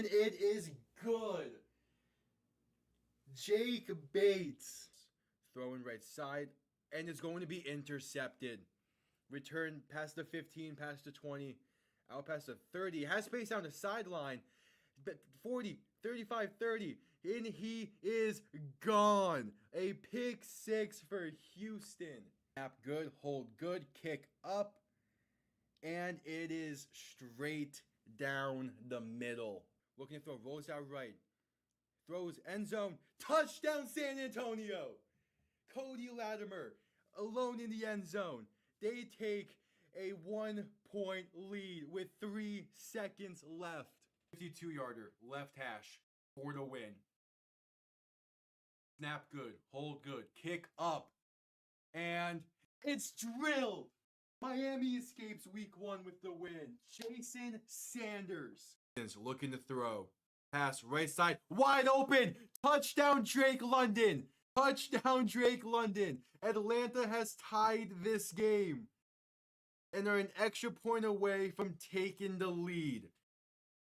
and it is good. Jake Bates throwing right side, and it's going to be intercepted. Return past the 15, past the 20, out past the 30. Has space down the sideline. 40, 35, 30. And he is gone. A pick six for Houston. Snap good, hold good, kick up. And it is straight down the middle. Looking to throw, rolls out right. Throws end zone. Touchdown San Antonio. Cody Latimer alone in the end zone. They take a 1-point lead with 3 seconds left. 52-yarder, left hash, for the win. Snap good, hold good, kick up, and it's drilled. Miami escapes week 1 with the win. Jason Sanders is looking to throw. Pass right side, wide open. Touchdown Drake London. Touchdown Drake London. Atlanta has tied this game and are an extra point away from taking the lead.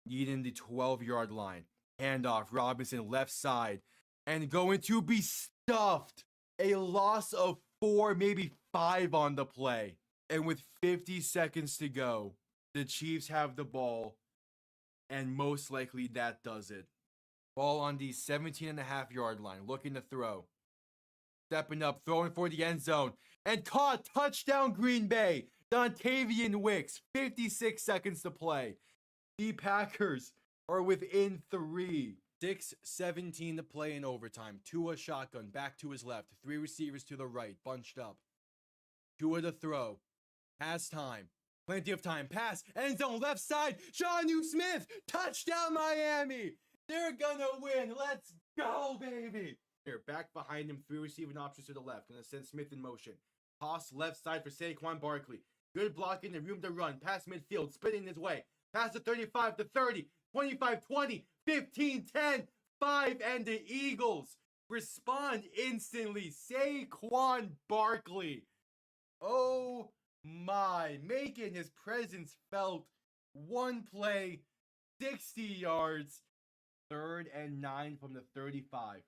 Needing the 12-yard line. Handoff, Robinson left side. And going to be stuffed. A loss of 4, maybe 5 on the play. And with 50 seconds to go, the Chiefs have the ball. And most likely that does it. Ball on the 17.5-yard line. Looking to throw. Stepping up, throwing for the end zone. And caught. Touchdown Green Bay. Dontavian Wicks. 56 seconds to play. The Packers are within 3. 6:17 to play in overtime. Tua shotgun. Back to his left. 3 receivers to the right. Bunched up. Tua to throw. Pass time. Plenty of time. Pass. End zone. Left side. Jonnu Smith. Touchdown Miami. They're gonna win. Let's go, baby. Here, back behind him. 3 receiving options to the left. Gonna send Smith in motion. Toss left side for Saquon Barkley. Good blocking and room to run. Pass midfield. Spinning his way. Pass to 35 to 30. 25, 20, 15, 10, 5, and the Eagles respond instantly. Saquon Barkley. Oh my, making his presence felt. 1 play, 60 yards, 3rd and 9 from the 35.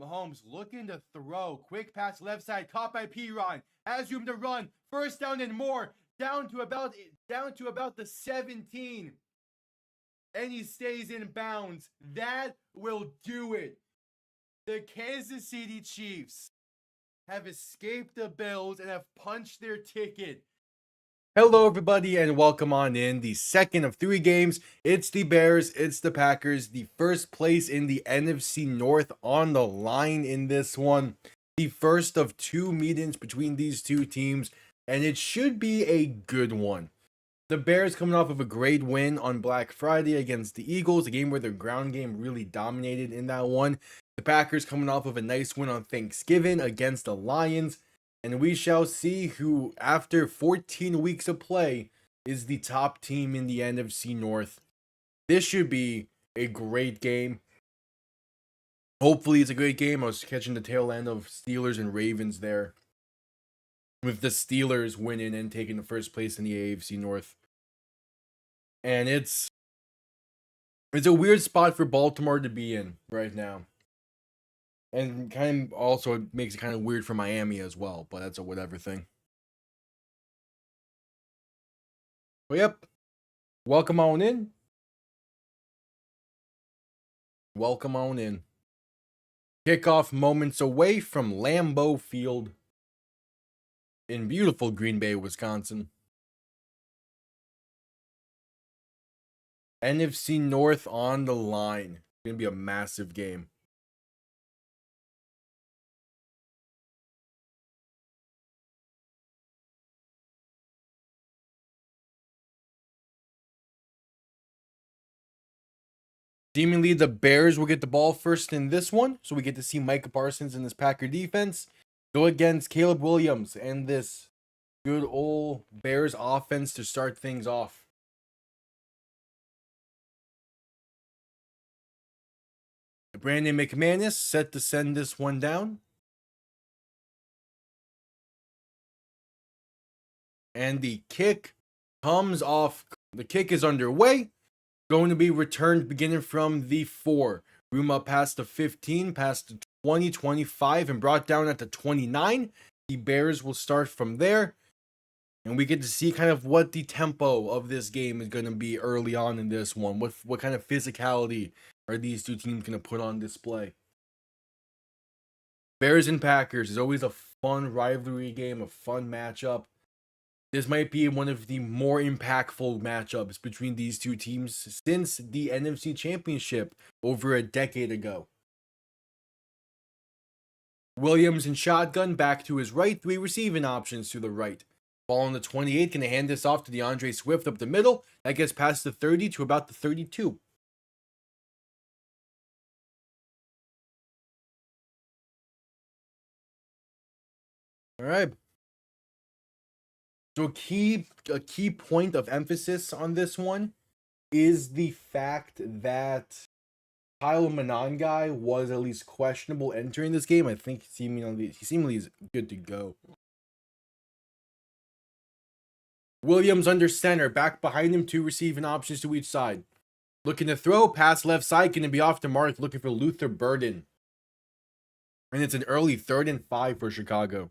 Mahomes looking to throw. Quick pass left side, caught by Piron. Has room to run. First down and more. Down to about the 17. And he stays in bounds. That will do it. The Kansas City Chiefs have escaped the Bills and have punched their ticket. Hello, everybody, and welcome on in. The second of 3 games. It's the Bears, it's the Packers. The first place in the NFC North on the line in this one. The first of 2 meetings between these 2 teams, and it should be a good one. The Bears coming off of a great win on Black Friday against the Eagles, a game where their ground game really dominated in that one. The Packers coming off of a nice win on Thanksgiving against the Lions. And we shall see who, after 14 weeks of play, is the top team in the NFC North. This should be a great game. Hopefully it's a great game. I was catching the tail end of Steelers and Ravens there, with the Steelers winning and taking the first place in the AFC North. And it's a weird spot for Baltimore to be in right now. And kind of also makes it kind of weird for Miami as well, but that's a whatever thing. But yep. Welcome on in. Welcome on in. Kickoff moments away from Lambeau Field in beautiful Green Bay, Wisconsin. NFC North on the line. It's going to be a massive game. Seemingly the Bears will get the ball first in this one, so we get to see Micah Parsons and this Packer defense go against Caleb Williams and this good old Bears offense to start things off. Brandon McManus set to send this one down. And the kick comes off. The kick is underway. Going to be returned beginning from the 4. Room up past the 15, past the 20, 25, and brought down at the 29. The Bears will start from there. And we get to see kind of what the tempo of this game is going to be early on in this one. What kind of physicality are these two teams going to put on display? Bears and Packers is always a fun rivalry game, a fun matchup. This might be one of the more impactful matchups between these two teams since the NFC Championship over a decade ago. Williams in shotgun, back to his right, 3 receiving options to the right. Ball on the 28, going to hand this off to DeAndre Swift up the middle. That gets past the 30 to about the 32. All right. So a key point of emphasis on this one is the fact that Kyle Monangai was at least questionable entering this game. I think he seemingly is good to go. Williams under center, back behind him, 2 receiving options to each side. Looking to throw, pass left side, going to be off the mark, looking for Luther Burden. And it's an early 3rd and 5 for Chicago.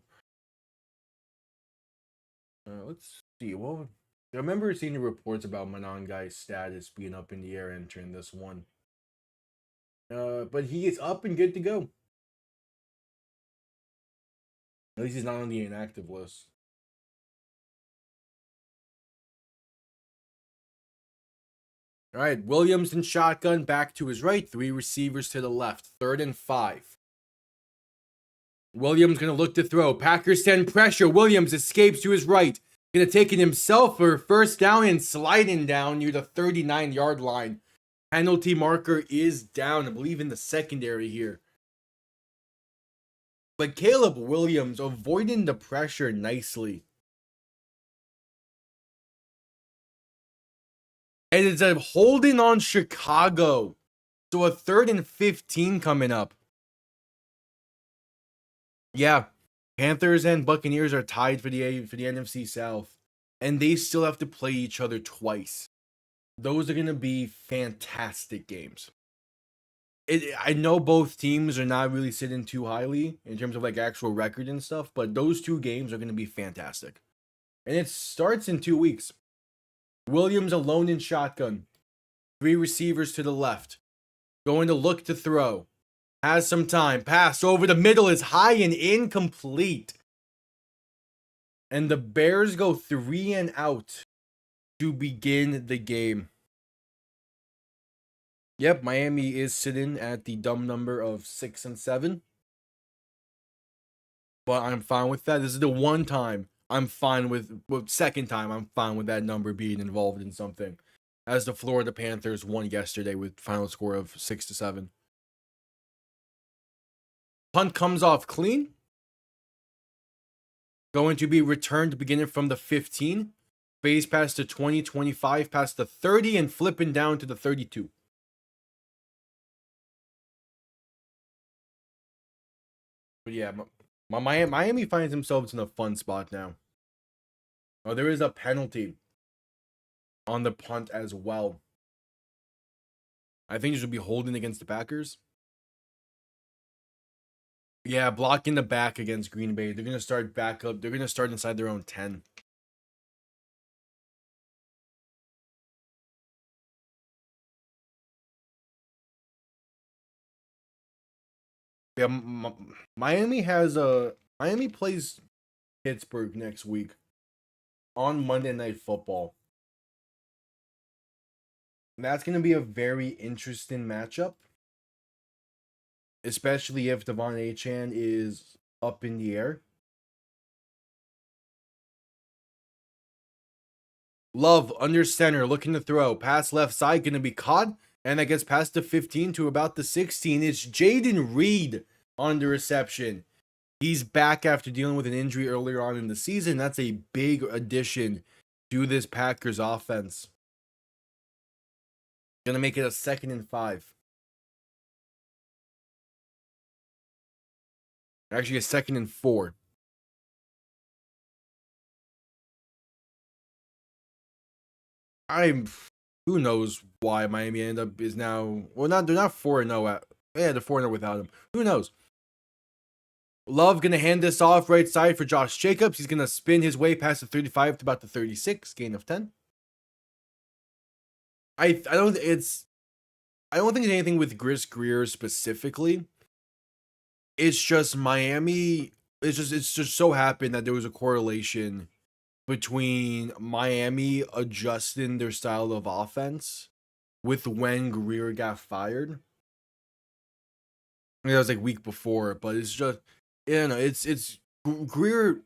Let's see. Well, I remember seeing the reports about Monangai's status being up in the air entering this one. But he is up and good to go. At least he's not on the inactive list. All right, Williams in shotgun, back to his right, 3 receivers to the left, 3rd and 5. Williams going to look to throw. Packers send pressure. Williams escapes to his right. Going to take it himself for first down and sliding down near the 39-yard line. Penalty marker is down, I believe, in the secondary here. But Caleb Williams avoiding the pressure nicely. And it's a holding on Chicago. So a 3rd and 15 coming up. Yeah, Panthers and Buccaneers are tied for the NFC South. And they still have to play each other twice. Those are going to be fantastic games. I know both teams are not really sitting too highly in terms of like actual record and stuff, but those 2 games are going to be fantastic. And it starts in 2 weeks. Williams alone in shotgun. 3 receivers to the left. Going to look to throw. Has some time. Pass over the middle is high and incomplete. And the Bears go 3 and out to begin the game. Yep, Miami is sitting at the dumb number of 6 and 7. But I'm fine with that. This is the one time I'm fine with, second time I'm fine with that number being involved in something. As the Florida Panthers won yesterday with final score of 6-7. Punt comes off clean. Going to be returned beginning from the 15. Phase past the 20, 25, past the 30, and flipping down to the 32. But yeah, Miami finds themselves in a fun spot now. Oh, there is a penalty on the punt as well. I think this would be holding against the Packers. Yeah, blocking the back against Green Bay. They're going to start back up. They're going to start inside their own 10. Yeah, Miami plays Pittsburgh next week on Monday Night Football. That's going to be a very interesting matchup, especially if Devon Achane is up in the air. Love under center, looking to throw. Pass left side, going to be caught. And that gets past the 15 to about the 16. It's Jayden Reed on the reception. He's back after dealing with an injury earlier on in the season. That's a big addition to this Packers offense. Going to make it a 2nd and 5. Actually, a 2nd and 4. Who knows why Miami ended up is now they're not 4-0 at they're 4-0 without him. Who knows? Love gonna hand this off right side for Josh Jacobs. He's gonna spin his way past the 35 to about the 36, gain of 10. I don't think it's anything with Chris Grier specifically. It's just Miami. It's just so happened that there was a correlation between Miami adjusting their style of offense with when Grier got fired. I mean, that was like week before, but it's just it's Grier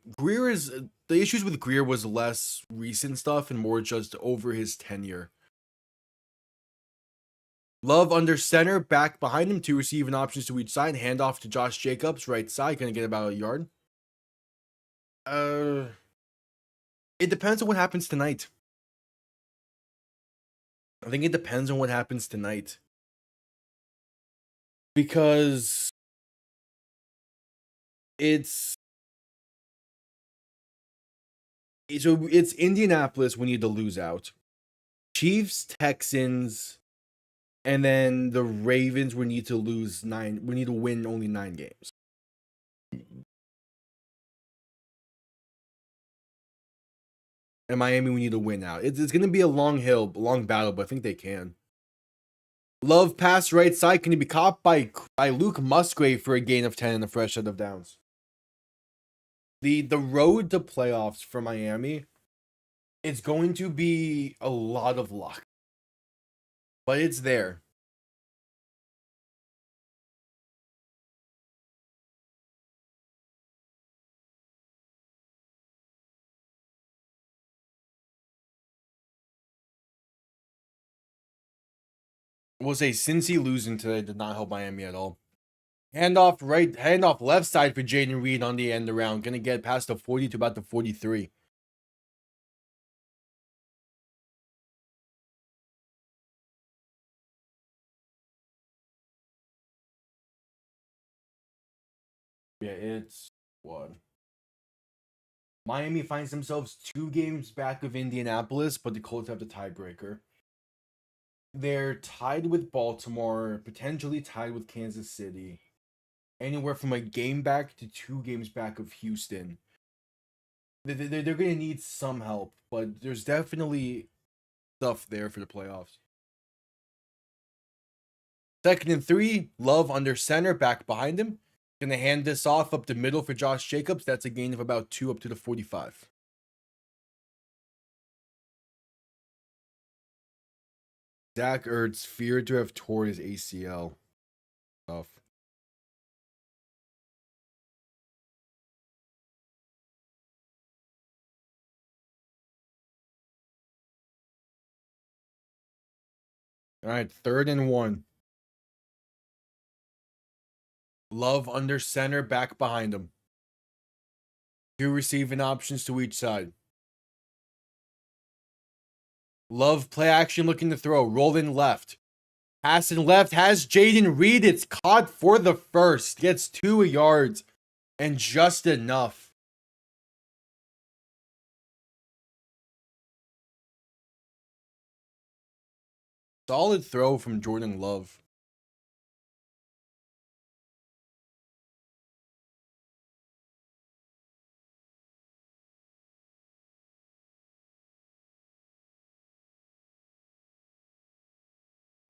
is the issues with Grier was less recent stuff and more just over his tenure. Love under center, back behind him, two receiving options to each side. Handoff to Josh Jacobs, right side, gonna get about a yard. It depends on what happens tonight. I think it depends on what happens tonight. Because it's Indianapolis we need to lose out. Chiefs, Texans, and then the Ravens we need to lose 9. We need to win only 9 games. And Miami we need to win out. It's going to be a long battle, but I think they can. Love pass right side. Can he be caught by Luke Musgrave for a gain of 10 in the fresh set of downs? The road to playoffs for Miami, it's going to be a lot of luck. But it's there. We'll say Cincy losing today did not help Miami at all. Handoff left side for Jaden Reed on the end around. Gonna get past the 40 to about the 43. Yeah, it's what? Miami finds themselves 2 games back of Indianapolis, but the Colts have the tiebreaker. They're tied with Baltimore, potentially tied with Kansas City. Anywhere from a game back to 2 games back of Houston. They're going to need some help, but there's definitely stuff there for the playoffs. 2nd and 3, Love under center, back behind him. Gonna hand this off up the middle for Josh Jacobs. That's a gain of about 2 up to the 45. Zach Ertz feared to have torn his ACL. Tough. All right, 3rd and 1. Love under center, back behind him. 2 receiving options to each side. Love play action looking to throw. Rolling left. Passing left has Jaden Reed. It's caught for the first. Gets 2 yards and just enough. Solid throw from Jordan Love.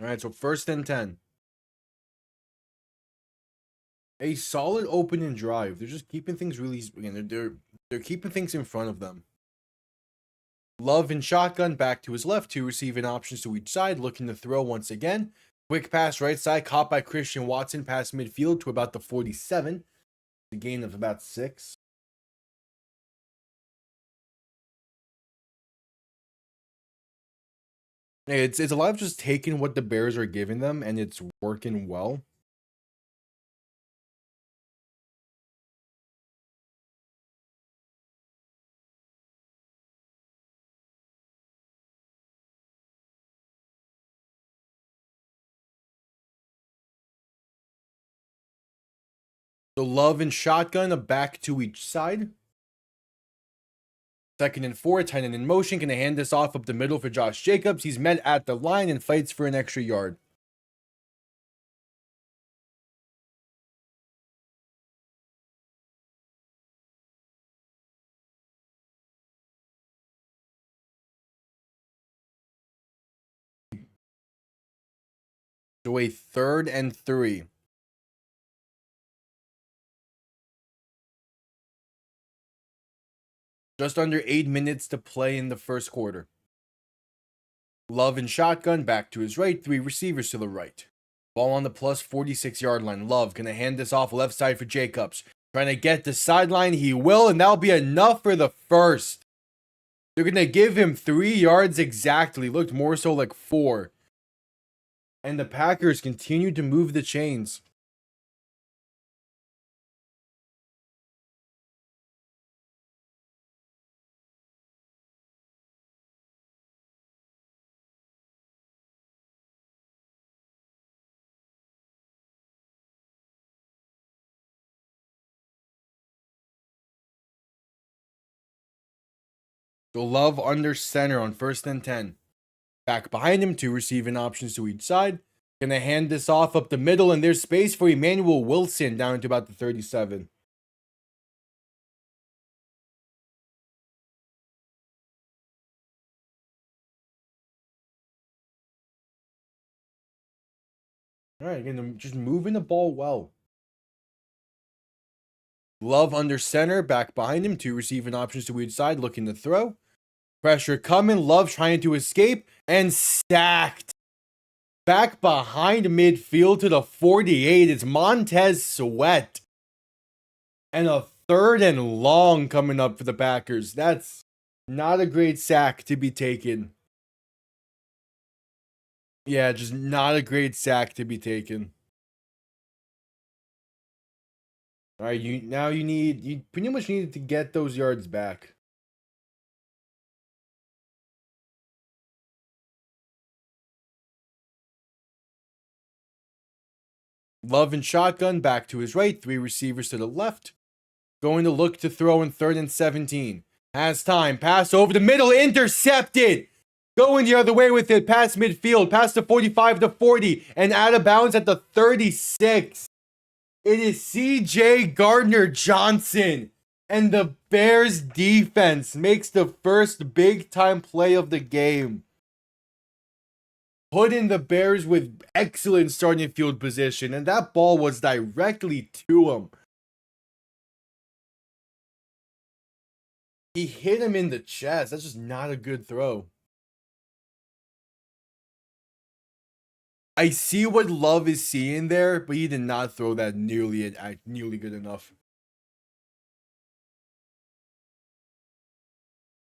All right, so 1st and 10. A solid opening drive. They're just keeping things really. Again, they're keeping things in front of them. Love and shotgun back to his left. 2 receiving options to each side. Looking to throw once again. Quick pass right side. Caught by Christian Watson past midfield to about the 47. The gain of about 6. It's a lot of just taking what the Bears are giving them, and it's working well. So Love and shotgun, a back to each side. 2nd and 4, tight end in motion. Gonna hand this off up the middle for Josh Jacobs. He's met at the line and fights for an extra yard. So a 3rd and 3. Just under 8 minutes to play in the first quarter. Love in shotgun, back to his right, 3 receivers to the right. Ball on the plus 46-yard line. Love gonna hand this off left side for Jacobs. Trying to get the sideline, he will, and that'll be enough for the first. They're gonna give him 3 yards exactly. Looked more so like 4. And the Packers continue to move the chains. So Love under center on 1st and 10. Back behind him, 2 receiving options to each side. Gonna hand this off up the middle, and there's space for Emmanuel Wilson down to about the 37. All right, again, just moving the ball well. Love under center, back behind him, 2 receiving options to each side, looking to throw. Pressure coming, Love trying to escape, and sacked. Back behind midfield to the 48, it's Montez Sweat. And a 3rd and long coming up for the Packers. That's not a great sack to be taken. Yeah, just not a great sack to be taken. All right, you pretty much needed to get those yards back. Love and shotgun, back to his right, 3 receivers to the left. Going to look to throw in 3rd and 17. Has time, pass over the middle, intercepted. Going the other way with it, past midfield, past the 45 to 40, and out of bounds at the 36. It is CJ Gardner-Johnson. And the Bears defense makes the first big time play of the game. Putting the Bears with excellent starting field position, and that ball was directly to him. He hit him in the chest. That's just not a good throw. I see what Love is seeing there, but he did not throw that nearly good enough.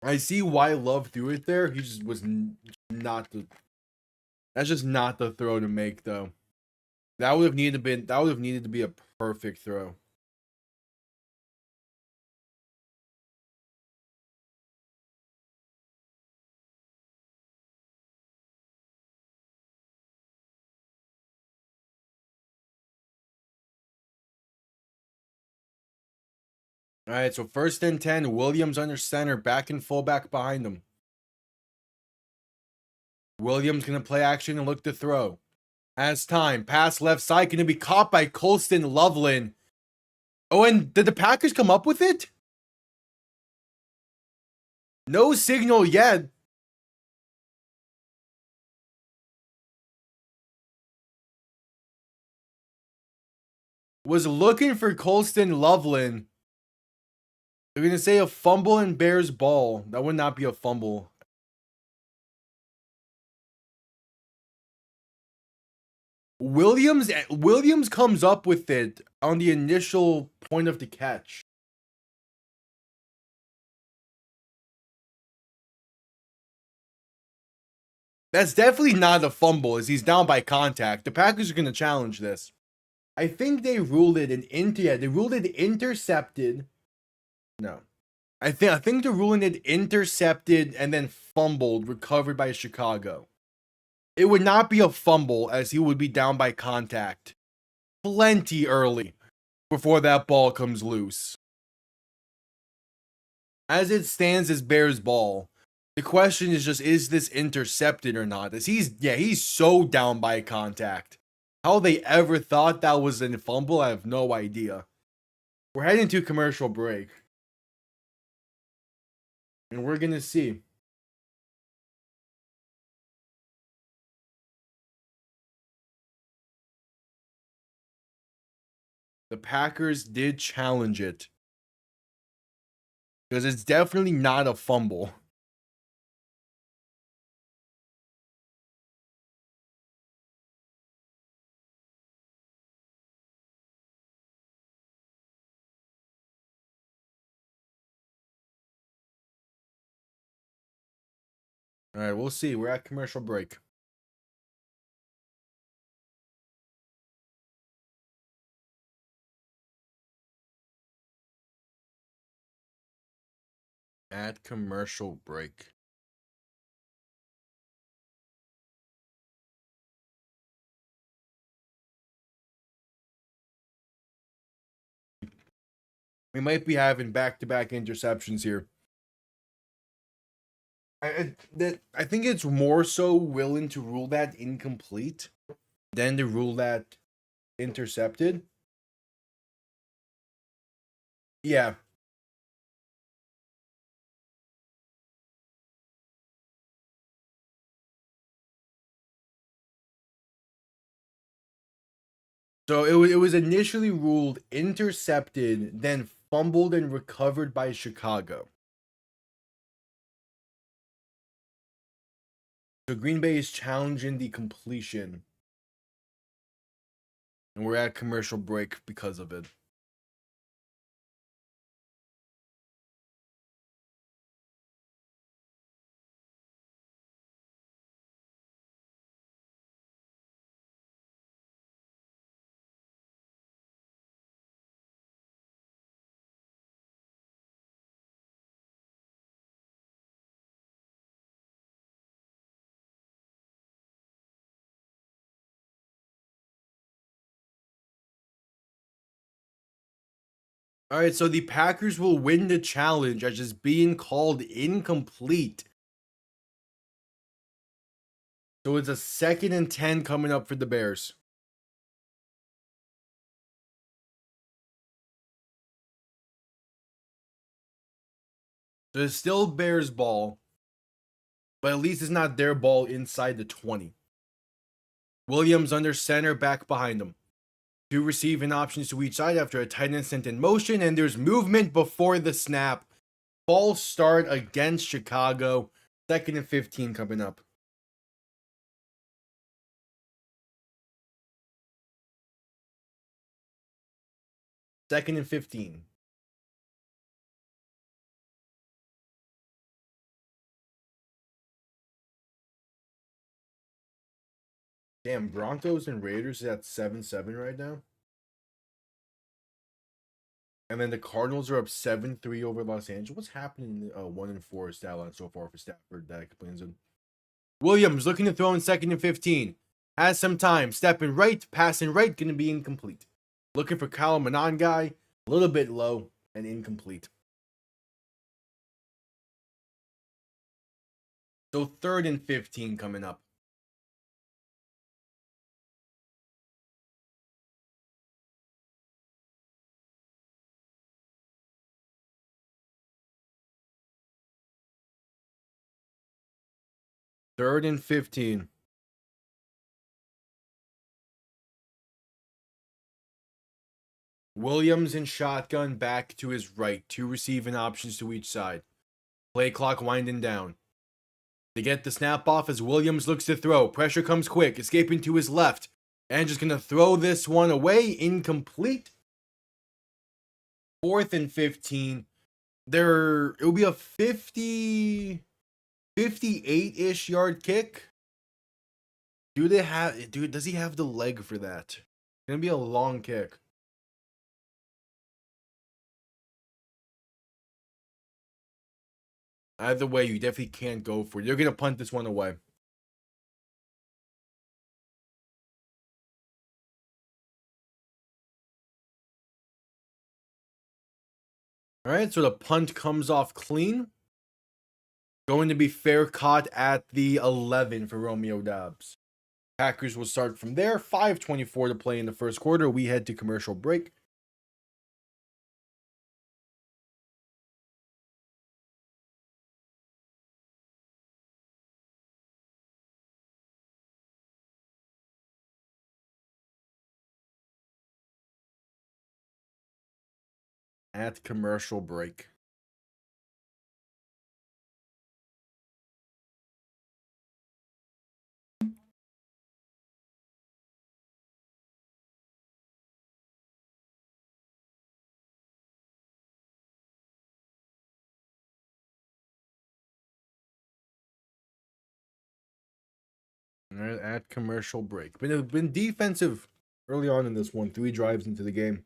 I see why Love threw it there. He just was not the. That's just not the throw to make, though. That would have needed to be a perfect throw. All right, so 1st and 10, Williams under center, back and fullback behind him. Williams going to play action and look to throw. Has time, pass left side, going to be caught by Colston Loveland. Oh, and did the Packers come up with it? No signal yet. Was looking for Colston Loveland. They're going to say a fumble and Bears ball. That would not be a fumble. Williams comes up with it on the initial point of the catch. That's definitely not a fumble, as he's down by contact. The Packers are going to challenge this. I think they ruled it they ruled it intercepted. No. I think they're ruling it intercepted and then fumbled, recovered by Chicago. It would not be a fumble, as he would be down by contact plenty early before that ball comes loose. As it stands, as Bears ball. The question is just, is this intercepted or not? He's so down by contact. How they ever thought that was a fumble, I have no idea. We're heading to commercial break. And we're going to see. The Packers did challenge it. Because it's definitely not a fumble. All right, we'll see. We're at commercial break. At commercial break. We might be having back-to-back interceptions here. I think it's more so willing to rule that incomplete than to rule that intercepted. Yeah. So it was initially ruled intercepted, then fumbled and recovered by Chicago. So Green Bay is challenging the completion. And we're at commercial break because of it. All right, so the Packers will win the challenge as just being called incomplete. So it's a 2nd and 10 coming up for the Bears. So it's still Bears ball, but at least it's not their ball inside the 20. Williams under center, back behind them. 2 receiving options to each side after a tight end sent in motion, and there's movement before the snap. False start against Chicago. 2nd and 15 coming up. Second and 15. Damn, Broncos and Raiders is at 7-7 right now. And then the Cardinals are up 7-3 over Los Angeles. What's happening in 1-4 stat line so far for Stafford that explains it. Williams looking to throw in 2nd and 15. Has some time. Stepping right, passing right, going to be incomplete. Looking for Kyle Monangai. A little bit low and incomplete. So 3rd and 15 coming up. Third and 15. Williams in shotgun back to his right. 2 receiving options to each side. Play clock winding down. They get the snap off as Williams looks to throw. Pressure comes quick, escaping to his left. And just going to throw this one away. Incomplete. 4th and 15. It will be a 58-ish yard kick. Does he have the leg for that? It's going to be a long kick. Either way, you definitely can't go for it. You're going to punt this one away. All right, so the punt comes off clean. Going to be fair caught at the 11 for Romeo Doubs. Packers will start from there. 5:24 to play in the first quarter. We head to commercial break. At commercial break. All right, at commercial break. Been defensive early on in this one. 3 drives into the game.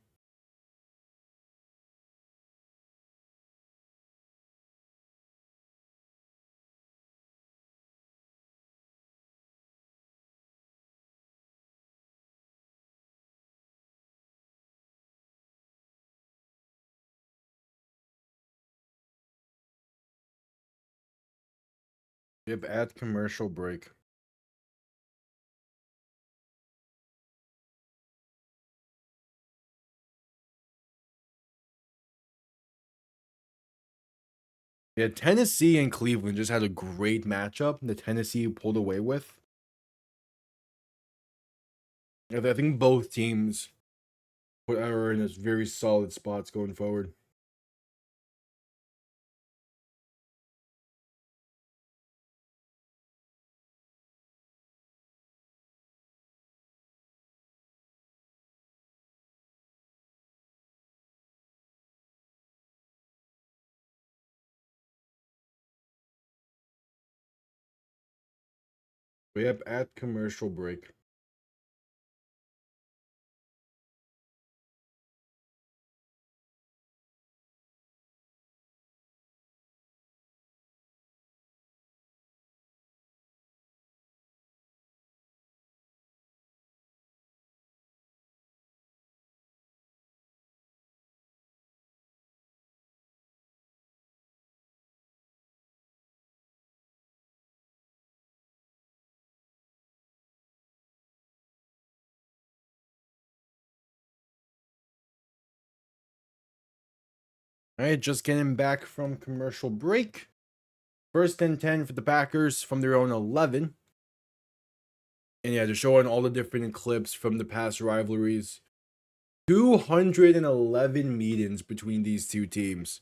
Yep, at commercial break. Yeah, Tennessee and Cleveland just had a great matchup that Tennessee pulled away with. I think both teams are in very solid spots going forward. But yep, at commercial break. All right, just getting back from commercial break. 1st and 10 for the Packers from their own 11. And yeah, they're showing all the different clips from the past rivalries. 211 meetings between these two teams.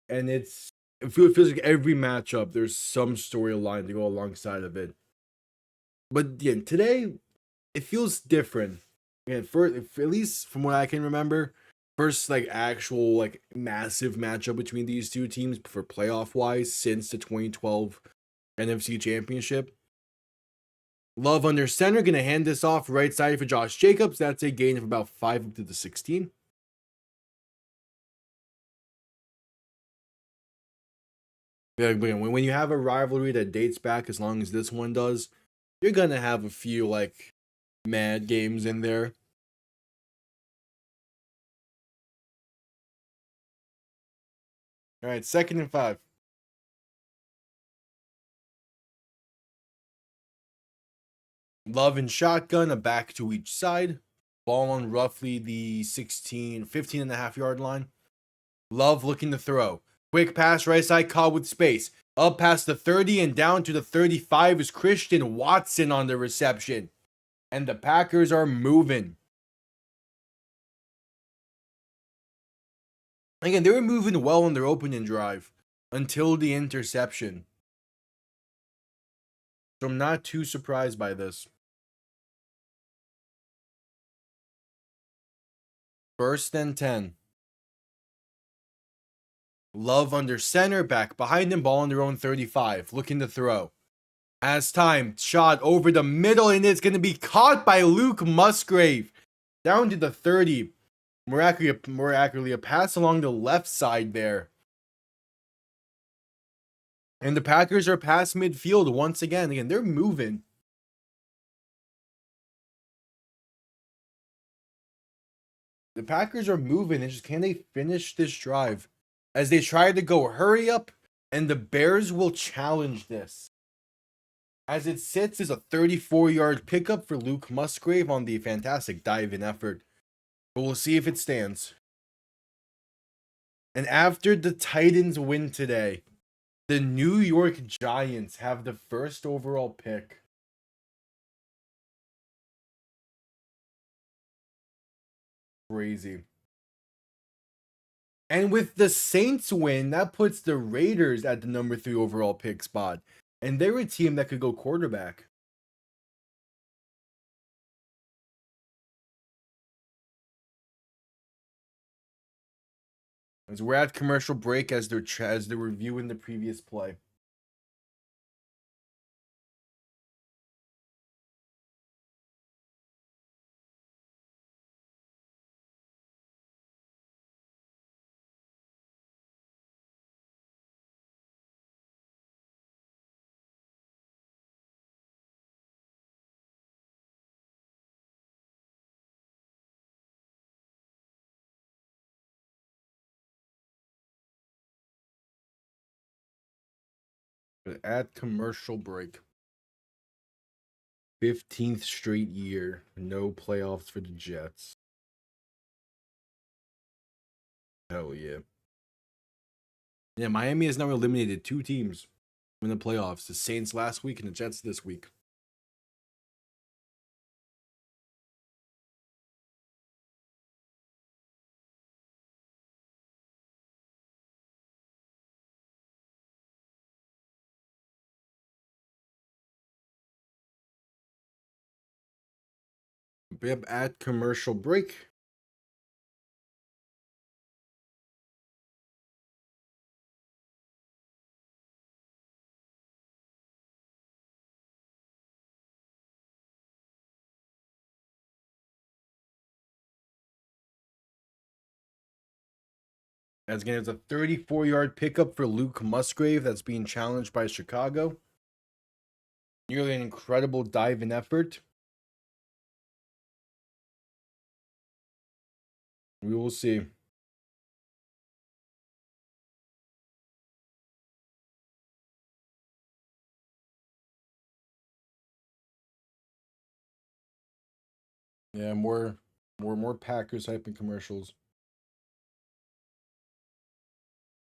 And it feels like every matchup, there's some storyline to go alongside of it. But again, today, it feels different. Again, at least from what I can remember, first like actual like massive matchup between these two teams for playoff wise since the 2012 NFC Championship. Love under center, gonna hand this off right side for Josh Jacobs. That's a gain of about 5 up to the 16. Yeah, when you have a rivalry that dates back as long as this one does, you're gonna have a few like mad games in there. All right, 2nd and 5. Love and shotgun, a back to each side. Ball on roughly the 15 and a half yard line. Love looking to throw. Quick pass right side, caught with space. Up past the 30 and down to the 35 is Christian Watson on the reception. And the Packers are moving. Again, they were moving well on their opening drive until the interception. So I'm not too surprised by this. 1st and 10. Love under center, back behind him, ball on their own 35, looking to throw. As time, shot over the middle, and it's going to be caught by Luke Musgrave. Down to the 30. More accurately, a pass along the left side there. And the Packers are past midfield once again. Again, they're moving. The Packers are moving. It's just, can they finish this drive? As they try to go hurry up, and the Bears will challenge this. As it sits is a 34-yard pickup for Luke Musgrave on the fantastic dive-in effort. But we'll see if it stands. And after the Titans win today, the New York Giants have the first overall pick. Crazy. And with the Saints win, that puts the Raiders at the number 3 overall pick spot. And they're a team that could go quarterback. As we're at commercial break as they're reviewing the previous play. At commercial break. 15th straight year. No playoffs for the Jets. Hell yeah. Yeah, Miami has now eliminated 2 teams in the playoffs. The Saints last week and the Jets this week. Yep, at commercial break. As again, it's a 34-yard pickup for Luke Musgrave that's being challenged by Chicago. Nearly an incredible dive-in effort. We will see. Yeah, more Packers hyping commercials.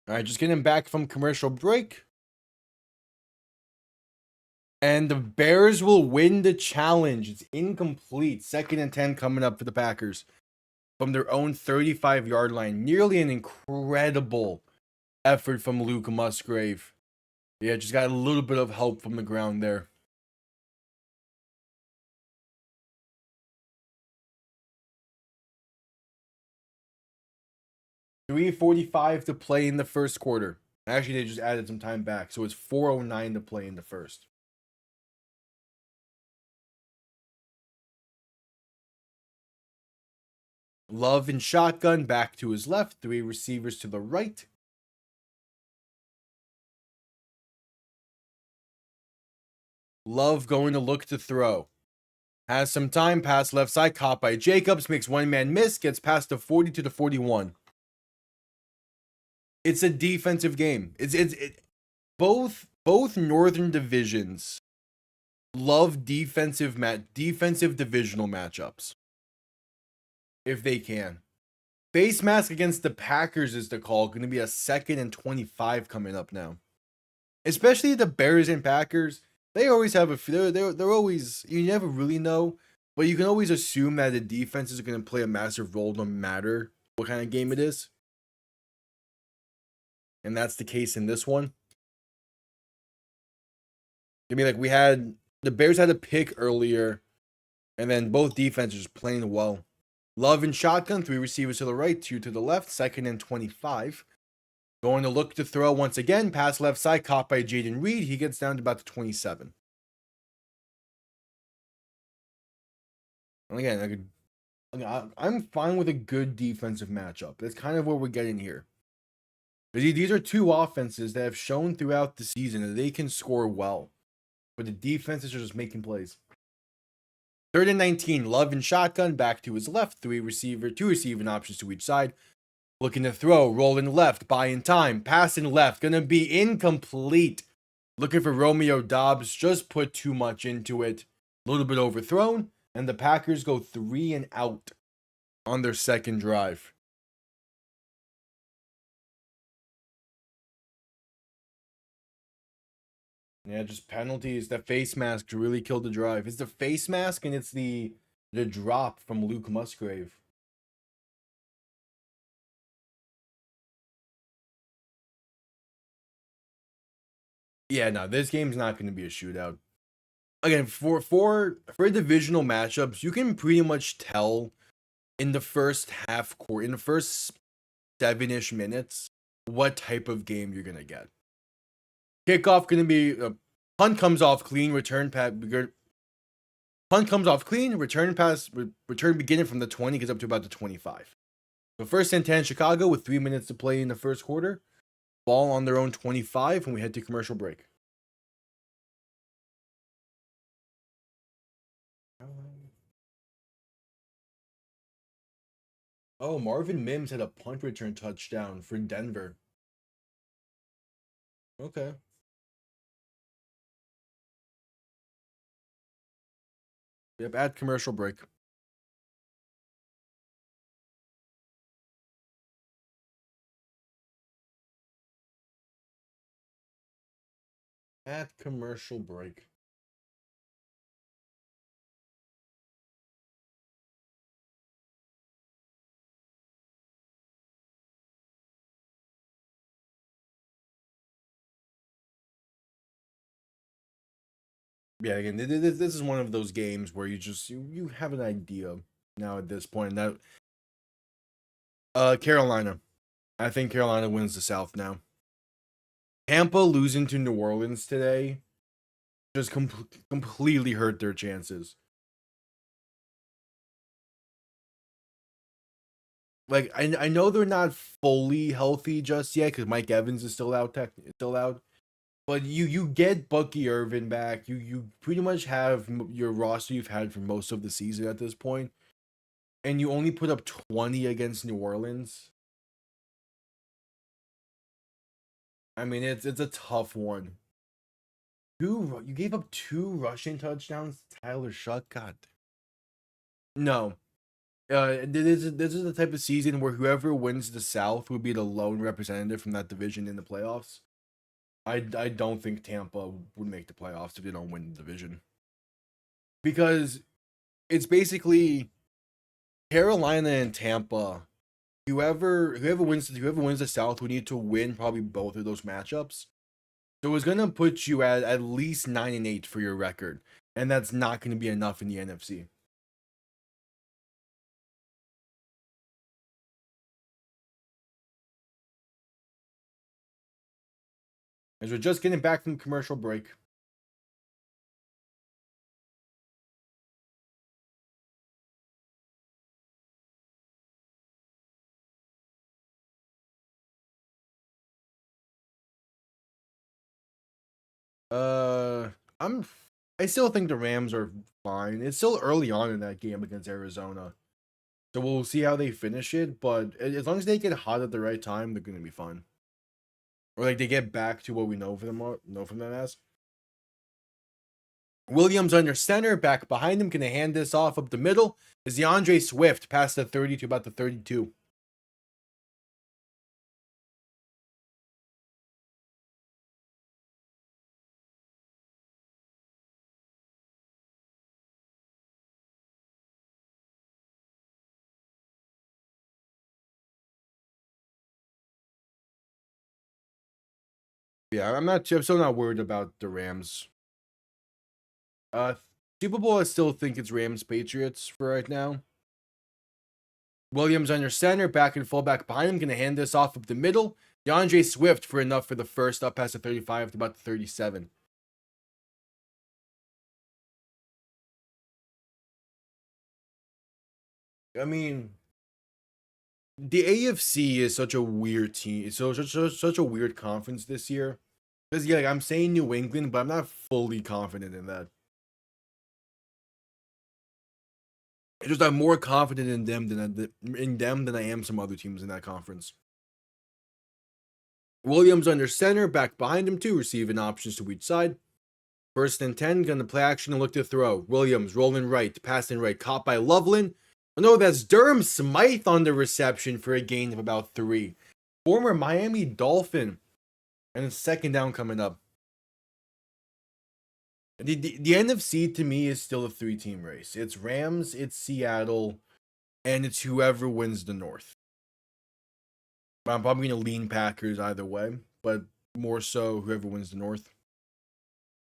All right, just getting back from commercial break. And the Bears will win the challenge. It's incomplete. 2nd and 10 coming up for the Packers from their own 35-yard line. Nearly an incredible effort from Luke Musgrave. Yeah, just got a little bit of help from the ground there. $3:45 to play in the first quarter. Actually, they just added some time back, so it's 4:09 to play in the first. Love in shotgun, back to his left. 3 receivers to the right. Love going to look to throw. Has some time, pass left side, caught by Jacobs, makes one man miss, gets past the 40 to the 41. It's a defensive game. Both northern divisions love defensive divisional matchups. If they can. Face mask against the Packers is the call. Going to be a 2nd and 25 coming up now. Especially the Bears and Packers. They always have they're always, you never really know, but you can always assume that the defenses are going to play a massive role no matter what kind of game it is. And that's the case in this one. I mean, like, the Bears had a pick earlier, and then both defenses playing well. Love in shotgun, 3 receivers to the right, 2 to the left, 2nd and 25. Going to look to throw once again, pass left side, caught by Jaden Reed. He gets down to about the 27. And again, I'm fine with a good defensive matchup. That's kind of what we're getting here. These are 2 offenses that have shown throughout the season that they can score well, but the defenses are just making plays. Third and 19, Love and shotgun, back to his left, two receiving options to each side. Looking to throw, rolling left, buying time, passing left, gonna be incomplete. Looking for Romeo Doubs, just put too much into it. A little bit overthrown, and the Packers go 3 and out on their second drive. Yeah, just penalties. That face mask really killed the drive. It's the face mask and it's the drop from Luke Musgrave. Yeah, no, this game's not going to be a shootout. Again, for divisional matchups, you can pretty much tell in the first half quarter, in the first 7-ish minutes, what type of game you're gonna get. Kickoff gonna be punt comes off clean, return pass. Punt comes off clean, return pass, return beginning from the 20 gets up to about the 25. So first and 10 Chicago with 3 minutes to play in the first quarter. Ball on their own 25 when we head to commercial break. Oh, Marvin Mims had a punt return touchdown for Denver. Okay. Yep, at commercial break. At commercial break. Yeah, again, this is one of those games where you have an idea now at this point. That Carolina. I think Carolina wins the South now. Tampa losing to New Orleans today just completely hurt their chances. Like I know they're not fully healthy just yet because Mike Evans is still out. Still out. But you get Bucky Irvin back. You pretty much have your roster you've had for most of the season at this point, and you only put up 20 against New Orleans. I mean, it's a tough one. You gave up 2 rushing touchdowns to Tyler Shutt. No. This is the type of season where whoever wins the South will be the lone representative from that division in the playoffs. I don't think Tampa would make the playoffs if they don't win the division. Because it's basically Carolina and Tampa. Whoever wins the South would need to win probably both of those matchups. So it's gonna put you at least 9 and 8 for your record, and that's not gonna be enough in the NFC. As we're just getting back from commercial break. I'm I still think the Rams are fine. It's still early on in that game against Arizona. So we'll see how they finish it, but as long as they get hot at the right time, they're gonna be fine. Or like they get back to what we know from them as. Williams under center, back behind him, gonna hand this off up the middle. Is DeAndre Swift past the 30 to about the 32. Yeah, I'm still not worried about the Rams. Super Bowl, I still think it's Rams Patriots for right now. Williams under center, back and fullback behind him, gonna hand this off up the middle. DeAndre Swift for enough for the first up past the 35 to about the 37. I mean, the AFC is such a weird team. It's such a weird conference this year. Because yeah, like, I'm saying New England, but I'm not fully confident in that. Just I'm more confident in them than I am some other teams in that conference. Williams under center, back behind him too, receiving options to each side. First and 10, gonna play action and look to throw. Williams rolling right, passing right, caught by Loveland. Oh no, that's Durham Smythe on the reception for a gain of about 3. Former Miami Dolphin. And a second down coming up. The NFC to me is still a 3-team race. It's Rams, it's Seattle, and it's whoever wins the North. I'm probably going to lean Packers either way, but more so whoever wins the North.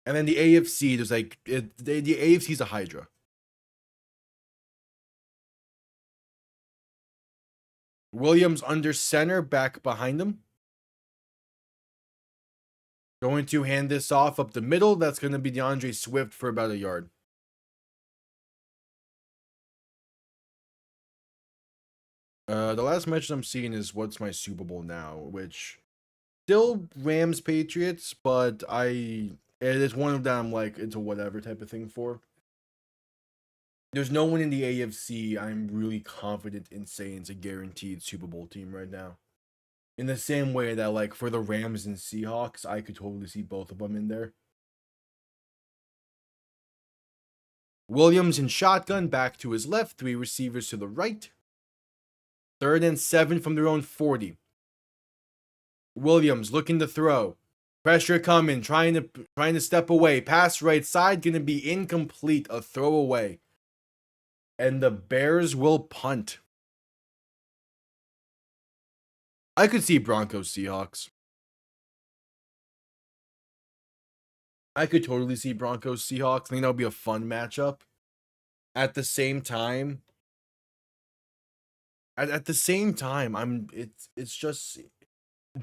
And then the AFC, there's like, the AFC is a Hydra. Williams under center, back behind him. Going to hand this off up the middle. That's going to be DeAndre Swift for about 1 yard. The last match I'm seeing is What's My Super Bowl Now, which still Rams Patriots, but it's one of them like it's a whatever type of thing for. There's no one in the AFC I'm really confident in saying it's a guaranteed Super Bowl team right now. In the same way that like for the Rams and Seahawks, I could totally see both of them in there. Williams in shotgun, back to his left, 3 receivers to the right. 3rd and 7 from their own 40. Williams looking to throw. Pressure coming, trying to step away. Pass right side, gonna be incomplete, a throwaway. And the Bears will punt. I could see Broncos Seahawks. I could totally see Broncos Seahawks. I think that would be a fun matchup. At the same time, it's just,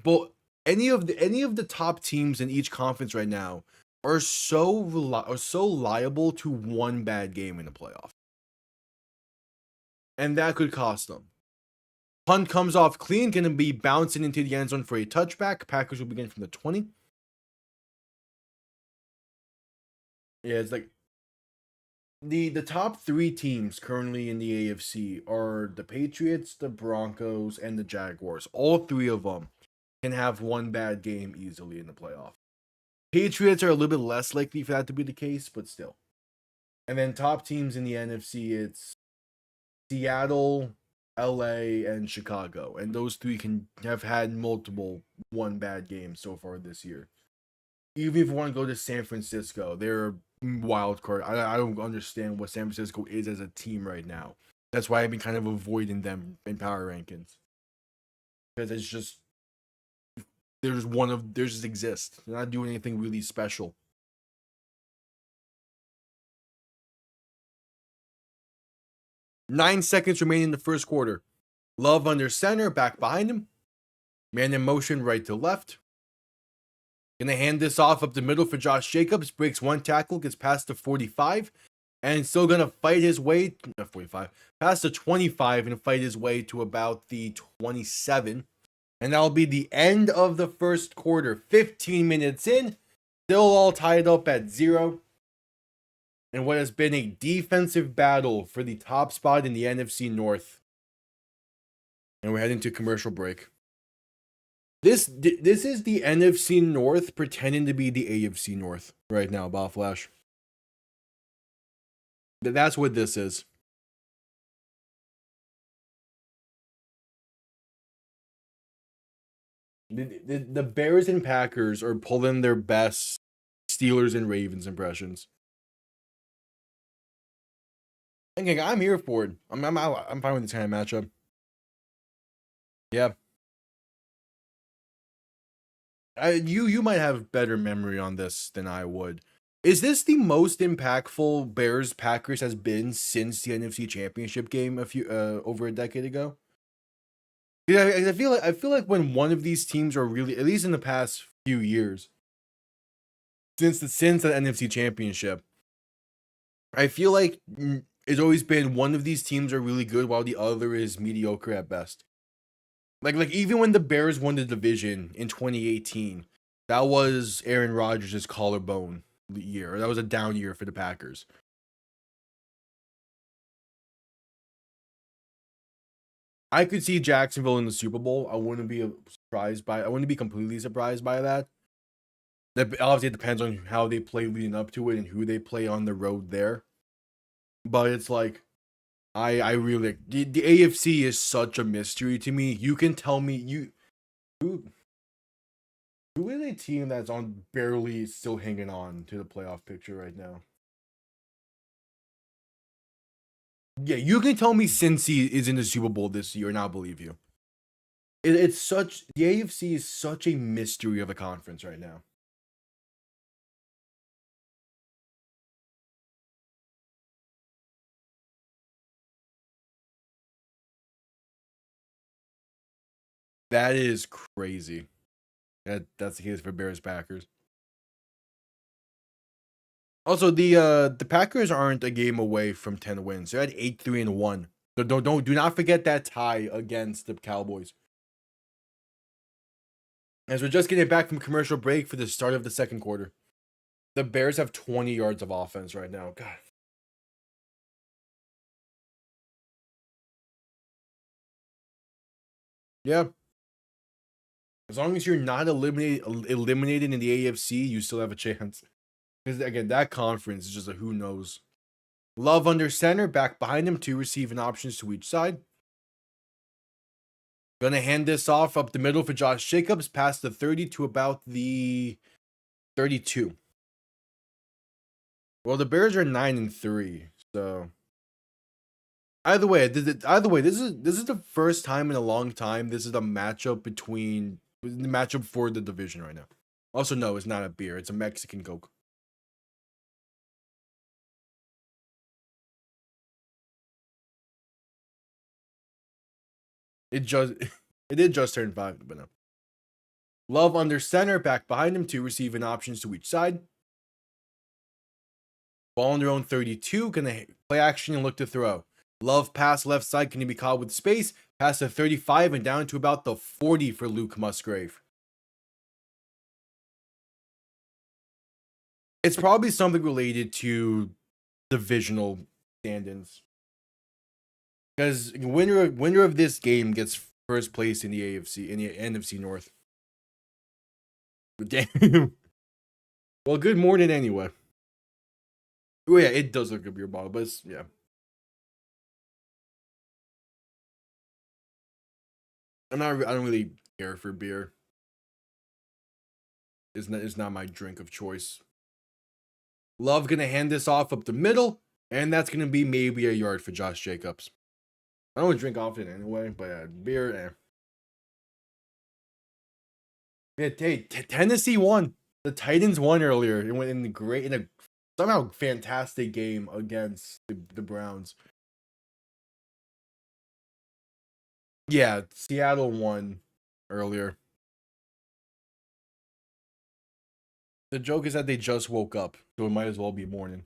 but any of the top teams in each conference right now are so liable to one bad game in the playoff, and that could cost them. Punt comes off clean, going to be bouncing into the end zone for a touchback. Packers will begin from the 20. Yeah, it's like the top 3 teams currently in the AFC are the Patriots, the Broncos, and the Jaguars. All 3 of them can have one bad game easily in the playoff. Patriots are a little bit less likely for that to be the case, but still. And then top teams in the NFC, it's Seattle, LA, and Chicago. And those 3 can have had multiple one bad games so far this year. Even if you want to go to San Francisco, they're a wild card. I don't understand what San Francisco is as a team right now. That's why I've been kind of avoiding them in power rankings. Because it's just, they just exist. They're not doing anything really special. 9 seconds remaining in the first quarter. Love under center, back behind him. Man in motion, right to left. Gonna hand this off up the middle for Josh Jacobs. Breaks 1 tackle, gets past the 45. And still gonna fight his way, past the 25 and fight his way to about the 27. And that'll be the end of the first quarter. 15 minutes in. Still all tied up at 0. And what has been a defensive battle for the top spot in the NFC North. And we're heading to commercial break. This is the NFC North pretending to be the AFC North right now, Bob Flash. That's what this is. The Bears and Packers are pulling their best Steelers and Ravens impressions. Okay, I'm here for it. I'm fine with this kind of matchup. Yeah. You might have better memory on this than I would. Is this the most impactful Bears Packers has been since the NFC Championship game over a decade ago? Yeah, I feel like when one of these teams are really, at least in the past few years, since the NFC Championship, I feel like it's always been one of these teams are really good while the other is mediocre at best. Like even when the Bears won the division in 2018, that was Aaron Rodgers' collarbone year. That was a down year for the Packers. I could see Jacksonville in the Super Bowl. I wouldn't be surprised by. I wouldn't be completely surprised by that. That obviously it depends on how they play leading up to it and who they play on the road there. But it's like, I really the AFC is such a mystery to me. You can tell me who who is a team that's on barely still hanging on to the playoff picture right now? Yeah, you can tell me Cincy is in the Super Bowl this year, and I'll believe you. It's such the AFC is such a mystery of a conference right now. That is crazy. That's the case for Bears Packers. Also, the Packers aren't a game away from 10 wins. They're at 8-3-1. So do not forget that tie against the Cowboys. As we're just getting back from commercial break for the start of the second quarter. The Bears have 20 yards of offense right now. God. Yeah. As long as you're not eliminated in the AFC, you still have a chance. Because again, that conference is just a who knows. Love under center, back behind him, 2 receiving options to each side. Gonna hand this off up the middle for Josh Jacobs, past the 30 to about the 32. Well, the Bears are 9-3, so either way, this is the first time in a long time. This is a matchup between the matchup for the division right now. Also, no, it's not a beer; it's a Mexican Coke. It just it did just turn 5, but no. Love under center, back behind him, 2 receiving options to each side. Ball on their own 32, gonna play action and look to throw. Love pass left side, can he be caught with space? Pass to 35 and down to about the 40 for Luke Musgrave. It's probably something related to divisional stand-ins. Because winner of this game gets first place in the AFC, in the NFC North. Damn. Well, good morning anyway. Oh yeah, it does look like a beer bottle, but it's, yeah. I don't really care for beer. It's not my drink of choice. Love gonna hand this off up the middle, and that's gonna be maybe a yard for Josh Jacobs. I don't drink often anyway, but beer, Yeah, hey, Tennessee won. The Titans won earlier. It went in a somehow fantastic game against the Browns. Yeah, Seattle won earlier. The joke is that they just woke up, so it might as well be morning.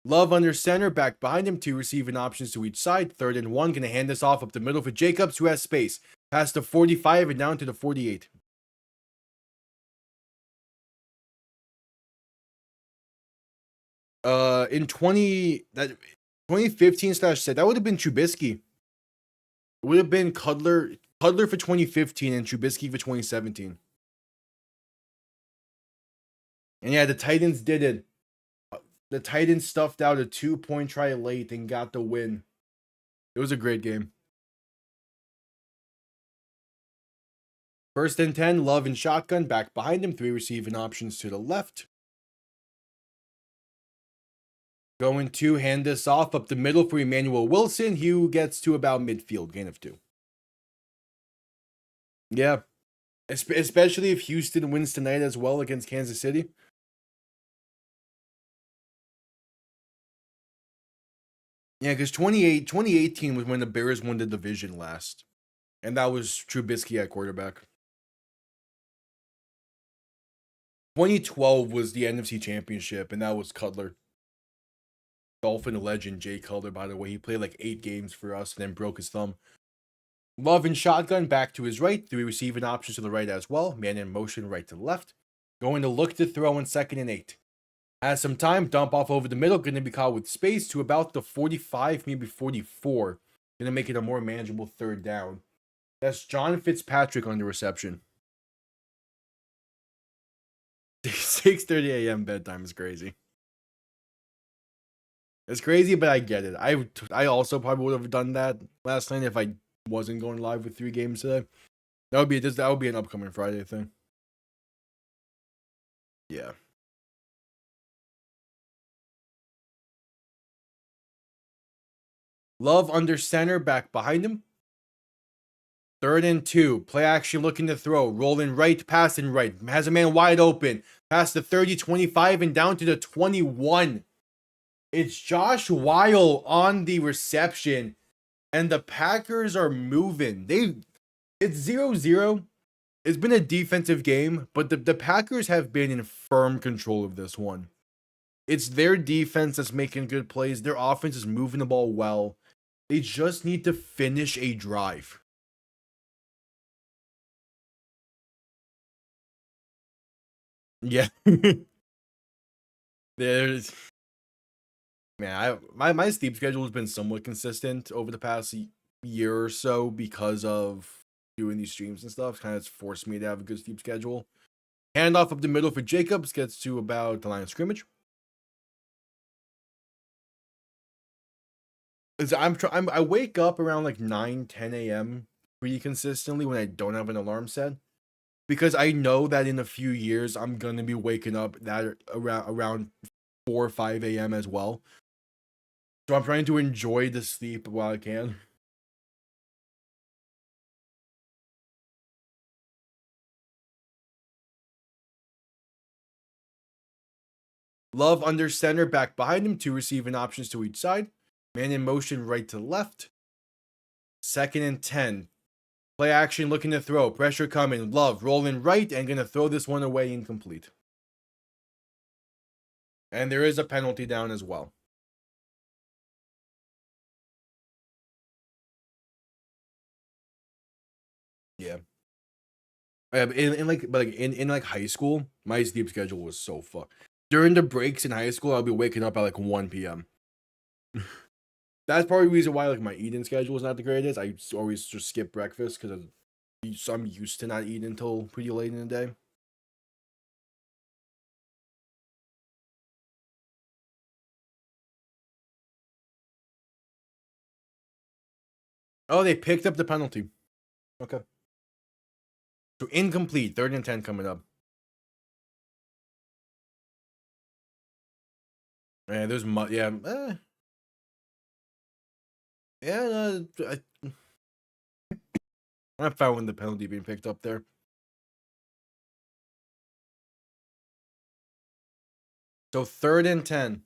Love under center, back behind him, 2 receiving options to each side. 3rd and 1, gonna hand this off up the middle for Jacobs, who has space. Past the 45 and down to the 48. In 2015/7, that would have been Trubisky. It would have been Cudler for 2015 and Trubisky for 2017. And yeah, the Titans did it. The Titans stuffed out a 2-point try late and got the win. It was a great game. 1st and 10, Love and shotgun, back behind him, 3 receiving options to the left. Going to hand this off up the middle for Emmanuel Wilson, who gets to about midfield, gain of 2. Yeah. Especially if Houston wins tonight as well against Kansas City. Yeah, because 2018 was when the Bears won the division last. And that was Trubisky at quarterback. 2012 was the NFC Championship, and that was Cutler. Dolphin legend Jay Cutler, by the way. He played like 8 games for us and then broke his thumb. Love and shotgun, back to his right. 3 receiving options to the right as well. Man in motion, right to left. Going to look to throw in 2nd and 8. Has some time, dump off over the middle. Going to be caught with space to about the 45, maybe 44 Gonna make it a more manageable third down. That's John Fitzpatrick on the reception. 6:30 a.m. bedtime is crazy. It's crazy, but I get it. I also probably would have done that last night if I wasn't going live with 3 games today. That would be an upcoming Friday thing. Yeah. Love under center, back behind him. 3rd and 2. Play action looking to throw. Rolling right, passing right. Has a man wide open. Past the 30, 25, and down to the 21. It's Josh Weil on the reception. And the Packers are moving. It's 0-0. It's been a defensive game, but the Packers have been in firm control of this one. It's their defense that's making good plays. Their offense is moving the ball well. They just need to finish a drive. Yeah. There's man, my sleep schedule has been somewhat consistent over the past year or so because of doing these streams and stuff. Kind of forced me to have a good sleep schedule. Handoff up the middle for Jacobs, gets to about the line of scrimmage. I wake up around like 9, 10 a.m. pretty consistently when I don't have an alarm set, because I know that in a few years I'm gonna be waking up that around 4 or 5 a.m. as well. So I'm trying to enjoy the sleep while I can. Love under center, back behind him, 2 receiving options to each side. Man in motion right to left. 2nd and 10. Play action looking to throw. Pressure coming. Love rolling right and going to throw this one away, incomplete. And there is a penalty down as well. Yeah. In high school, my sleep schedule was so fucked. During the breaks in high school, I'll be waking up at like 1 p.m. That's probably the reason why like my eating schedule is not the greatest. I always just skip breakfast because I'm used to not eating until pretty late in the day. Oh, they picked up the penalty. Okay. So incomplete. 3rd and 10 coming up. Yeah, there's I'm fine with the penalty being picked up there. So 3rd and 10.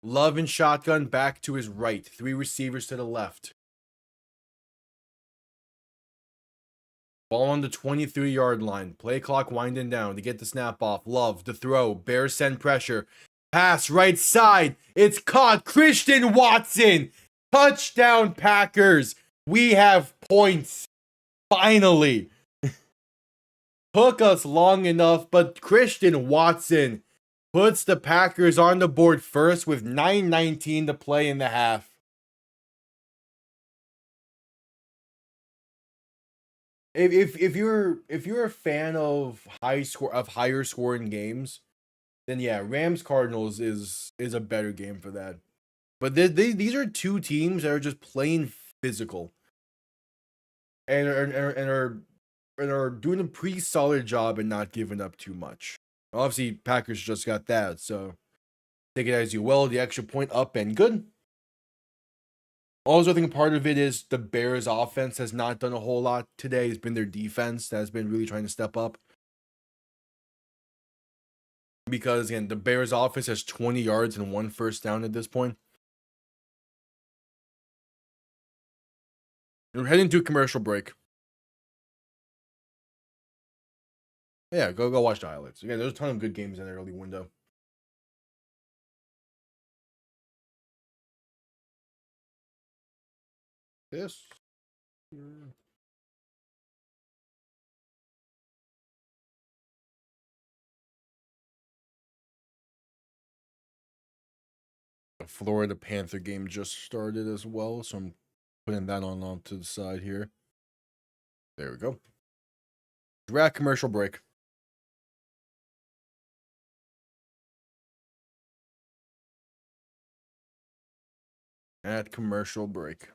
Love and shotgun back to his right. 3 receivers to the left. Ball on the 23-yard line. Play clock winding down to get the snap off. Love to throw. Bears send pressure. Pass right side. It's caught. Christian Watson. Touchdown Packers. We have points. Finally. Took us long enough, but Christian Watson puts the Packers on the board first with 9:19 to play in the half. If you're a fan of higher scoring games, then yeah, Rams Cardinals is a better game for that. But these are 2 teams that are just plain physical, and are doing a pretty solid job and not giving up too much. Obviously, Packers just got that, so take it as you will. The extra point up and good. Also, I think part of it is the Bears' offense has not done a whole lot today. It's been their defense that has been really trying to step up. Because, again, the Bears' offense has 20 yards and 1 first down at this point. We're heading to a commercial break. Yeah, go watch the highlights. Again, there's a ton of good games in the early window. This. The Florida Panther game just started as well, so I'm putting that on to the side here. There we go. We're at commercial break. At commercial break.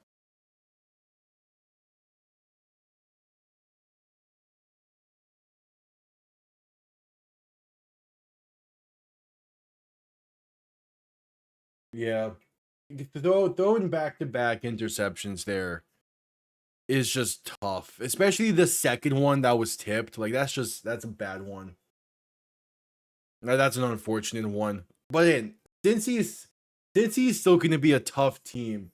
Yeah. Throwing back-to-back interceptions there is just tough. Especially the second one that was tipped. Like, that's a bad one. Now, that's an unfortunate one. But since he's still going to be a tough team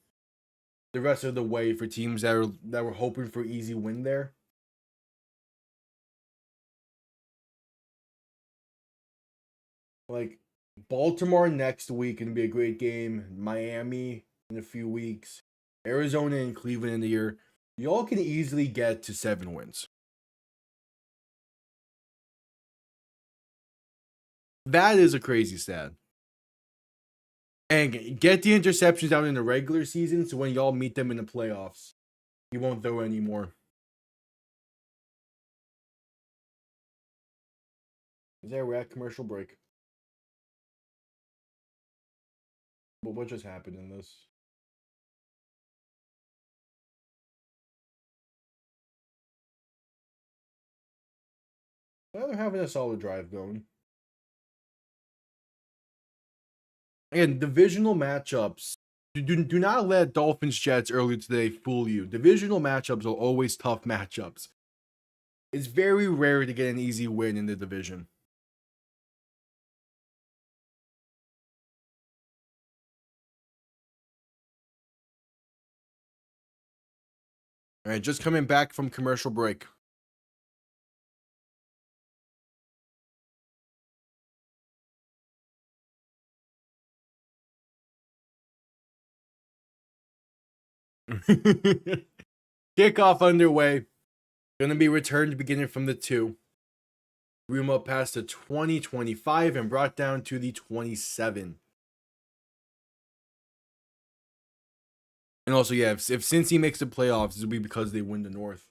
the rest of the way for teams that were hoping for easy win there. Like, Baltimore next week going to be a great game. Miami in a few weeks. Arizona and Cleveland in the year. Y'all can easily get to 7 wins. That is a crazy stat. And get the interceptions out in the regular season so when y'all meet them in the playoffs, you won't throw anymore. We're at commercial break. But what just happened in this? Well, they're having a solid drive going. Again, divisional matchups. Do not let Dolphins Jets earlier today fool you. Divisional matchups are always tough matchups. It's very rare to get an easy win in the division. All right, just coming back from commercial break. Kickoff underway. Gonna be returned beginning from the 2. Room up past the 20-25 and brought down to the 27. And also, yeah, if Cincy makes the playoffs, it'll be because they win the North.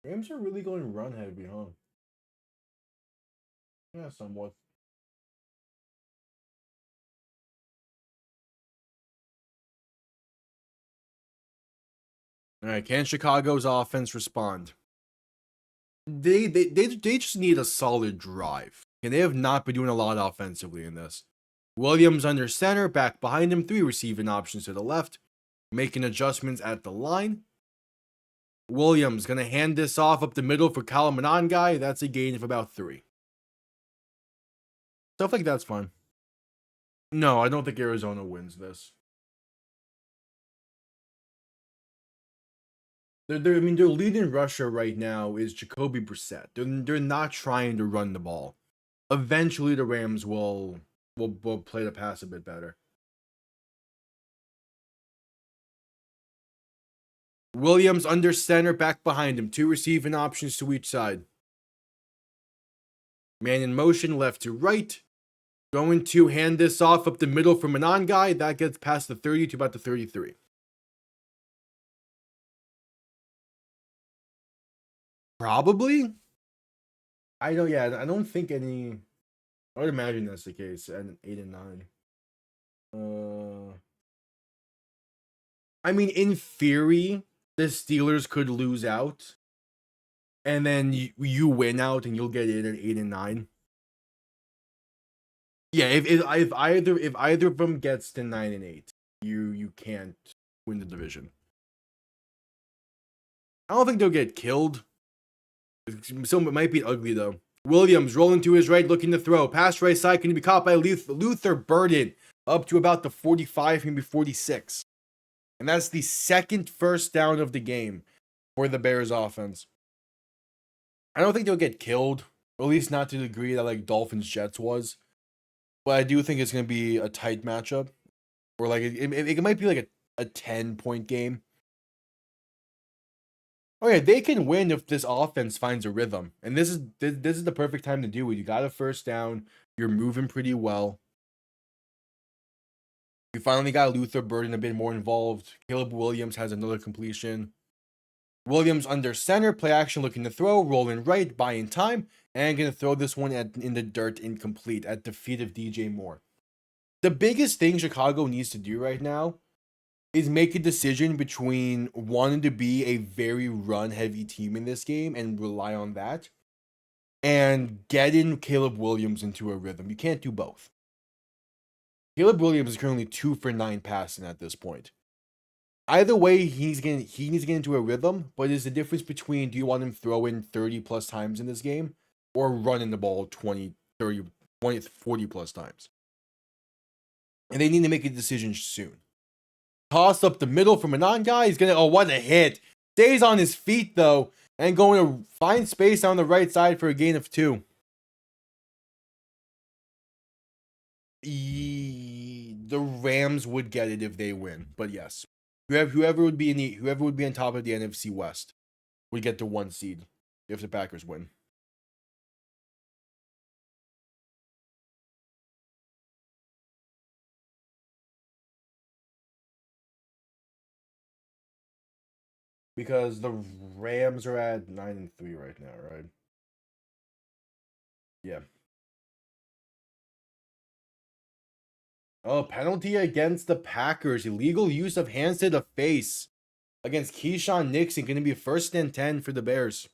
Rams are really going run heavy, huh? Yeah, somewhat. All right, can Chicago's offense respond? They just need a solid drive, and they have not been doing a lot offensively in this. Williams under center, back behind him, 3 receiving options to the left, making adjustments at the line. Williams gonna hand this off up the middle for Kalaman guy. That's a gain of about 3. Stuff like that's fun. No, I don't think Arizona wins this. Their leading rusher right now is Jacoby Brissett. They're not trying to run the ball. Eventually, the Rams will play the pass a bit better. Williams under center, back behind him. 2 receiving options to each side. Man in motion, left to right. Going to hand this off up the middle for Manon guy. That gets past the 30 to about the 33. Probably. I don't think any. I would imagine that's the case at 8 and 9. I mean, in theory, the Steelers could lose out, and then you win out, and you'll get in at 8 and 9. Yeah, if either of them gets to 9 and 8, you can't win the division. I don't think they'll get killed. So it might be ugly though. Williams rolling to his right, looking to throw. Pass right side can be caught by Luther Burden up to about the 45, maybe 46. And that's the second first down of the game for the Bears offense. I don't think they'll get killed, or at least not to the degree that like Dolphins Jets was. But I do think it's going to be a tight matchup. Or like it might be like a 10-point game. Oh yeah, they can win if this offense finds a rhythm. And this is the perfect time to do it. You got a first down. You're moving pretty well. You finally got Luther Burden a bit more involved. Caleb Williams has another completion. Williams under center, play action looking to throw, rolling right, buying time, and going to throw this one in the dirt incomplete at the feet of DJ Moore. The biggest thing Chicago needs to do right now is make a decision between wanting to be a very run-heavy team in this game and rely on that, and getting Caleb Williams into a rhythm. You can't do both. Caleb Williams is currently 2 for 9 passing at this point. Either way, he needs to get into a rhythm, but there's a difference between, do you want him throwing 30 plus times in this game or running the ball 20, 30, 20, 40 plus times? And they need to make a decision soon. Toss up the middle from a guy. He's going to, oh, what a hit. Stays on his feet, though, and going to find space on the right side for a gain of 2. The Rams would get it if they win, but yes. Whoever would be on top of the NFC West would get the 1 seed if the Packers win. Because the Rams are at 9-3 right now, right? Yeah. Oh, penalty against the Packers. Illegal use of hands to the face against Keyshawn Nixon. Going to be 1st and 10 for the Bears.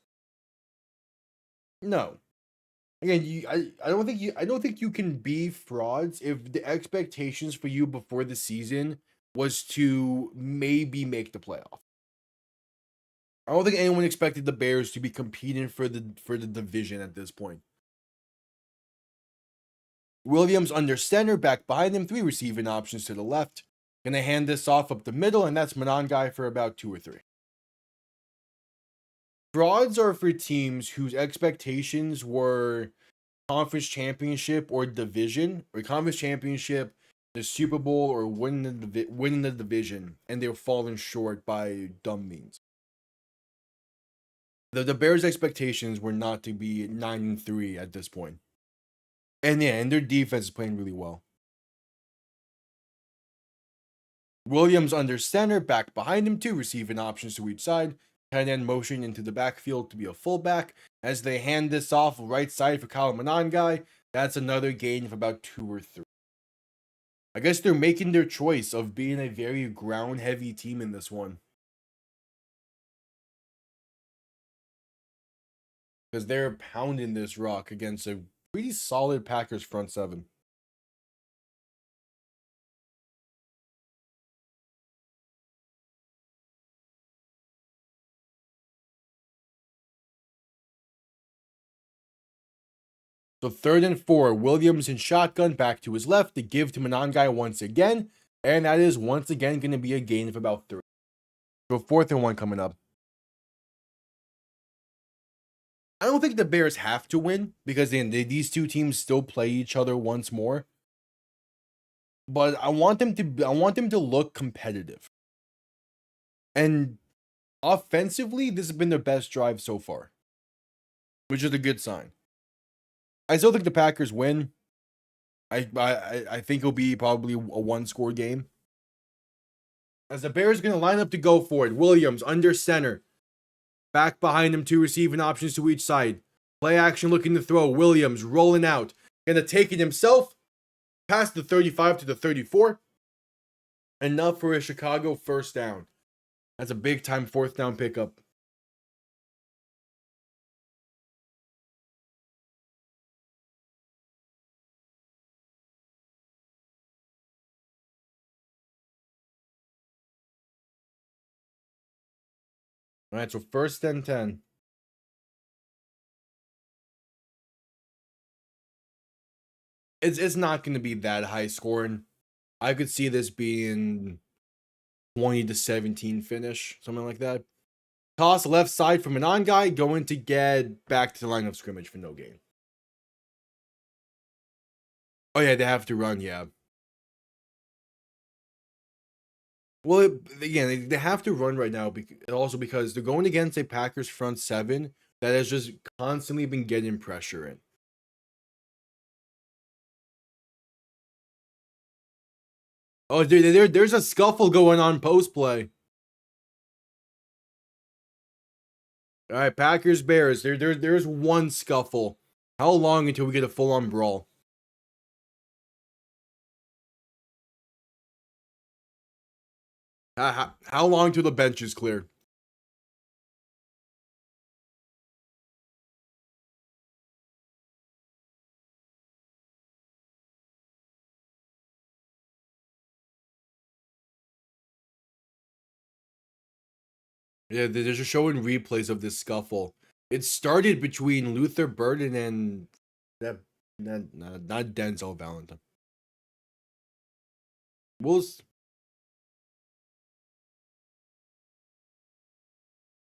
No. Again, I don't think you can be frauds if the expectations for you before the season was to maybe make the playoff. I don't think anyone expected the Bears to be competing for the division at this point. Williams under center, back behind him, 3 receiving options to the left. Gonna hand this off up the middle, and that's Monangai for about 2 or 3. Frauds are for teams whose expectations were conference championship or division, or conference championship, the Super Bowl, or winning the division, and they're falling short by dumb means. The Bears' expectations were not to be 9-3 at this point. And yeah, and their defense is playing really well. Williams under center, back behind him, 2 receiving options to each side. Tight end motion into the backfield to be a fullback. As they hand this off right side for Kyle Monangai, that's another gain of about 2 or 3. I guess they're making their choice of being a very ground-heavy team in this one. Because they're pounding this rock against a pretty solid Packers front 7. So 3rd and 4, Williams in shotgun, back to his left, to give to Monangai once again. And that is once again going to be a gain of about 3. So 4th and 1 coming up. I don't think the Bears have to win because these two teams still play each other once more. But I want them to look competitive. And offensively, this has been their best drive so far, which is a good sign. I still think the Packers win. I think it'll be probably a 1-score game. As the Bears are going to line up to go for it. Williams under center. Back behind him, 2 receiving options to each side. Play action looking to throw. Williams rolling out. Going to take it himself. Past the 35 to the 34. Enough for a Chicago 1st down. That's a big time 4th down pickup. All right, so 1st and 10. It's not going to be that high scoring. I could see this being 20-17 finish, something like that. Toss left side from Monangai, going to get back to the line of scrimmage for no gain. Oh yeah, they have to run, yeah. Well, again, they have to run right now, also because they're going against a Packers front 7 that has just constantly been getting pressure in. Oh, there's a scuffle going on post play. All right, Packers Bears. There's one scuffle. How long until we get a full on brawl? How long till the bench is clear? Yeah, they're just showing replays of this scuffle. It started between Luther Burden and that, not Denzel Valentine.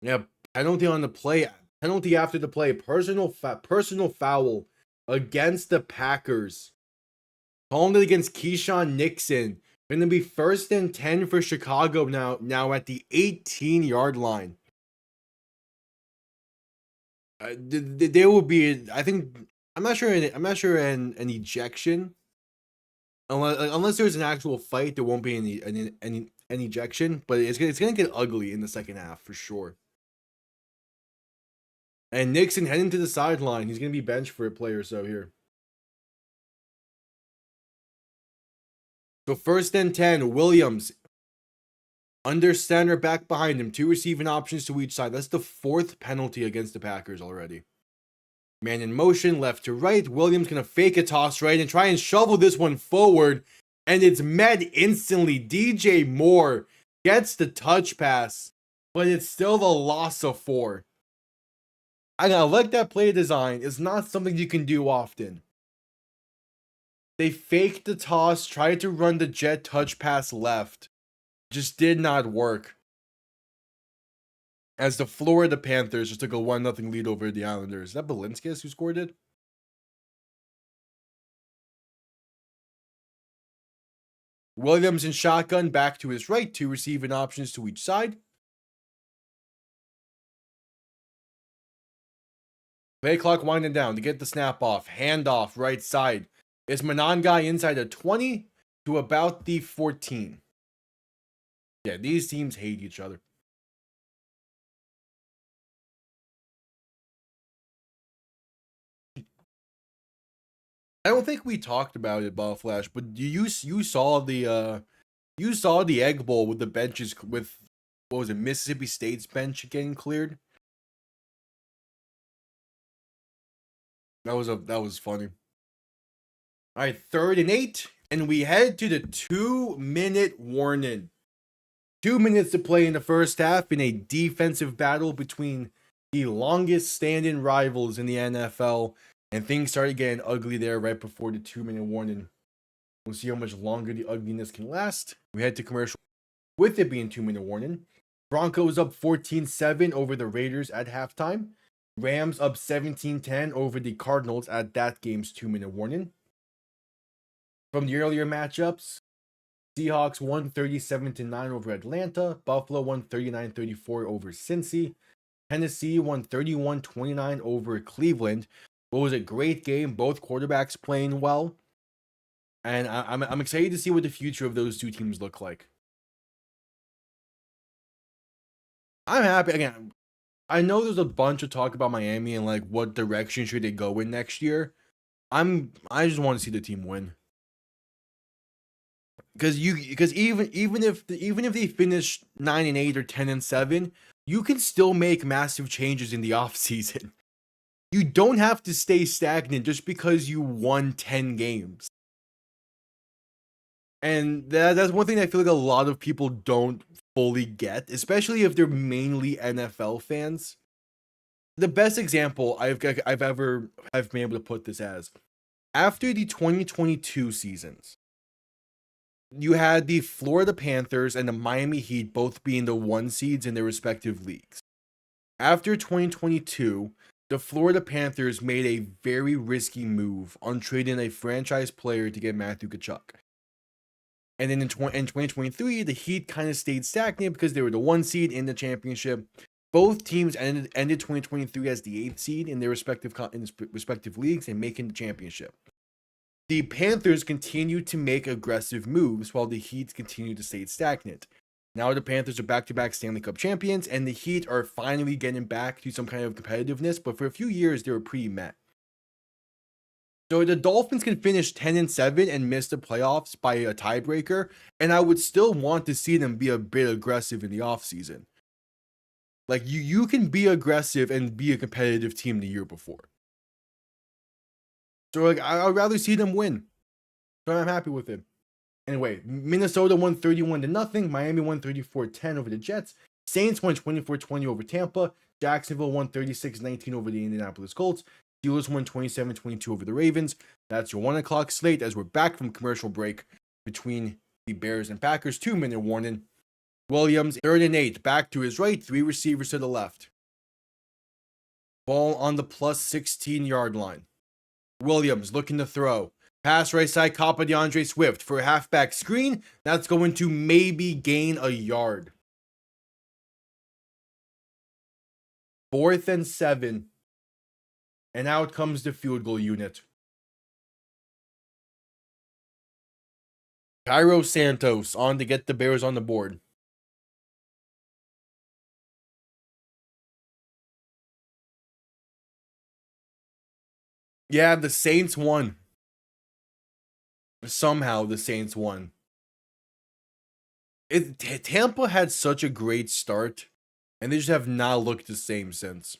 Yeah, penalty on the play, penalty after the play, personal foul against the Packers. Calling it against Keyshawn Nixon. Going to be 1st and 10 for Chicago now at the 18-yard line. There will be, I think, I'm not sure an ejection. Unless there's an actual fight, there won't be an ejection. But it's gonna get ugly in the second half for sure. And Nixon heading to the sideline. He's gonna be benched for a play or so here. So 1st and 10, Williams under center, back behind him, 2 receiving options to each side. That's the 4th penalty against the Packers already. Man in motion, left to right. Williams gonna fake a toss right and try and shovel this one forward, and it's met instantly. DJ Moore gets the touch pass, but it's still the loss of 4. I like that play design. It's not something you can do often. They faked the toss, tried to run the jet touch pass left. Just did not work. As the Florida Panthers just took a 1-0 lead over the Islanders. Is that Balinskis who scored it? Williams in shotgun, back to his right, 2 receiving options to each side. Play clock winding down to get the snap off. Handoff, right side. Is Monangai inside the 20 to about the 14. Yeah, these teams hate each other. I don't think we talked about it, Ball Flash, but you saw the Egg Bowl with the benches with, what was it, Mississippi State's bench getting cleared. That was funny. All right, 3rd and 8, and we head to the 2-minute warning. 2 minutes to play in the first half in a defensive battle between the longest standing rivals in the NFL, and things started getting ugly there right before the 2-minute warning. We'll see how much longer the ugliness can last. We head to commercial with it being 2-minute warning. Broncos up 14-7 over the Raiders at halftime. Rams up 17-10 over the Cardinals at that game's 2-minute warning. From the earlier matchups, Seahawks won 37-9 over Atlanta. Buffalo won 39-34 over Cincy. Tennessee won 31-29 over Cleveland. It was a great game. Both quarterbacks playing well. And I'm excited to see what the future of those two teams look like. I'm happy. Again, I know there's a bunch of talk about Miami and like what direction should they go in next year. I just want to see the team win. Because even if they finish 9-8 or 10-7, you can still make massive changes in the offseason. You don't have to stay stagnant just because you won 10 games. And that's one thing I feel like a lot of people don't fully get, especially if they're mainly NFL fans. The best example I've been able to put this as, after the 2022 seasons, you had the Florida Panthers and the Miami Heat both being the 1 seeds in their respective leagues. After 2022, the Florida Panthers made a very risky move on trading a franchise player to get Matthew Tkachuk. And then in 2023, the Heat kind of stayed stagnant because they were the 1 seed in the championship. Both teams ended 2023 as the 8th seed in their respective leagues and making the championship. the Panthers continue to make aggressive moves while the Heat continue to stay stagnant. Now the Panthers are back-to-back Stanley Cup champions, and the Heat are finally getting back to some kind of competitiveness, but for a few years, they were pretty meh. So the Dolphins can finish 10-7 and miss the playoffs by a tiebreaker, and I would still want to see them be a bit aggressive in the offseason. Like, you can be aggressive and be a competitive team the year before. So, like, I'd rather see them win. So I'm happy with it. Anyway, Minnesota won 31-0. Miami won 34-10 over the Jets. Saints won 24-20 over Tampa. Jacksonville won 36-19 over the Indianapolis Colts. Steelers won 27-22 over the Ravens. That's your 1 o'clock slate as we're back from commercial break between the Bears and Packers. 2-minute warning. Williams, 3rd and 8. Back to his right. 3 receivers to the left. Ball on the plus 16-yard line. Williams looking to throw. Pass right side, caught by DeAndre Swift for a halfback screen. That's going to maybe gain a yard. 4th and 7. And out comes the field goal unit. Cairo Santos on to get the Bears on the board. Yeah, the Saints won. Somehow the Saints won. Tampa had such a great start, and they just have not looked the same since.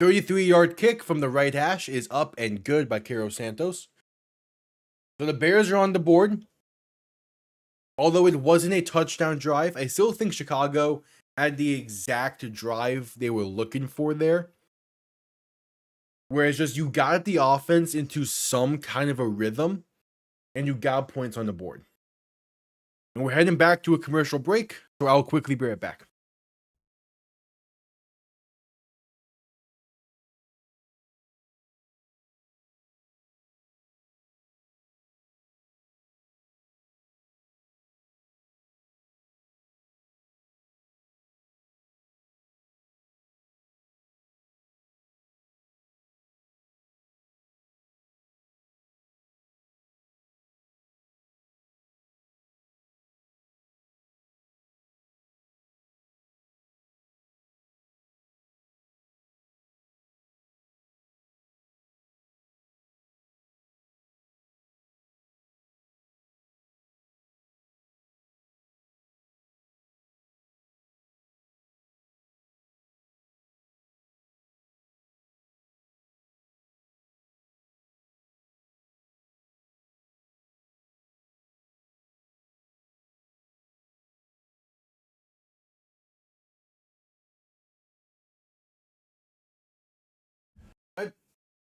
33-yard kick from the right hash is up and good by Cairo Santos. So the Bears are on the board. Although it wasn't a touchdown drive, I still think Chicago had the exact drive they were looking for there. Whereas just you got the offense into some kind of a rhythm, and you got points on the board. And we're heading back to a commercial break, so I'll quickly be right back.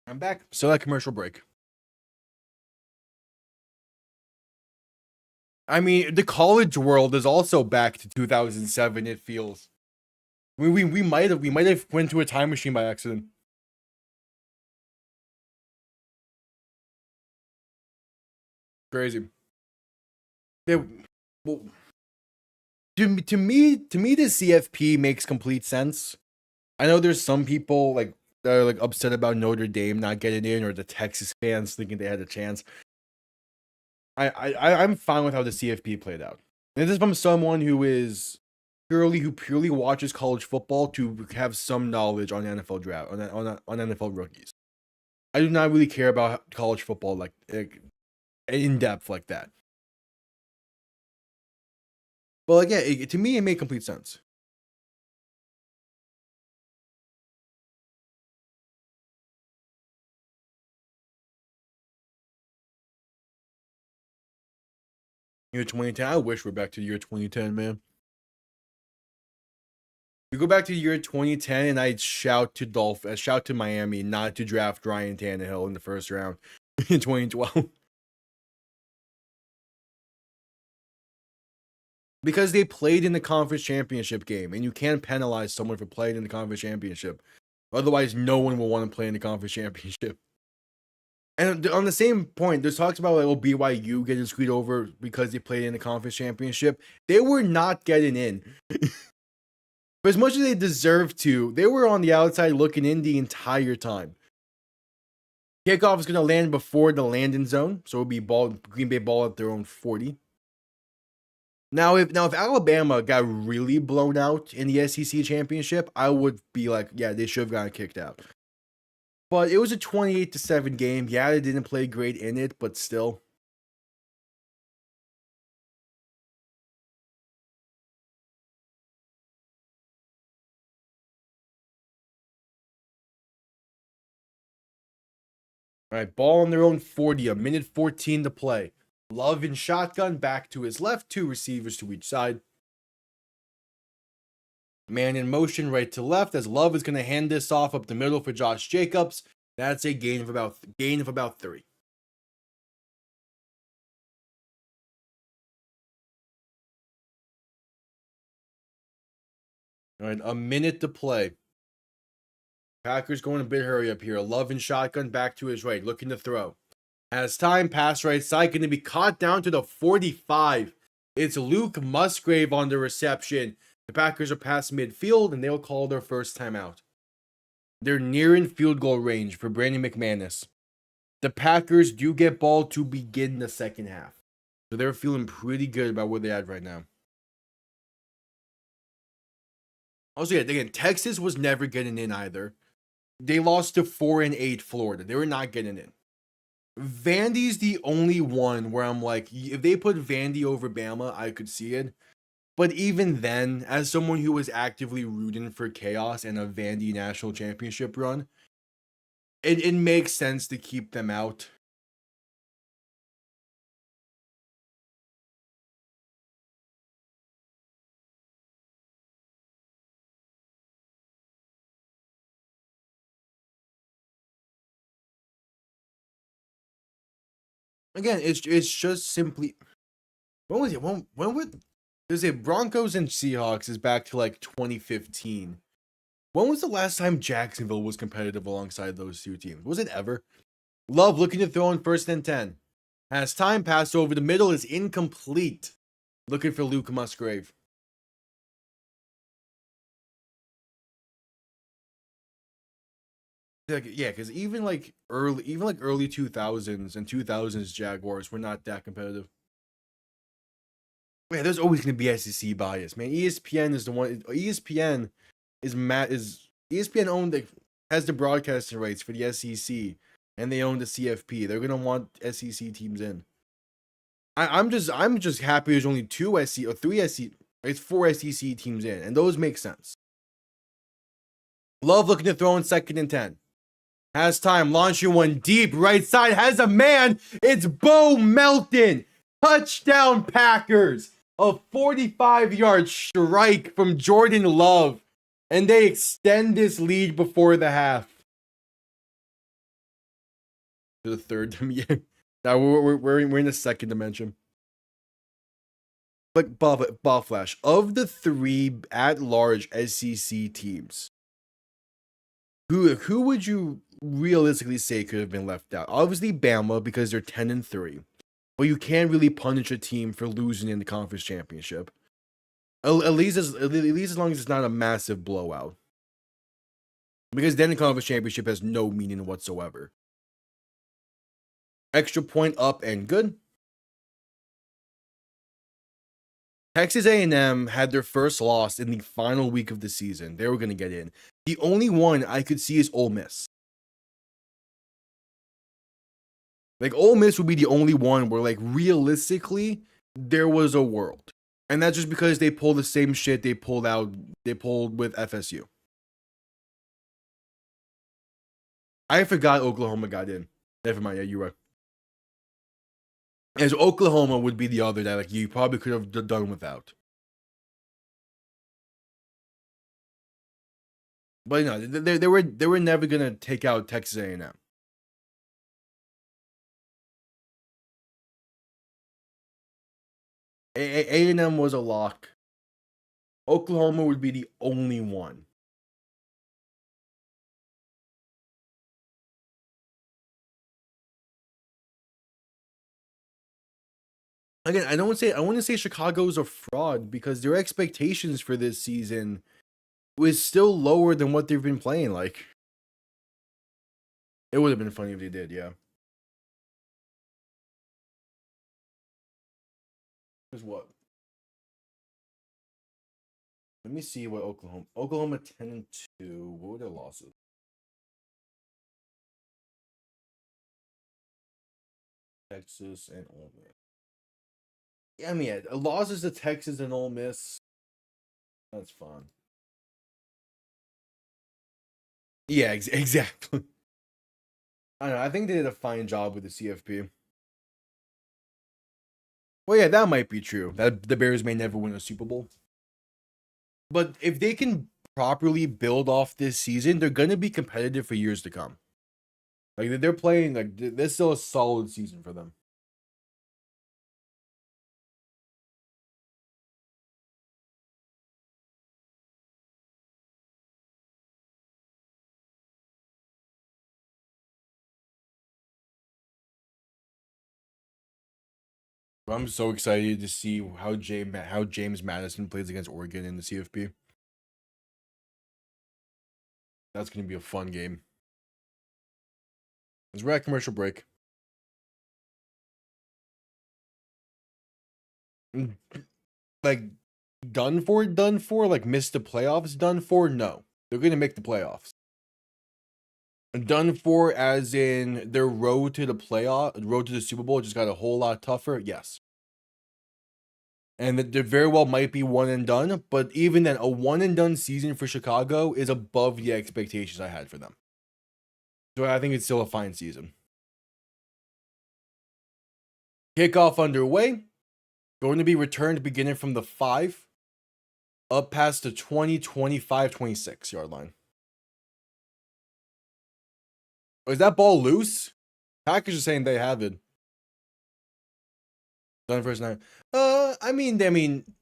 I'm back. So that commercial break. I mean, the college world is also back to 2007. It feels. We might have went to a time machine by accident. Crazy. Yeah, well, to me, the CFP makes complete sense. I know there's some people like that are like upset about Notre Dame not getting in, or the Texas fans thinking they had a chance. I'm fine with how the CFP played out. And this is from someone who purely watches college football to have some knowledge on NFL draft, on NFL rookies. I do not really care about college football like in depth like that. But like, yeah, to me, it made complete sense. Year 2010. I wish we're back to the year 2010, man. We go back to the year 2010, and I'd shout to Miami not to draft Ryan Tannehill in the first round in 2012. Because they played in the conference championship game, and you can't penalize someone for playing in the conference championship. Otherwise, no one will want to play in the conference championship. And on the same point, there's talks about like, BYU getting screwed over because they played in the conference championship. They were not getting in. But as much as they deserved to, they were on the outside looking in the entire time. Kickoff is going to land before the landing zone, so it'll be Green Bay ball at their own 40. Now, if Alabama got really blown out in the SEC championship, I would be like, yeah, they should have gotten kicked out. But it was a 28-7 game. Yeah, they didn't play great in it, but still. All right, ball on their own 40, a minute 14 to play. Love in shotgun, back to his left, 2 receivers to each side. Man in motion, right to left, as Love is going to hand this off up the middle for Josh Jacobs. That's a gain of about 3. All right, a minute to play. Packers going a bit hurry up here. Love in shotgun, back to his right, looking to throw. As time, pass right side, going to be caught down to the 45. It's Luke Musgrave on the reception. The Packers are past midfield, and they'll call their first timeout. They're nearing field goal range for Brandon McManus. The Packers do get ball to begin the second half. So they're feeling pretty good about where they're at right now. Also, yeah, again, Texas was never getting in either. They lost to 4-8 Florida. They were not getting in. Vandy's the only one where I'm like, if they put Vandy over Bama, I could see it. But even then, as someone who was actively rooting for chaos and a Vandy national championship run, it makes sense to keep them out. Again, it's just simply, when was it? When would there's a Broncos and Seahawks is back to like 2015. When was the last time Jacksonville was competitive alongside those two teams? Was it ever? Love looking to throw in 1st and 10. Has time, passed over the middle, is incomplete. Looking for Luke Musgrave. Yeah, because even like early 2000s and 2000s Jaguars were not that competitive. Yeah, there's always going to be SEC bias, man. ESPN is the one. ESPN has the broadcasting rights for the SEC, and they own the CFP. They're going to want SEC teams in. I'm just happy there's only 2 SEC or 3 SEC. It's 4 SEC teams in, and those make sense. Love looking to throw in 2nd and 10. Has time, launching one deep, right side, has a man. It's Bo Melton. Touchdown Packers. A 45-yard strike from Jordan Love. And they extend this lead before the half. To the third dimension. Now we're in the second dimension. Like ball flash. Of the 3 at-large SEC teams, who would you realistically say could have been left out? Obviously Bama, because they're 10-3. But you can't really punish a team for losing in the conference championship. At least as long as it's not a massive blowout. Because then the conference championship has no meaning whatsoever. Extra point up and good. Texas A&M had their first loss in the final week of the season. They were going to get in. The only one I could see is Ole Miss. Like, Ole Miss would be the only one where, like, realistically, there was a world. And that's just because they pulled the same shit they pulled with FSU. I forgot Oklahoma got in. Never mind, yeah, you're right. As Oklahoma would be the other that, like, you probably could have done without. But no, they were never gonna take out Texas A&M. A&M was a lock. Oklahoma would be the only one. Again, I want to say Chicago's a fraud because their expectations for this season was still lower than what they've been playing like. It would have been funny if they did, yeah. Here's what? Let me see what Oklahoma 10-2. What were their losses? Texas and Ole Miss. Yeah, I mean, losses to Texas and Ole Miss. That's fun. Yeah, exactly. I don't know. I think they did a fine job with the CFP. Well, yeah, that might be true. That the Bears may never win a Super Bowl. But if they can properly build off this season, they're going to be competitive for years to come. Like, they're playing, like, this is still a solid season for them. I'm so excited to see how James Madison plays against Oregon in the CFP. That's going to be a fun game. Let's we're at commercial break. Like, done for, like, missed the playoffs, done for? No. They're going to make the playoffs. Done for as in their road to the Super Bowl just got a whole lot tougher? Yes. And that there very well might be one and done, but even then, a one and done season for Chicago is above the expectations I had for them. So I think it's still a fine season. Kickoff underway. Going to be returned beginning from the 5 up past the 20, 25, 26 yard line. Oh, is that ball loose? Packers are saying they have it. Done first 9. I mean,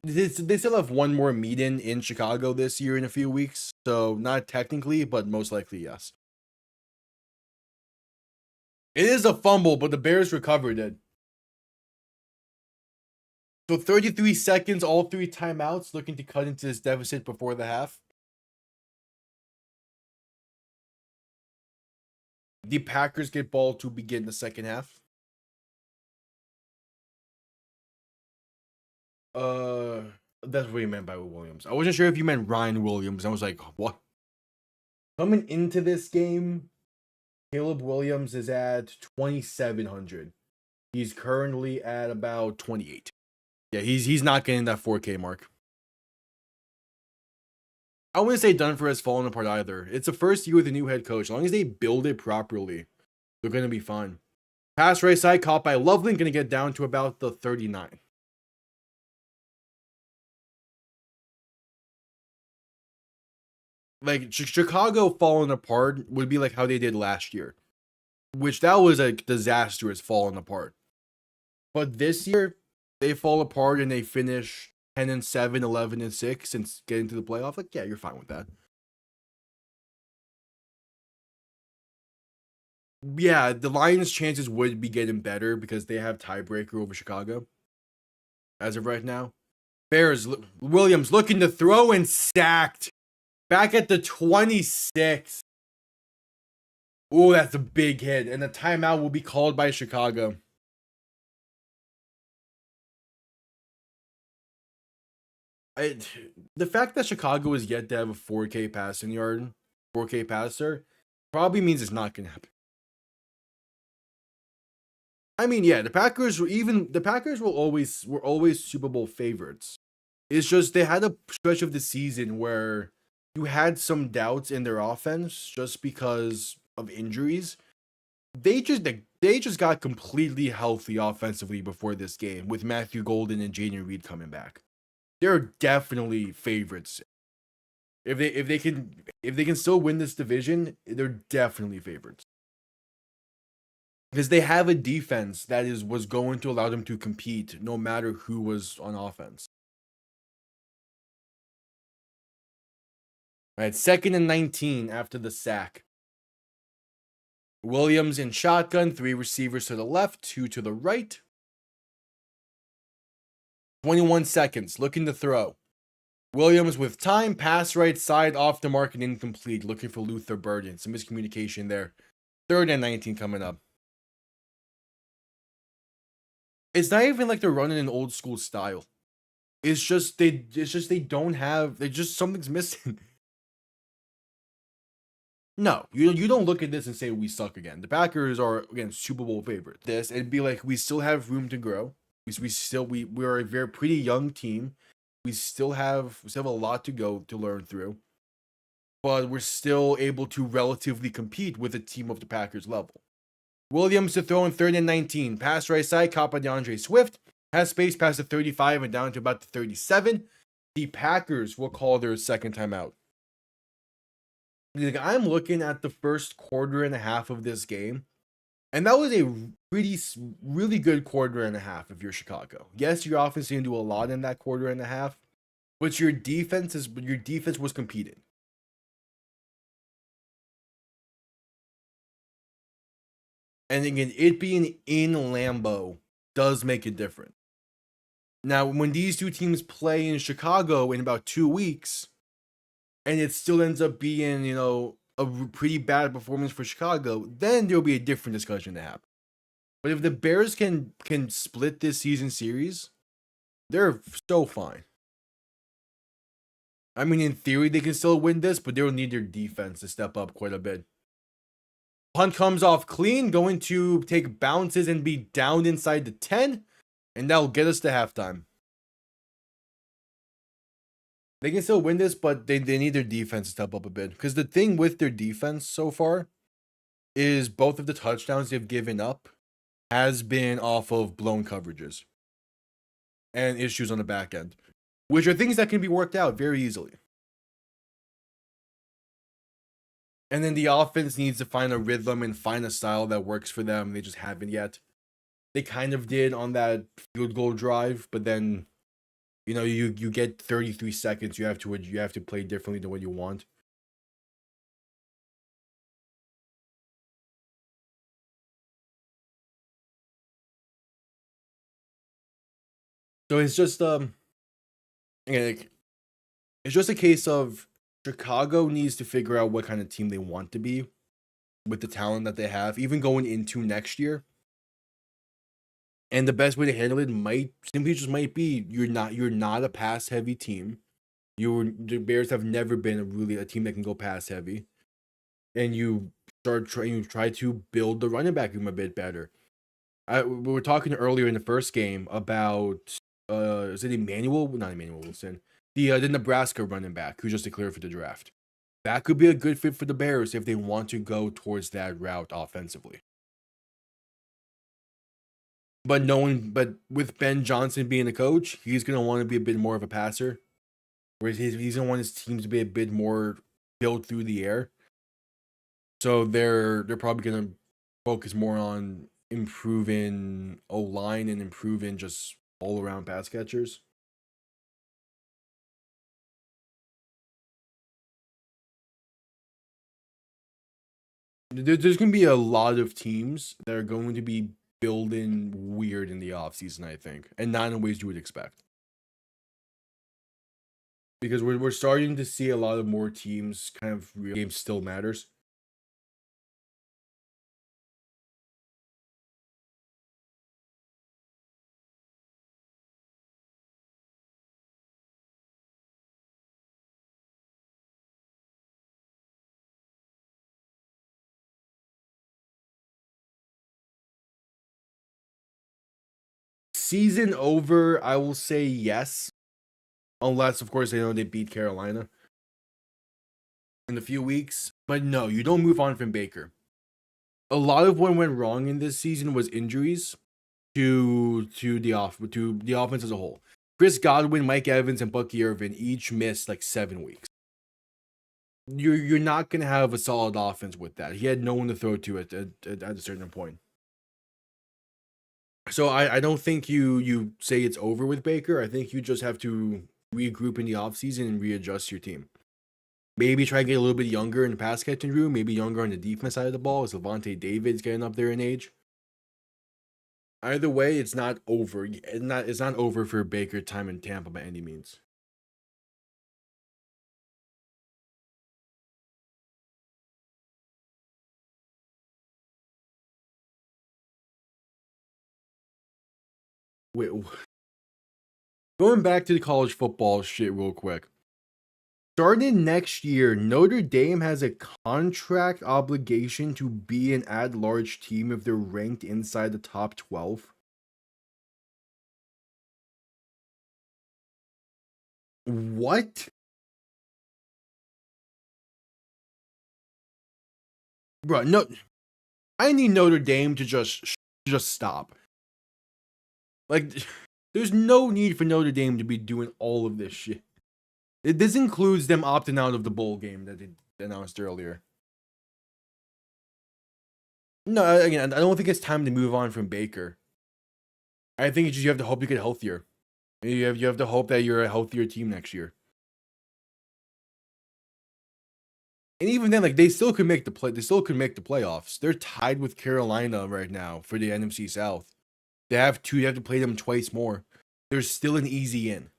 they still have one more meet in Chicago this year in a few weeks, so not technically, but most likely yes. It is a fumble, but the Bears recovered it. So 33 seconds, all 3 timeouts, looking to cut into this deficit before the half. The Packers get ball to begin the second half. That's what you meant by Williams. I wasn't sure if you meant Ryan Williams. I was like, what? Coming into this game, Caleb Williams is at 2,700. He's currently at about 28. Yeah, he's not getting that 4K mark. I wouldn't say Dunford has fallen apart either. It's the first year with a new head coach. As long as they build it properly, they're going to be fine. Pass right side caught by Loveland, going to get down to about the 39. Like, Chicago falling apart would be like how they did last year, which that was a disastrous falling apart. But this year, they fall apart and they finish 10-7, 11-6, and get into the playoff. Like, yeah, you're fine with that. Yeah, the Lions' chances would be getting better because they have tiebreaker over Chicago as of right now. Bears, Williams looking to throw and stacked. Back at the 26. Oh, that's a big hit. And the timeout will be called by Chicago. The fact that Chicago is yet to have a 4K passing yard, 4K passer, probably means it's not going to happen. I mean, yeah, the Packers were always Super Bowl favorites. It's just they had a stretch of the season where you had some doubts in their offense just because of injuries. They just got completely healthy offensively before this game with Matthew Golden and Jaden Reed coming back. They're definitely favorites. If they can still win this division, they're definitely favorites. Because they have a defense that was going to allow them to compete no matter who was on offense. All right, 2nd and 19 after the sack. Williams in shotgun, 3 receivers to the left, 2 to the right. 21 seconds, looking to throw. Williams with time, pass right side, off the mark and incomplete. Looking for Luther Burden. Some miscommunication there. 3rd and 19 coming up. It's not even like they're running an old school style. It's just they don't have, they just, something's missing. No, you don't look at this and say we suck again. The Packers are, again, Super Bowl favorites. This, it'd be like we still have room to grow. We're a very pretty young team. We still have a lot to go to learn through. But we're still able to relatively compete with a team of the Packers level. Williams to throw in 3rd and 19. Pass right side, caught by DeAndre Swift. Has space past the 35 and down to about the 37. The Packers will call their second timeout. Like, I'm looking at the first quarter and a half of this game, and that was a really good quarter and a half if you're Chicago. Yes, your offense didn't do a lot in that quarter and a half, but your defense was competing. And again, it being in Lambeau does make it different. Now, when these two teams play in Chicago in about 2 weeks, and it still ends up being, a pretty bad performance for Chicago, then there'll be a different discussion to happen. But if the Bears can split this season series, they're so fine. I mean, in theory, they can still win this, but they'll need their defense to step up quite a bit. Punt comes off clean, going to take bounces and be down inside the 10, and that'll get us to halftime. They can still win this, but they need their defense to step up a bit. Because the thing with their defense so far is both of the touchdowns they've given up has been off of blown coverages and issues on the back end, which are things that can be worked out very easily. And then the offense needs to find a rhythm and find a style that works for them. They just haven't yet. They kind of did on that field goal drive, but then, you get 33 seconds. You have to play differently than what you want. So it's just it's just a case of Chicago needs to figure out what kind of team they want to be with the talent that they have, even going into next year. And the best way to handle it might be you're not a pass heavy team. The Bears have never been a team that can go pass heavy, and you try to build the running back room a bit better. We were talking earlier in the first game about is it not Emmanuel Wilson, the Nebraska running back who just declared for the draft. That could be a good fit for the Bears if they want to go towards that route offensively. But with Ben Johnson being the coach, he's gonna want to be a bit more of a passer. Whereas he's gonna want his team to be a bit more built through the air. So they're probably gonna focus more on improving O-line and improving just all around pass catchers. There's gonna be a lot of teams that are going to be building weird in the offseason, I think, and not in ways you would expect. Because we're starting to see a lot of more teams kind of real game still matters. Season over, I will say yes. Unless, of course, they beat Carolina in a few weeks. But no, you don't move on from Baker. A lot of what went wrong in this season was injuries to the offense as a whole. Chris Godwin, Mike Evans, and Bucky Irvin each missed like 7 weeks. You're not gonna have a solid offense with that. He had no one to throw to at a certain point. So I don't think you say it's over with Baker. I think you just have to regroup in the offseason and readjust your team. Maybe try to get a little bit younger in the pass catching room, maybe younger on the defense side of the ball as Levante David's getting up there in age. Either way, it's not over. It's not over for Baker time in Tampa by any means. Wait, going back to the college football shit real quick. Starting next year, Notre Dame has a contract obligation to be an at-large team if they're ranked inside the top 12. What? Bro, no. I need Notre Dame to just stop. Like, there's no need for Notre Dame to be doing all of this shit. This includes them opting out of the bowl game that they announced earlier. No, again, I don't think it's time to move on from Baker. I think you have to hope you get healthier. You have to hope that you're a healthier team next year. And even then, like, they still could make the playoffs. They're tied with Carolina right now for the NFC South. You have to play them twice more. There's still an easy in.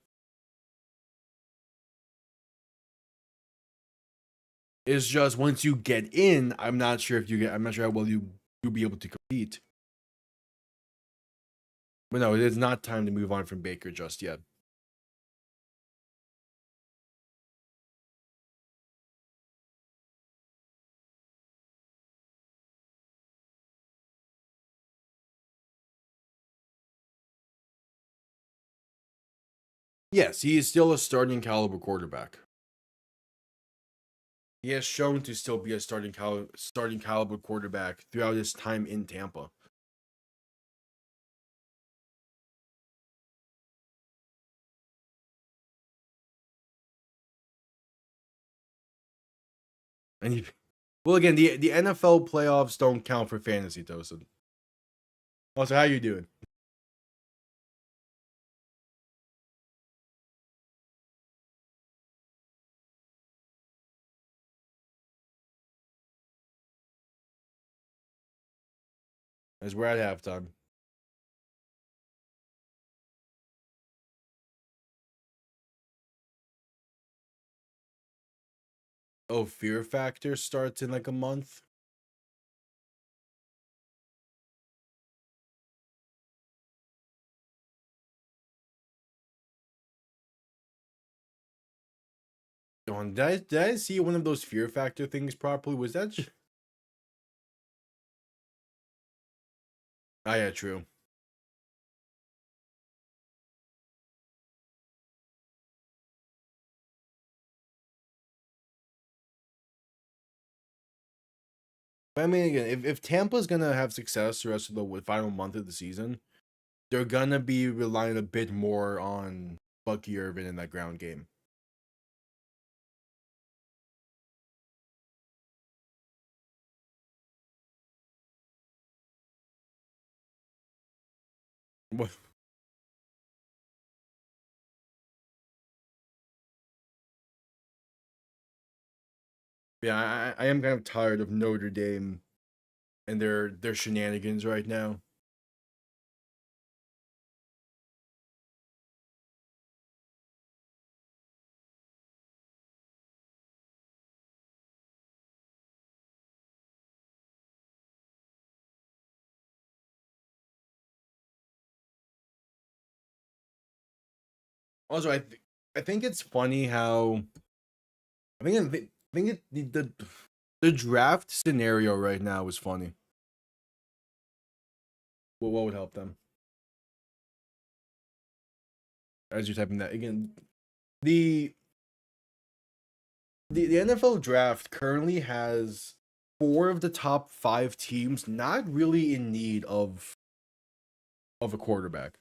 It's just once you get in, I'm not sure how well you'll be able to compete. But no, it is not time to move on from Baker just yet. Yes, he is still a starting caliber quarterback. He has shown to still be a starting caliber quarterback throughout his time in Tampa. And well, again, the NFL playoffs don't count for fantasy, Tosin. Also, how you doing? As we're at halftime. Oh, Fear Factor starts in like a month. Did I see one of those Fear Factor things properly? Was that? Oh yeah, true. But I mean, again, if Tampa's gonna have success the rest of the final month of the season, they're gonna be relying a bit more on Bucky Irvin in that ground game. What? Yeah, I am kind of tired of Notre Dame and their shenanigans right now. Also, I think it's funny how I think the draft scenario right now is funny. What would help them? As you're typing that again, the the NFL draft currently has 4 of the top 5 teams not really in need of a quarterback.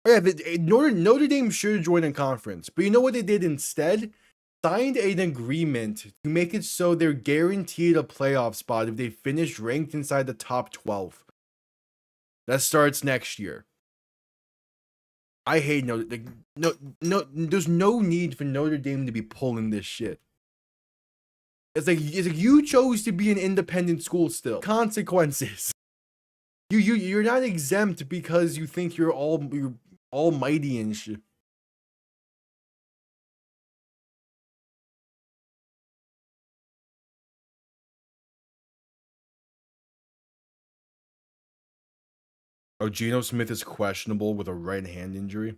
Oh, yeah, Notre Dame should join a conference, but you know what they did instead? Signed an agreement to make it so they're guaranteed a playoff spot if they finish ranked inside the top 12. That starts next year. I hate no. There's no need for Notre Dame to be pulling this shit. It's like you chose to be an independent school still. Consequences. You're not exempt because you think you're almighty and shit. Oh, Geno Smith is questionable with a right hand injury.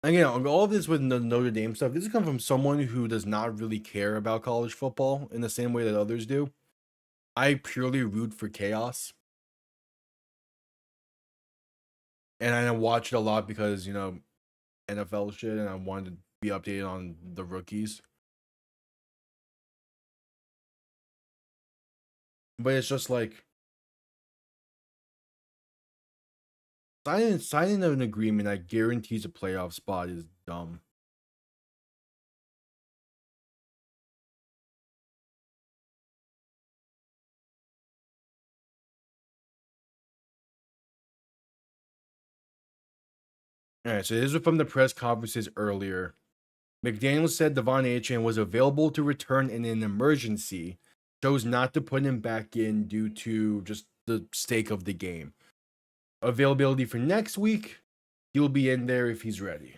Again, all of this with the Notre Dame stuff, this has come from someone who does not really care about college football in the same way that others do. I purely root for chaos. And I watch it a lot because, NFL shit, and I wanted to be updated on the rookies. But it's just like signing an agreement that guarantees a playoff spot is dumb. All right, so this is from the press conferences earlier. McDaniel said Devon Achane was available to return in an emergency, chose not to put him back in due to just the stake of the game. Availability for next week, he'll be in there if he's ready.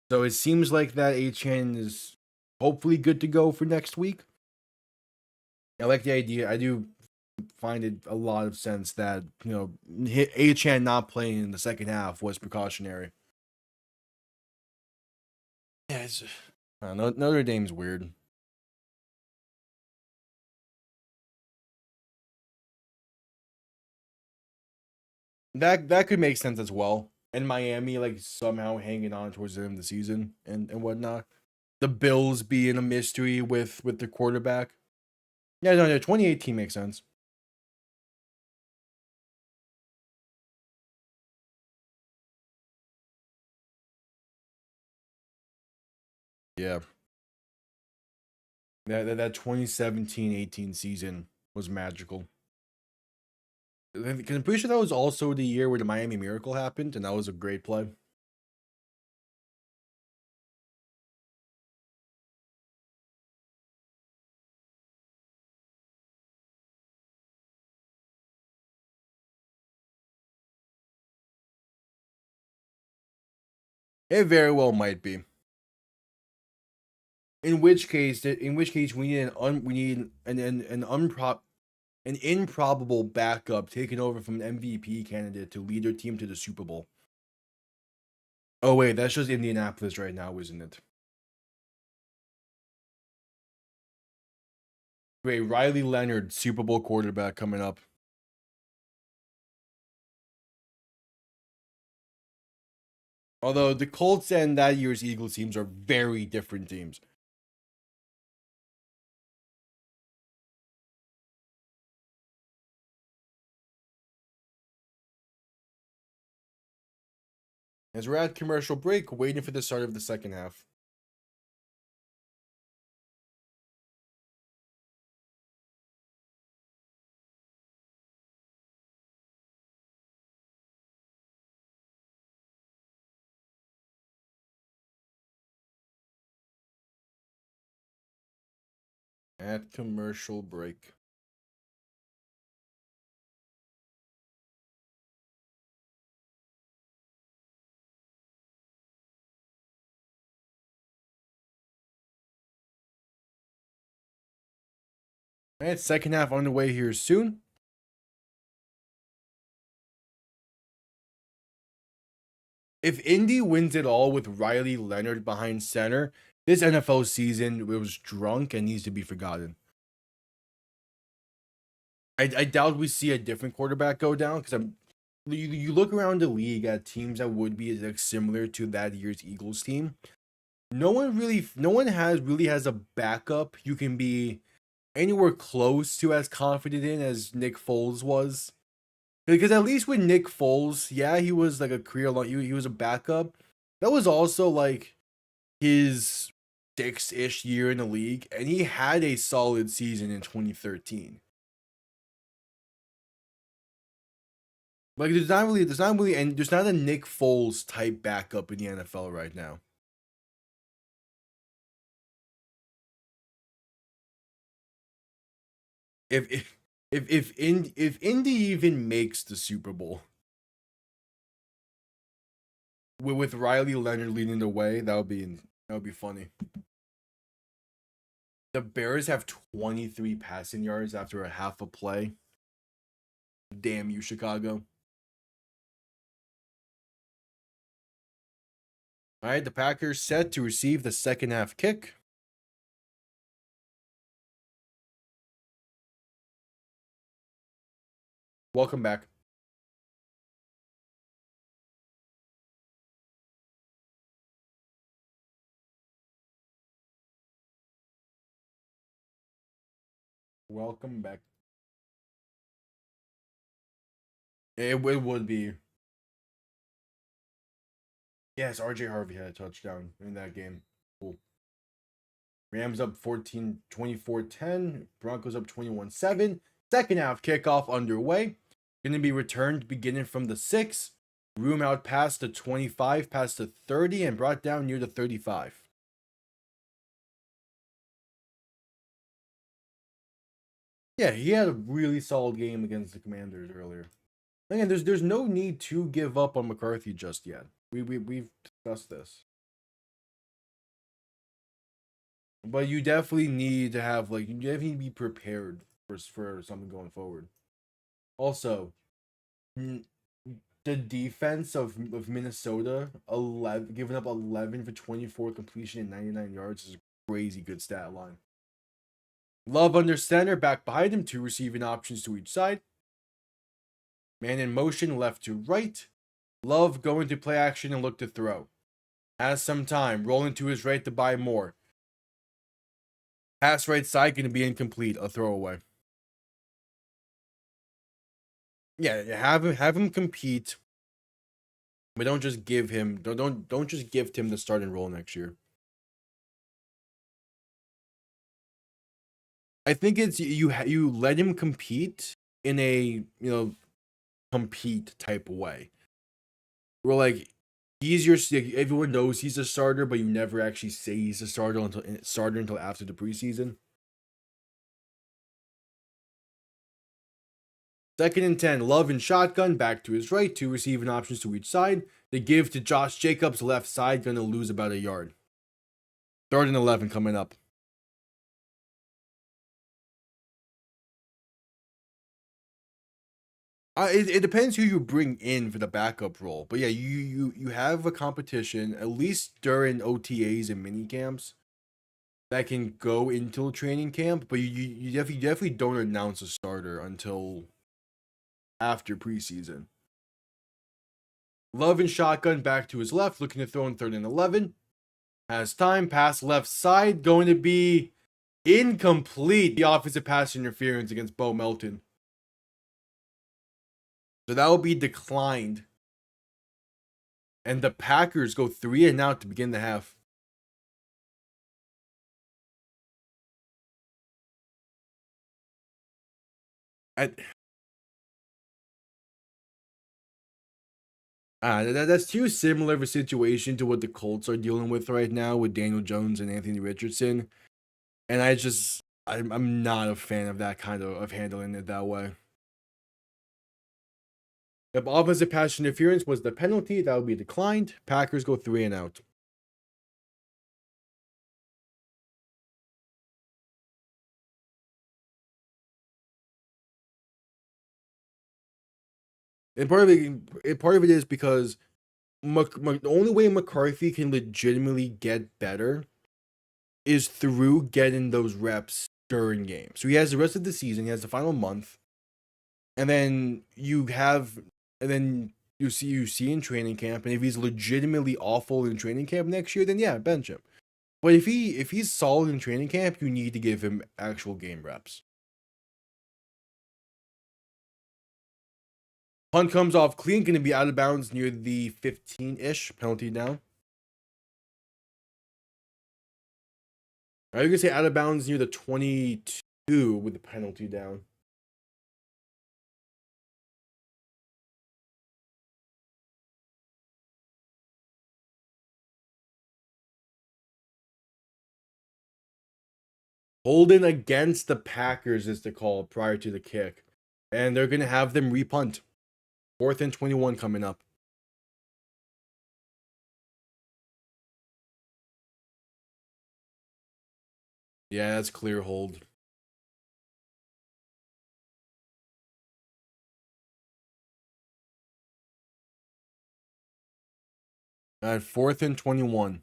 So it seems like that Achane is hopefully good to go for next week. I like the idea. I do find it a lot of sense that, Achane not playing in the second half was precautionary. Yeah, I don't know, Notre Dame's weird. That could make sense as well. And Miami like somehow hanging on towards the end of the season and whatnot. The Bills being a mystery with the quarterback. Yeah, no, 2018 makes sense. Yeah. That 2017-18 season was magical. Because I'm pretty sure that was also the year where the Miami Miracle happened, and that was a great play. It very well might be. In which case we need an improbable backup taking over from an MVP candidate to lead their team to the Super Bowl. Oh wait, that's just Indianapolis right now, isn't it? Wait, Riley Leonard, Super Bowl quarterback coming up. Although the Colts and that year's Eagles teams are very different teams. As we're at commercial break, waiting for the start of the second half. At commercial break. Alright, second half on the way here soon. If Indy wins it all with Riley Leonard behind center, this NFL season was drunk and needs to be forgotten. I doubt we see a different quarterback go down because you look around the league at teams that would be like similar to that year's Eagles team. No one has a backup you can be anywhere close to as confident in as Nick Foles was. Because at least with Nick Foles, yeah, he was like a career long. He was a backup. That was also like his sixth-ish year in the league, and he had a solid season in 2013. Like there's not a Nick Foles type backup in the NFL right now. If Indy even makes the Super Bowl, with Riley Leonard leading the way, that would be funny. The Bears have 23 passing yards after a half a play. Damn you, Chicago. All right, the Packers set to receive the second half kick. Welcome back. Welcome back. It would be. Yes, RJ Harvey had a touchdown in that game. Cool. Rams up 24-10. Broncos up 21-7. Second half kickoff underway. Going to be returned beginning from the 6. Room out past the 25, past the 30, and brought down near the 35. Yeah, he had a really solid game against the Commanders earlier. Again, there's no need to give up on McCarthy just yet. We've discussed this. But you definitely need to have, like, you definitely need to be prepared for something going forward. Also, the defense of Minnesota, giving up 11 for 24 completion and 99 yards is a crazy good stat line. Love under center, back behind him, 2 receiving options to each side. Man in motion, left to right. Love going to play action and look to throw. Has some time, rolling to his right to buy more. Pass right side going to be incomplete, a throwaway. Yeah, have him compete, but don't just give him don't just gift him the starting role next year. I think it's you let him compete in a compete type of way. We're like, he's your, everyone knows he's a starter, but you never actually say he's a starter until after the preseason. 2nd and 10, Love in shotgun, back to his right, 2 receiving options to each side. They give to Josh Jacobs, left side, gonna lose about a yard. 3rd and 11 coming up. It depends who you bring in for the backup role, but yeah, you have a competition at least during OTAs and mini camps that can go into training camp, but you definitely don't announce a starter until after preseason. Love and shotgun, back to his left, looking to throw in 3rd and 11. Has time, pass left side, going to be incomplete. The offensive pass interference against Bo Melton. So that will be declined. And the Packers go 3 and out to begin the half. That's too similar of a situation to what the Colts are dealing with right now with Daniel Jones and Anthony Richardson. And I'm not a fan of that kind of handling it that way. If offensive pass interference was the penalty, that would be declined. Packers go 3 and out. And part of it is because the only way McCarthy can legitimately get better is through getting those reps during games. So he has the rest of the season, he has the final month, and then you see in training camp, and if he's legitimately awful in training camp next year, then yeah, bench him. But if he's solid in training camp, you need to give him actual game reps. Punt comes off clean, going to be out of bounds near the 15-ish, penalty down. Are you going to say out of bounds near the 22 with the penalty down? Holding against the Packers is the call prior to the kick. And they're going to have them repunt. 4th and 21 coming up. Yeah, that's clear hold. At 4th and 21.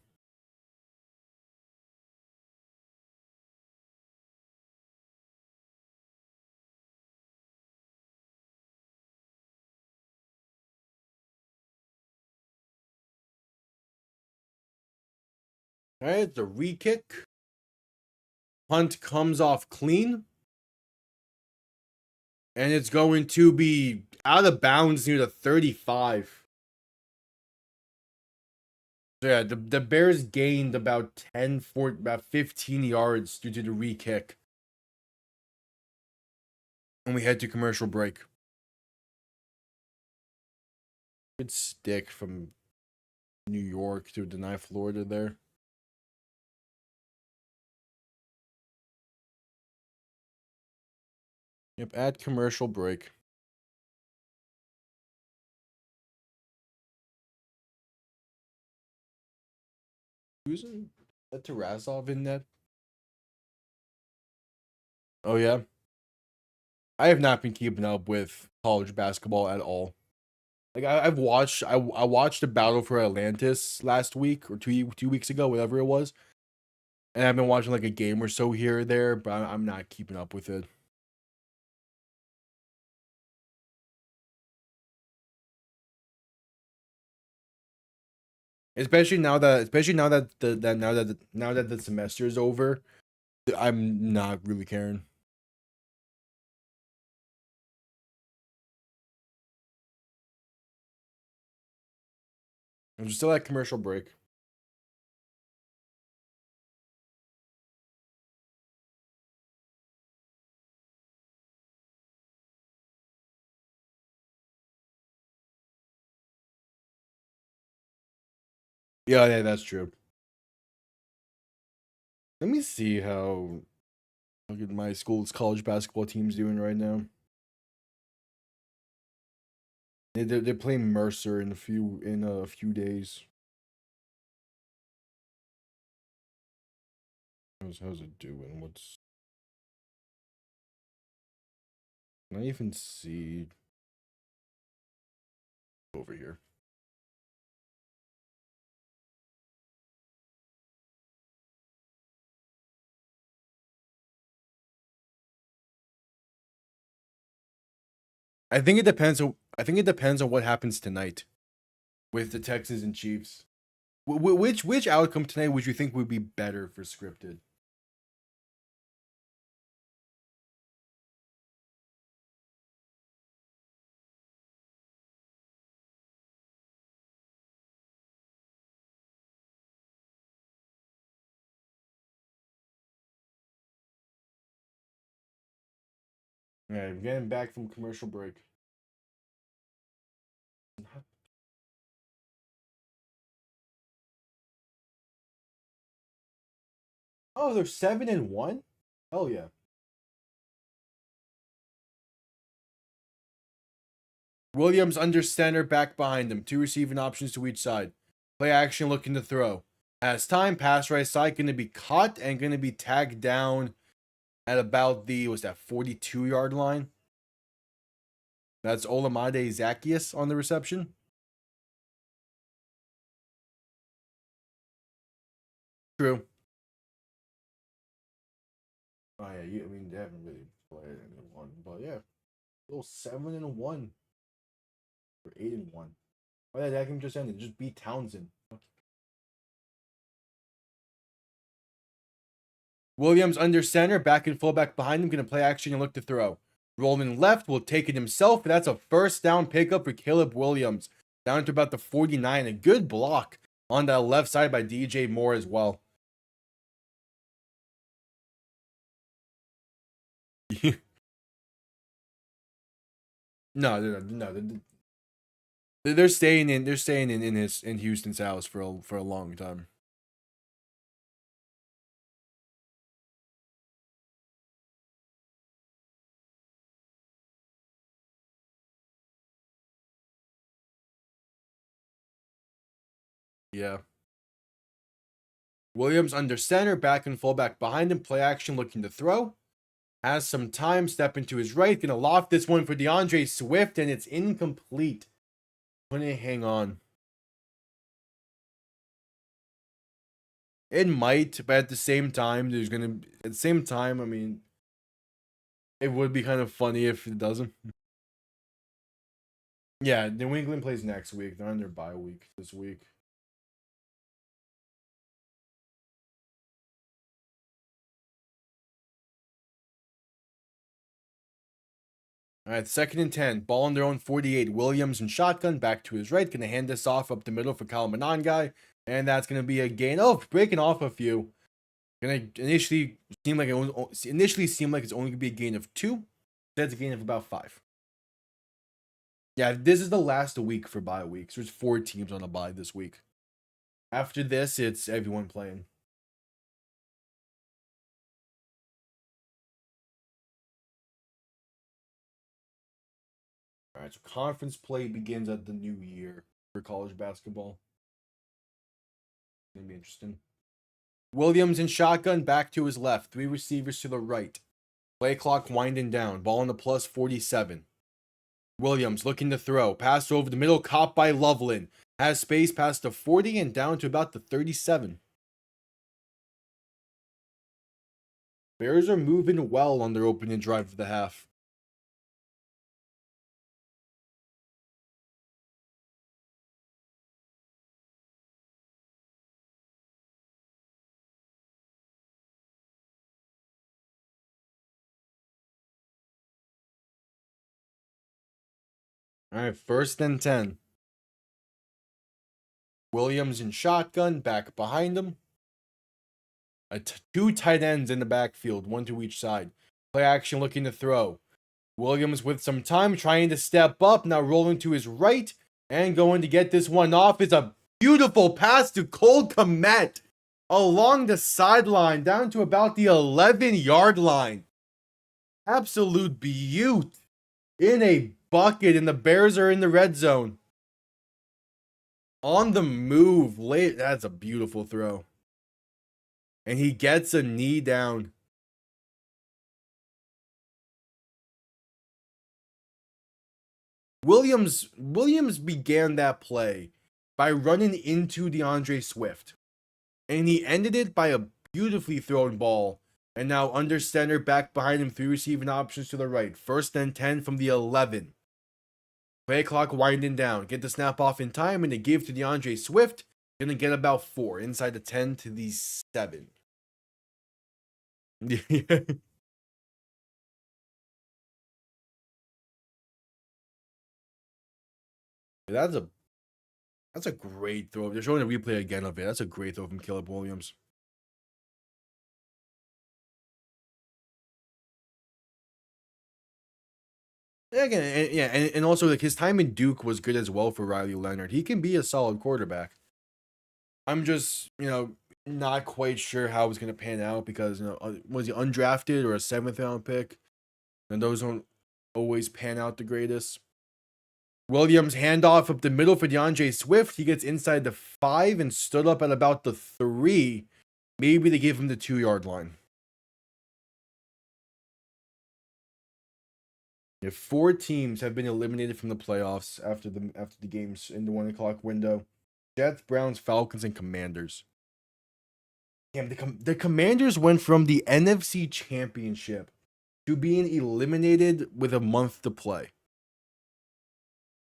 All right, the re-kick. Punt comes off clean. And it's going to be out of bounds near the 35. So yeah, the Bears gained about 15 yards due to the re-kick. And we head to commercial break. Good stick from New York to deny Florida there. Yep, at commercial break. Who's in that Tarasov in that? Oh yeah. I have not been keeping up with college basketball at all. Like I've watched I watched the battle for Atlantis last week or 2 weeks ago, whatever it was. And I've been watching like a game or so here or there, but I'm not keeping up with it. Especially now that the semester is over, I'm not really caring. I'm still at commercial break. Yeah, that's true. Let me see how look at my school's college basketball team's doing right now. They're playing Mercer in a few days. How's it doing? Can I even see over here? I think it depends on what happens tonight with the Texans and Chiefs. Which outcome tonight would you think would be better for scripted? All right, I'm getting back from commercial break. Oh, they're 7-1. Hell yeah. Williams under center, back behind him. Two receiving options to each side. Play action, looking to throw. As time, pass right side, going to be caught and going to be tagged down at about the 42-yard line. That's Olamide Zacchaeus on the reception. True. Oh yeah, I mean they haven't really played anyone, but yeah, little 7-1 or 8-1. Oh yeah, that game just ended. Just beat Townsend. Williams under center, back and fullback behind him, gonna play action and look to throw. Rolling left, will take it himself. That's a first down pickup for Caleb Williams. Down to about the 49. A good block on that left side by DJ Moore as well. No. They're staying in Houston's house for a long time. Yeah. Williams under center, back and fullback behind him. Play action looking to throw. Has some time, step into his right. Gonna loft this one for DeAndre Swift, and it's incomplete. Couldn't hang on. It might, but at the same time, I mean, it would be kind of funny if it doesn't. Yeah, New England plays next week. They're on their bye week this week. All right, 2nd and 10. Ball on their own 48. Williams in shotgun, back to his right. Going to hand this off up the middle for Kyle Monangai. And that's going to be a gain. Oh, breaking off a few. Going to initially seem like it's only going to be a gain of 2. That's a gain of about 5. Yeah, this is the last week for bye weeks. There's 4 teams on a bye this week. After this, it's everyone playing. All right, so conference play begins at the new year for college basketball. Gonna be interesting. Williams in shotgun, back to his left. 3 receivers to the right. Play clock winding down. Ball on the plus 47. Williams looking to throw. Pass over the middle, caught by Loveland. Has space past the 40 and down to about the 37. Bears are moving well on their opening drive of the half. All right, 1st and 10. Williams in shotgun, back behind him. 2 tight ends in the backfield, 1 to each side. Play action looking to throw. Williams with some time, trying to step up, now rolling to his right, and going to get this one off. It's a beautiful pass to Cole Kmet along the sideline, down to about the 11-yard line. Absolute beaut in a bucket, and the Bears are in the red zone. On the move, late. That's a beautiful throw. And he gets a knee down. Williams began that play by running into DeAndre Swift. And he ended it by a beautifully thrown ball. And now under center, back behind him, 3 receiving options to the right. 1st and 10 from the 11. Play clock winding down. Get the snap off in time, and they give to DeAndre Swift. Gonna get about 4 inside the 10 to the 7. That's a great throw. They're showing a replay again of it. That's a great throw from Caleb Williams. Again, and also like his time in Duke was good as well for Riley Leonard. He can be a solid quarterback. I'm just, not quite sure how it's going to pan out because, was he undrafted or a 7th round pick? And those don't always pan out the greatest. Williams handoff up the middle for DeAndre Swift. He gets inside the 5 and stood up at about the 3. Maybe they give him the 2-yard line. If 4 teams have been eliminated from the playoffs after the games in the 1 o'clock window. Jets, Browns, Falcons, and Commanders. Damn, the Commanders went from the NFC Championship to being eliminated with a month to play.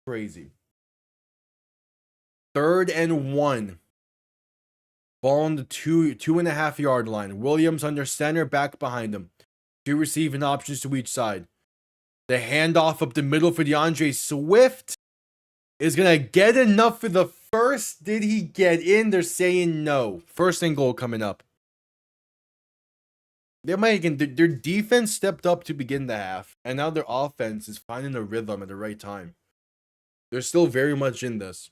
Crazy. 3rd and 1. Ball on the 2.5-yard line. Williams under center, back behind him. 2 receiving options to each side. The handoff up the middle for DeAndre Swift is going to get enough for the first. Did he get in? They're saying no. 1st and goal coming up. Their defense stepped up to begin the half, and now their offense is finding a rhythm at the right time. They're still very much in this.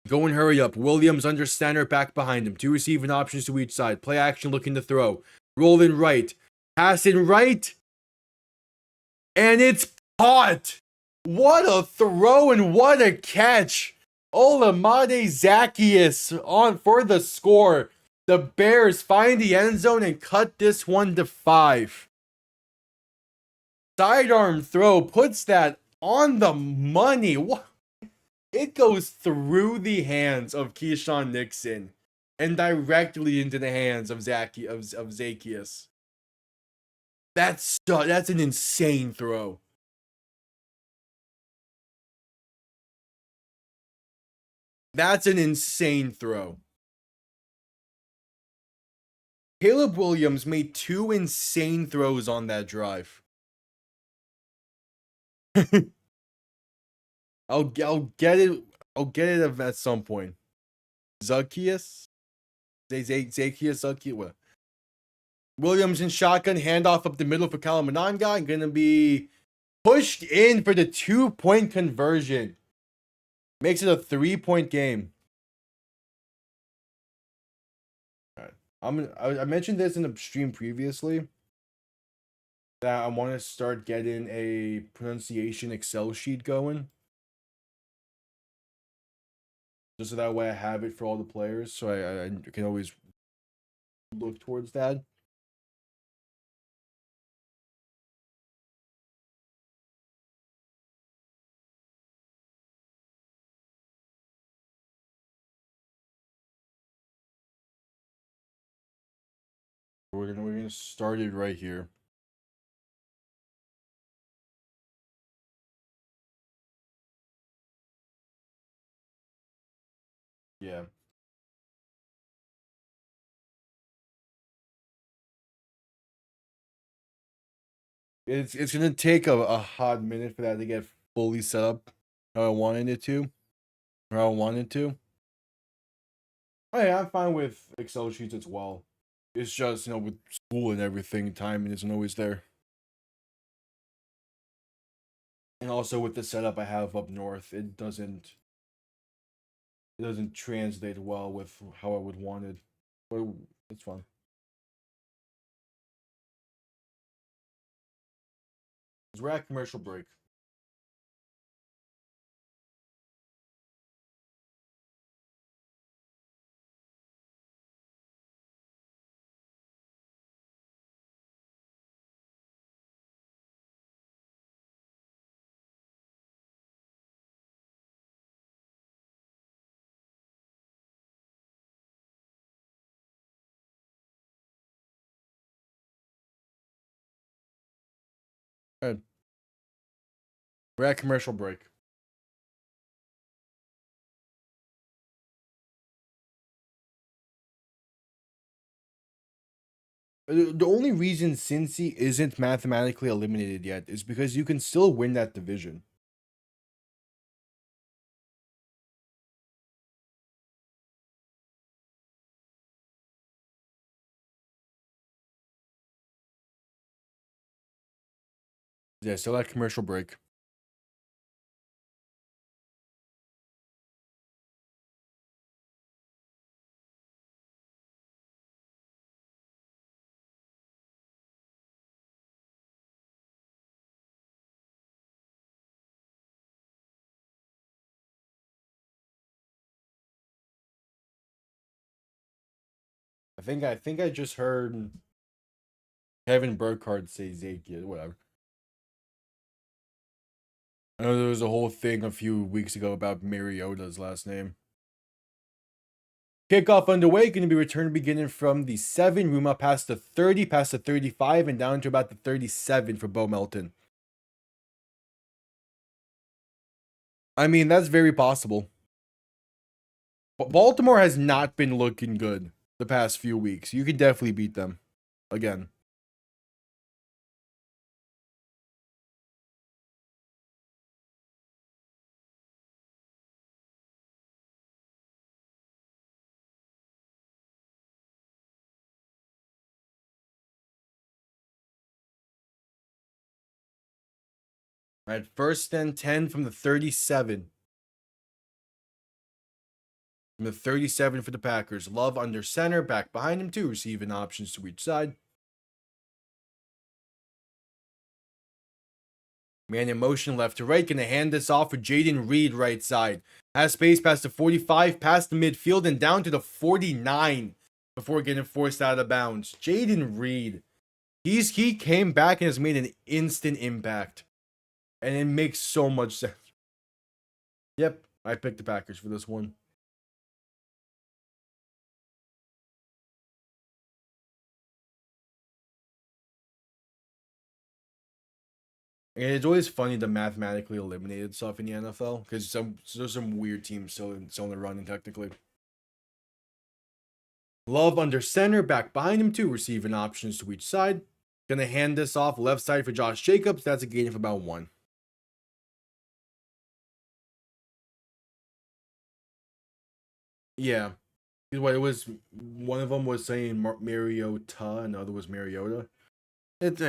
Go and hurry up. Williams under center, back behind him. 2 receiving options to each side. Play action looking to throw. Rolling right. Passing right. And it's caught. What a throw and what a catch. Olamide Zaccheaus on for the score. The Bears find the end zone and cut this one to 5. Sidearm throw puts that on the money. What? It goes through the hands of Keyshawn Nixon and directly into the hands of Zaccheaus. That's an insane throw. That's an insane throw. Caleb Williams made 2 insane throws on that drive. I'll get it at some point. Zaccheaus? Zaccheaus. Williams in shotgun, handoff up the middle for Kalamananga. Gonna be pushed in for the 2-point conversion. Makes it a 3-point game. All right. I mentioned this in the stream previously, that I want to start getting a pronunciation Excel sheet going. Just so that way I have it for all the players, so I can always look towards that. We're gonna start it right here. Yeah. It's gonna take a hot minute for that to get fully set up how I wanted it to. Or how I wanted to. Oh yeah, I'm fine with Excel sheets as well. It's just, with school and everything, timing isn't always there. And also with the setup I have up north, it doesn't translate well with how I would want it. But it's fun. We're at commercial break. Good. We're at commercial break. The only reason Cincy isn't mathematically eliminated yet is because you can still win that division. Yeah, still at commercial break. I think I just heard Kevin Burkhardt say Zaccheaus, whatever. I know there was a whole thing a few weeks ago about Mariota's last name. Kickoff underway, going to be returned beginning from the 7, room up past the 30, past the 35, and down to about the 37 for Bo Melton. I mean, that's very possible. But Baltimore has not been looking good the past few weeks. You could definitely beat them again. All right, 1st and 10 from the 37. From the 37 for the Packers. Love under center, back behind him, 2 receiving options to each side. Man in motion left to right. Gonna hand this off for Jaden Reed right side. Has space past the 45, past the midfield, and down to the 49. before getting forced out of bounds. Jaden Reed. He came back and has made an instant impact. And it makes so much sense. Yep, I picked the Packers for this one. And it's always funny to mathematically eliminate stuff in the NFL because there's some weird teams still in the running technically. Love under center, back behind him too, receiving options to each side. Gonna hand this off left side for Josh Jacobs. That's a gain of about 1. Yeah. What it was, one of them was saying Mariota, and the other was Mariota. It's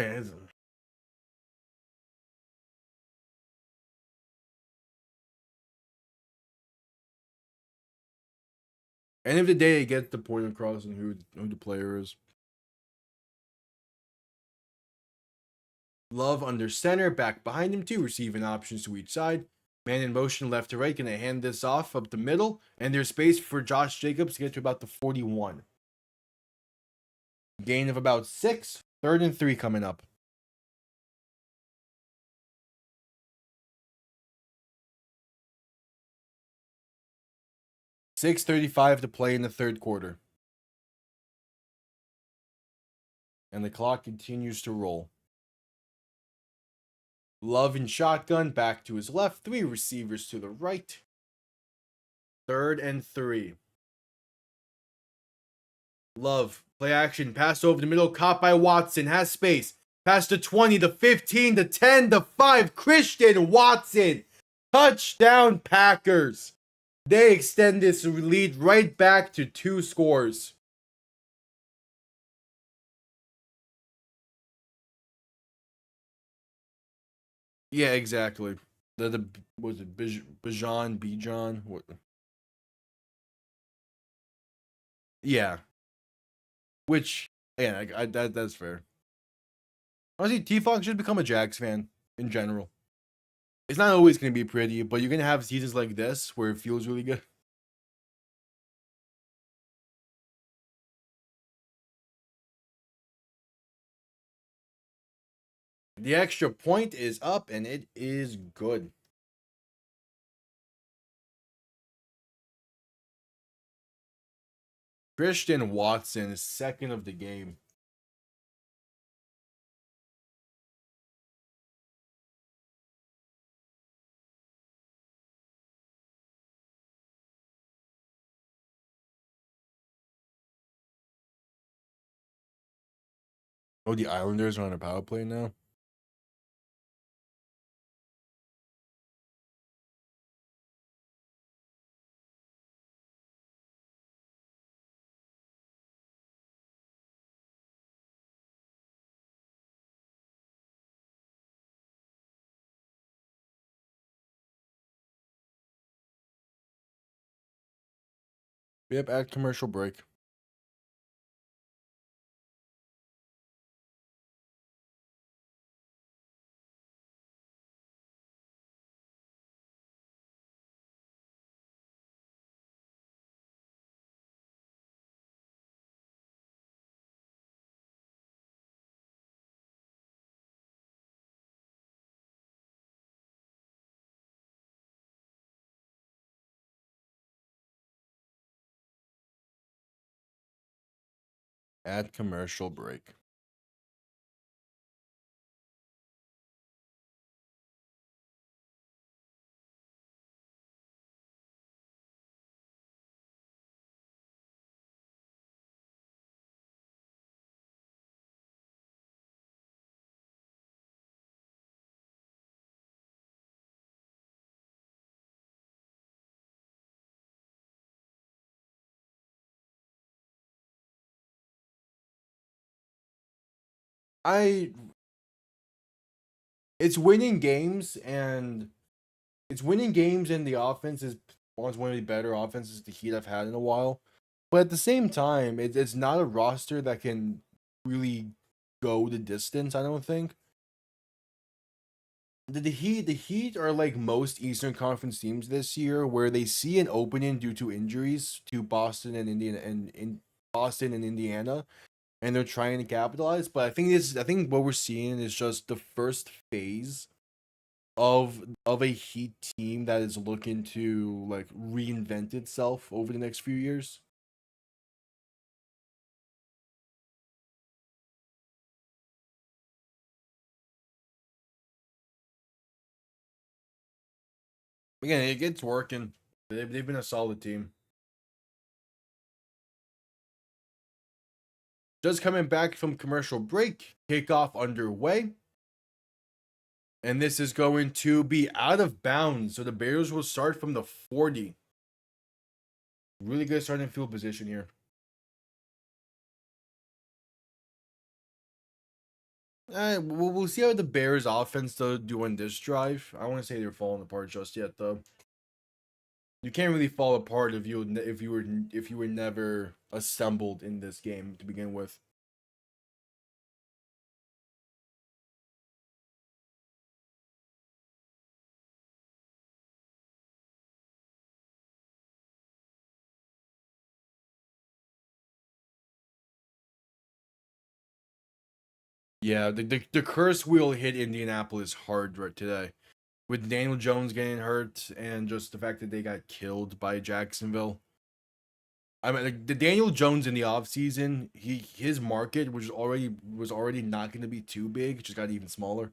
end of the day, it gets the point across and who the player is. Love under center, back behind him too, receiving options to each side. Man in motion left to right, gonna hand this off up the middle, and there's space for Josh Jacobs to get to about the 41. Gain of about 6. 3rd and 3 coming up. $6:35 to play in the 3rd quarter. And the clock continues to roll. Love in shotgun, back to his left. 3 receivers to the right. 3rd and 3. Love, play action, pass over the middle, caught by Watson, has space. Pass to 20, to 15, to 10, to 5. Christian Watson. Touchdown Packers. They extend this lead right back to 2 scores. Yeah, exactly. The was it Bijan? What? Yeah. Which, yeah, that's fair. Honestly, T-Fox should become a Jags fan in general. It's not always going to be pretty, but you're going to have seasons like this where it feels really good. The extra point is up, and it is good. Christian Watson is 2nd of the game. Oh, the Islanders are on a power play now? Yep, at commercial break. At commercial break. It's winning games, and the offense is one of the better offenses the Heat have had in a while. But at the same time, it's not a roster that can really go the distance, I don't think. The Heat are like most Eastern Conference teams this year, where they see an opening due to injuries to Boston and Indiana and Boston and Indiana, and they're trying to capitalize. But I think what we're seeing is just the first phase of a Heat team that is looking to like reinvent itself over the next few years. Again, it's working. They've been a solid team. Just coming back from commercial break, kickoff underway. And this is going to be out of bounds. So the Bears will start from the 40. Really good starting field position here. We'll see how the Bears offense do on this drive. I want to say they're falling apart just yet, though. You can't really fall apart if you were never assembled in this game to begin with. Yeah, the curse wheel hit Indianapolis hard right today, with Daniel Jones getting hurt and just the fact that they got killed by Jacksonville. I mean, like, the Daniel Jones in the offseason, his market was already not going to be too big, it just got even smaller.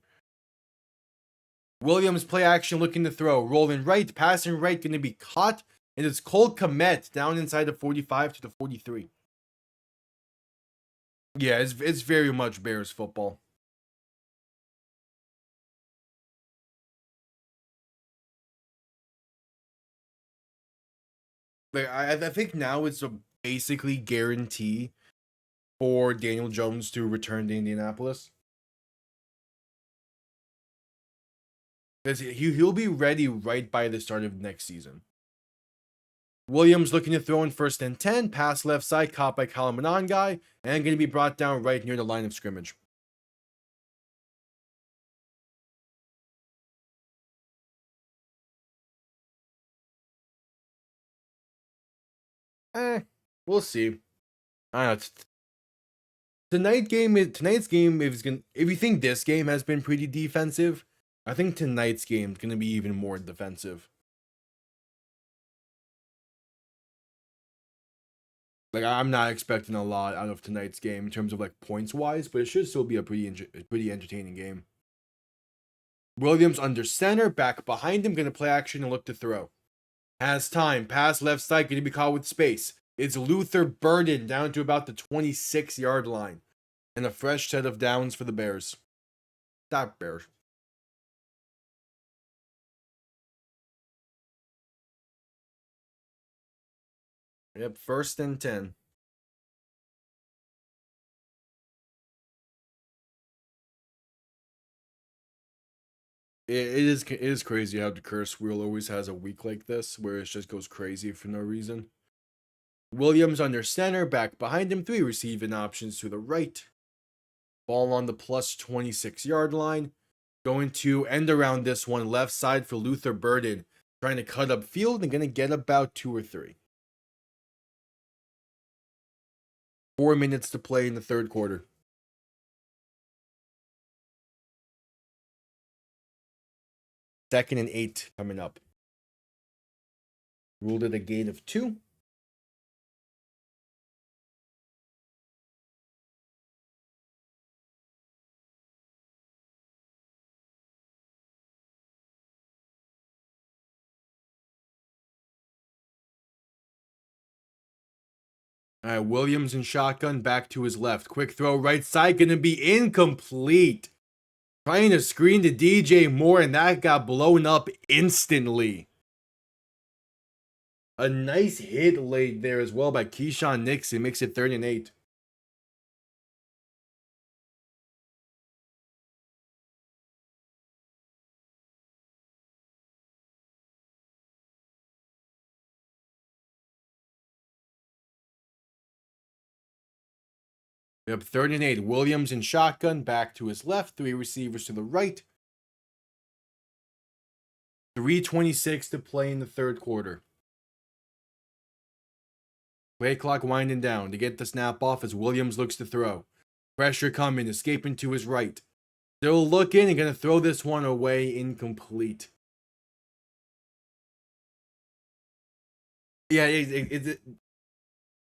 Williams play action looking to throw, rolling right, passing right, going to be caught, and it's Cole Kmet down inside the 45 to the 43. Yeah, it's very much Bears football. Like I think now it's a basically guarantee for Daniel Jones to return to Indianapolis. Because he'll be ready right by the start of next season. Williams looking to throw in 1st and 10, pass left side, caught by Kyle Monangai, and going to be brought down right near the line of scrimmage. We'll see. I don't know. Tonight's game if you think this game has been pretty defensive, I think tonight's game is gonna be even more defensive. Like I'm not expecting a lot out of tonight's game in terms of like points wise, but it should still be a pretty entertaining game. Williams under center, back behind him, gonna play action and look to throw. Has time, pass left side, gonna be caught with space. It's Luther Burden down to about the 26-yard line. And a fresh set of downs for the Bears. That Bears. Yep, 1st and 10. It is crazy how the curse wheel always has a week like this where it just goes crazy for no reason. Williams under center, back behind him, 3 receiving options to the right. Ball on the plus 26-yard line. Going to end around this one left side for Luther Burden. Trying to cut up field and going to get about 2 or 3. 4 minutes to play in the 3rd quarter. Second and 8 coming up. Ruled it a gain of 2. All right, Williams in shotgun, back to his left. Quick throw right side, going to be incomplete. Trying to screen to DJ Moore, and that got blown up instantly. A nice hit late there as well by Keyshawn Nixon. Makes it 3rd and 8. Yep, 3rd and 8. Williams in shotgun, back to his left. 3 receivers to the right. 3:26 to play in the 3rd quarter. Play clock winding down to get the snap off as Williams looks to throw. Pressure coming, escaping to his right. Still looking and gonna throw this one away, incomplete. Yeah,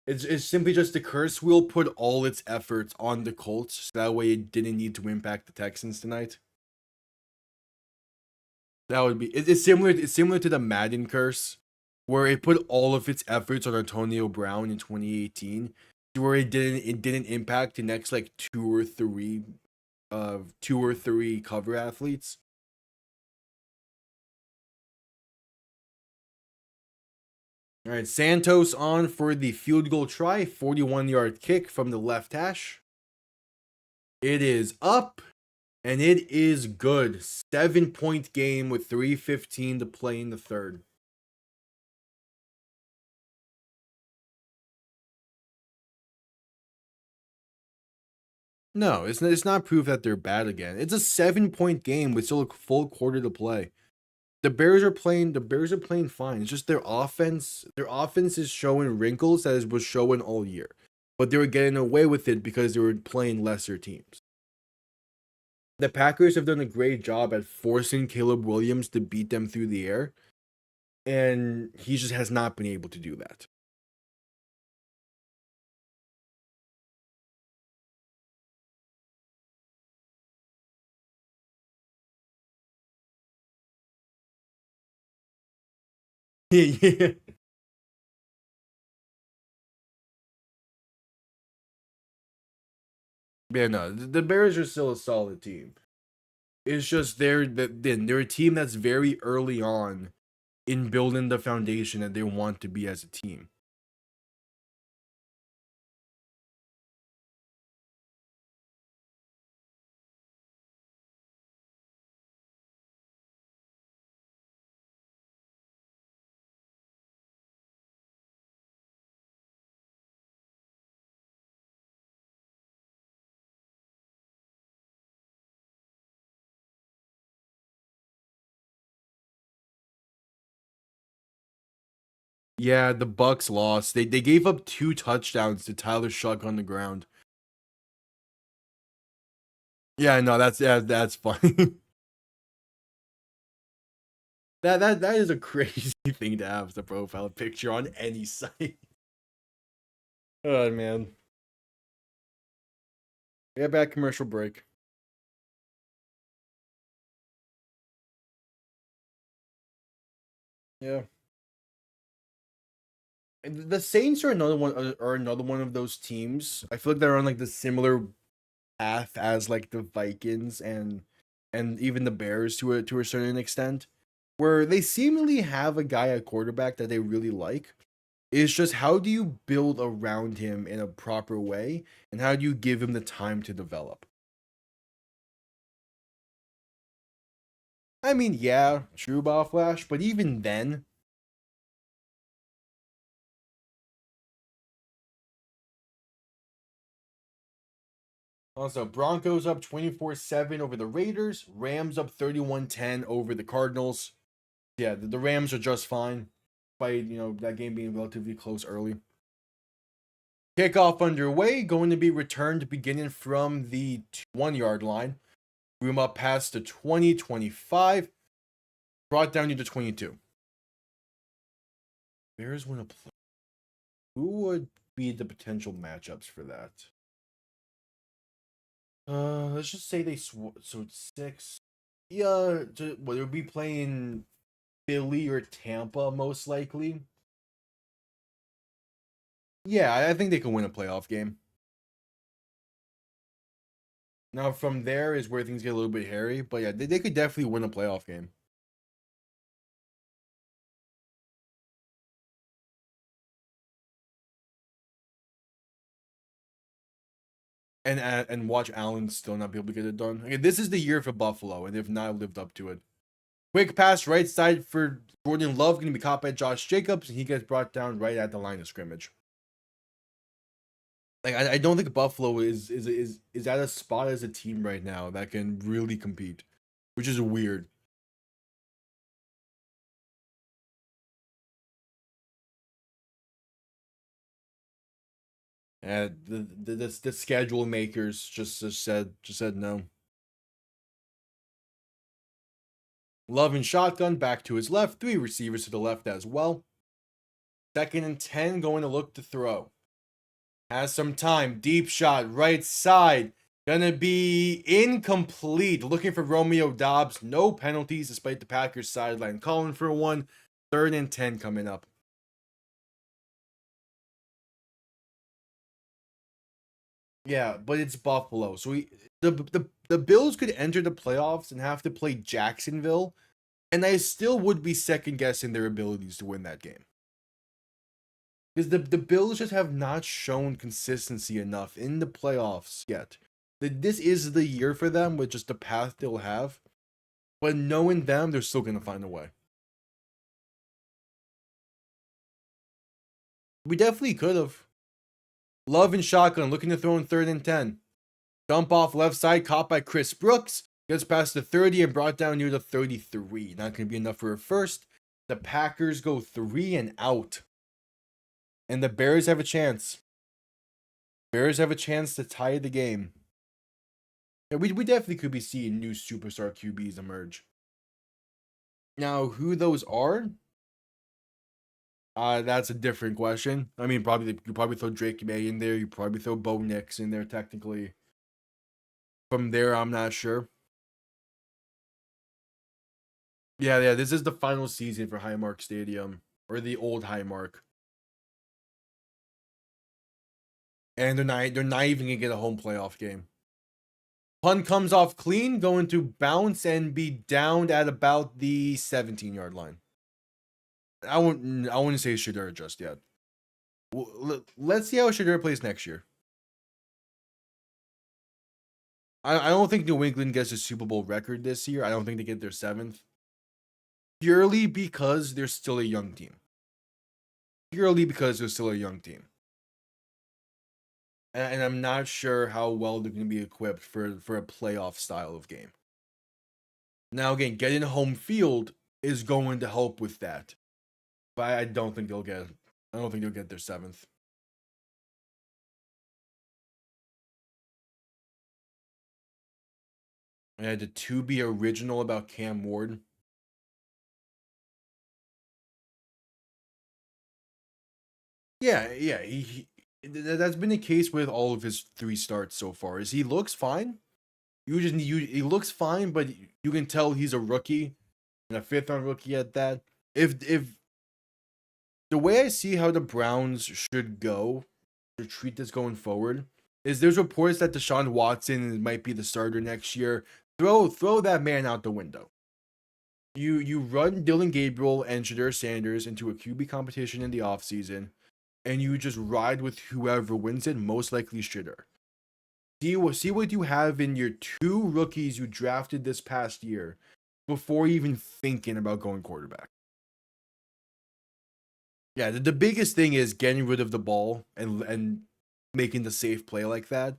it's simply just the curse wheel put all its efforts on the Colts, so that way it didn't need to impact the Texans tonight. That would be it's similar. It's similar to the Madden curse, where it put all of its efforts on Antonio Brown in 2018, to where it didn't impact the next like two or three cover athletes. All right, Santos on for the field goal try, 41-yard kick from the left hash. It is up, and it is good. 7-point game with 3:15 to play in the third. No, it's not proof that they're bad again. It's a 7-point game with still a full quarter to play. The Bears are playing fine. It's just their offense is showing wrinkles that it was showing all year. But they were getting away with it because they were playing lesser teams. The Packers have done a great job at forcing Caleb Williams to beat them through the air, and he just has not been able to do that. Yeah. Yeah, no, the Bears are still a solid team. It's just they're a team that's very early on in building the foundation that they want to be as a team. Yeah, the Bucks lost. They gave up 2 touchdowns to Tyler Shuck on the ground. Yeah, no, that's funny. That is a crazy thing to have as a profile picture on any site. Oh man. Yeah, back commercial break. Yeah. And the Saints are another one of those teams. I feel like they're on like the similar path as like the Vikings and even the Bears to a certain extent, where they seemingly have a guy at quarterback that they really like. It's just how do you build around him in a proper way, and how do you give him the time to develop? I mean, yeah, true ball flash, but even then, also Broncos up 24-7 over the Raiders, Rams up 31-10 over the Cardinals. Yeah, the Rams are just fine, by that game being relatively close early. Kickoff underway, going to be returned beginning from the 1-yard line. Room up past the 20-25, brought down to the 22. Bears want to play. Who would be the potential matchups for that? Let's just say so it's 6. Yeah, they would be playing Philly or Tampa most likely. Yeah, I think they can win a playoff game. Now from there is where things get a little bit hairy, but yeah, they could definitely win a playoff game. And watch Allen still not be able to get it done. Okay, this is the year for Buffalo, and they've not lived up to it. Quick pass right side for Jordan Love, going to be caught by Josh Jacobs, and he gets brought down right at the line of scrimmage. Like I don't think Buffalo is at a spot as a team right now that can really compete, which is weird. And the schedule makers just said no. Love and shotgun back to his left. 3 receivers to the left as well. 2nd and 10, going to look to throw. Has some time. Deep shot, right side. Gonna be incomplete. Looking for Romeo Doubs. No penalties despite the Packers sideline calling for one. 3rd and 10 coming up. Yeah, but it's Buffalo. So the Bills could enter the playoffs and have to play Jacksonville, and I still would be second guessing their abilities to win that game. Because the Bills just have not shown consistency enough in the playoffs yet. This is the year for them with just the path they'll have. But knowing them, they're still going to find a way. We definitely could have. Love and shotgun, looking to throw in 3rd and 10. Dump off left side, caught by Chris Brooks. Gets past the 30 and brought down near the 33. Not going to be enough for a first. The Packers go 3 and out. And the Bears have a chance. Bears have a chance to tie the game. Yeah, we definitely could be seeing new superstar QBs emerge. Now, who those are? That's a different question. I mean, you probably throw Drake May in there. You probably throw Bo Nix in there, technically. From there, I'm not sure. Yeah, this is the final season for Highmark Stadium. Or the old Highmark. And they're not even gonna get a home playoff game. Punt comes off clean, going to bounce and be downed at about the 17-yard line. I wouldn't say Shedeur just yet. Let's see how Shedeur plays next year. I don't think New England gets a Super Bowl record this year. I don't think they get their 7th. Purely because they're still a young team. And I'm not sure how well they're going to be equipped for a playoff style of game. Now, again, getting home field is going to help with that. But I don't think they'll get their 7th. I had the to be original about Cam Ward. Yeah, that's been the case with all of his 3 starts so far. Is he looks fine? He looks fine, but you can tell he's a rookie and a 5th-round rookie at that. If the way I see how the Browns should go to treat this going forward is there's reports that Deshaun Watson might be the starter next year. Throw that man out the window. You run Dylan Gabriel and Shedeur Sanders into a QB competition in the offseason, and you just ride with whoever wins it, most likely Shedeur. See what you have in your 2 rookies you drafted this past year before even thinking about going quarterback. Yeah, the biggest thing is getting rid of the ball and making the safe play like that.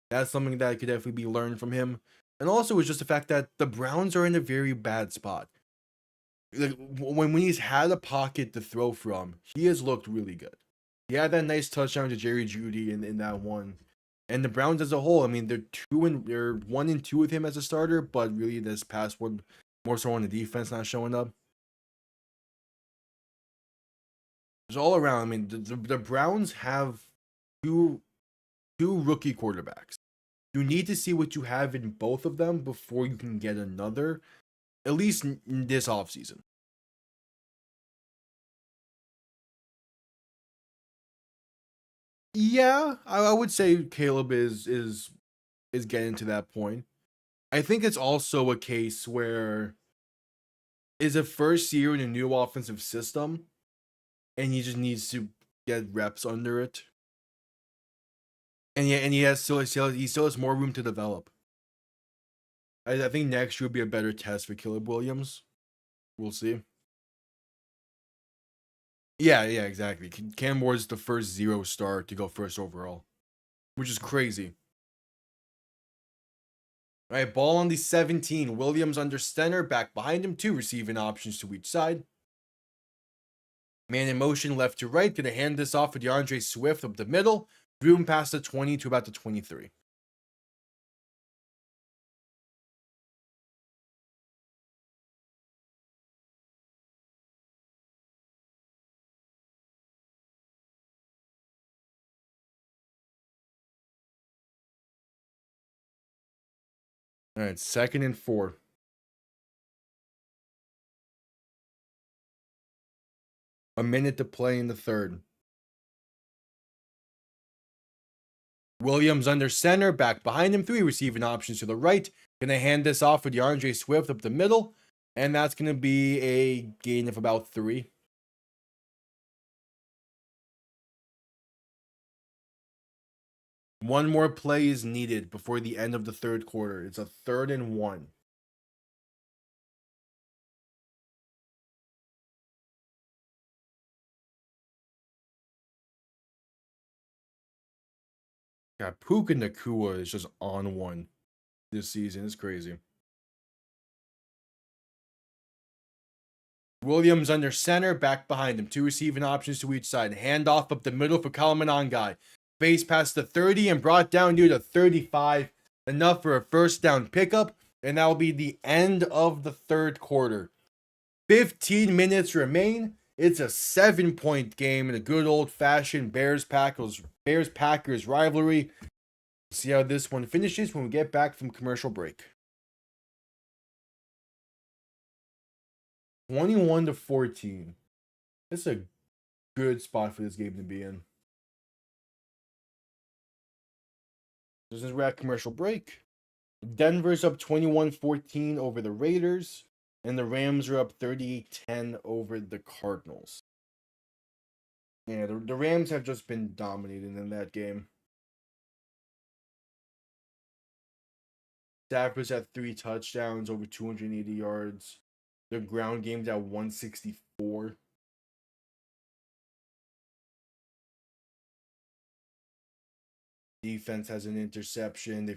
That's something that could definitely be learned from him. And also it's just the fact that the Browns are in a very bad spot. Like when he's had a pocket to throw from, he has looked really good. He had that nice touchdown to Jerry Jeudy in that one. And the Browns as a whole, I mean, they're 1 and 2 with him as a starter, but really this past one more so on the defense not showing up. It's all around. I mean, the Browns have two rookie quarterbacks. You need to see what you have in both of them before you can get another, at least in this offseason. Yeah, I would say Caleb is getting to that point. I think it's also a case where is a first year in a new offensive system, and he just needs to get reps under it. And he still has more room to develop. I think next year will be a better test for Caleb Williams. We'll see. Yeah, exactly. Cam Ward's the first 0-star to go first overall, which is crazy. All right, ball on the 17. Williams under center, back behind him, 2 receiving options to each side. Man in motion, left to right. Gonna hand this off to DeAndre Swift up the middle. Drew past the 20 to about the 23. All right, 2nd and 4. A minute to play in the third. Williams under center, back behind him, 3 receiving options to the right. Gonna hand this off with DeAndre Swift up the middle, and that's gonna be a gain of about 3. One more play is needed before the end of the third quarter. It's a 3rd and 1. God, Puka Nacua is just on one this season. It's crazy. Williams under center, back behind him. 2 receiving options to each side. Handoff up the middle for Kalamanangai. Face past the 30 and brought down near the 35. Enough for a first down pickup. And that will be the end of the third quarter. 15 minutes remain. It's a 7-point game in a good old-fashioned Bears-Packers rivalry. See how this one finishes when we get back from commercial break. 21-14. That's a good spot for this game to be in. So since we're at commercial break, Denver's up 21-14 over the Raiders, and the Rams are up 38-10 over the Cardinals. Yeah, the Rams have just been dominating in that game. Stafford's at 3 touchdowns, over 280 yards. The ground game's at 164. Defense has an interception. The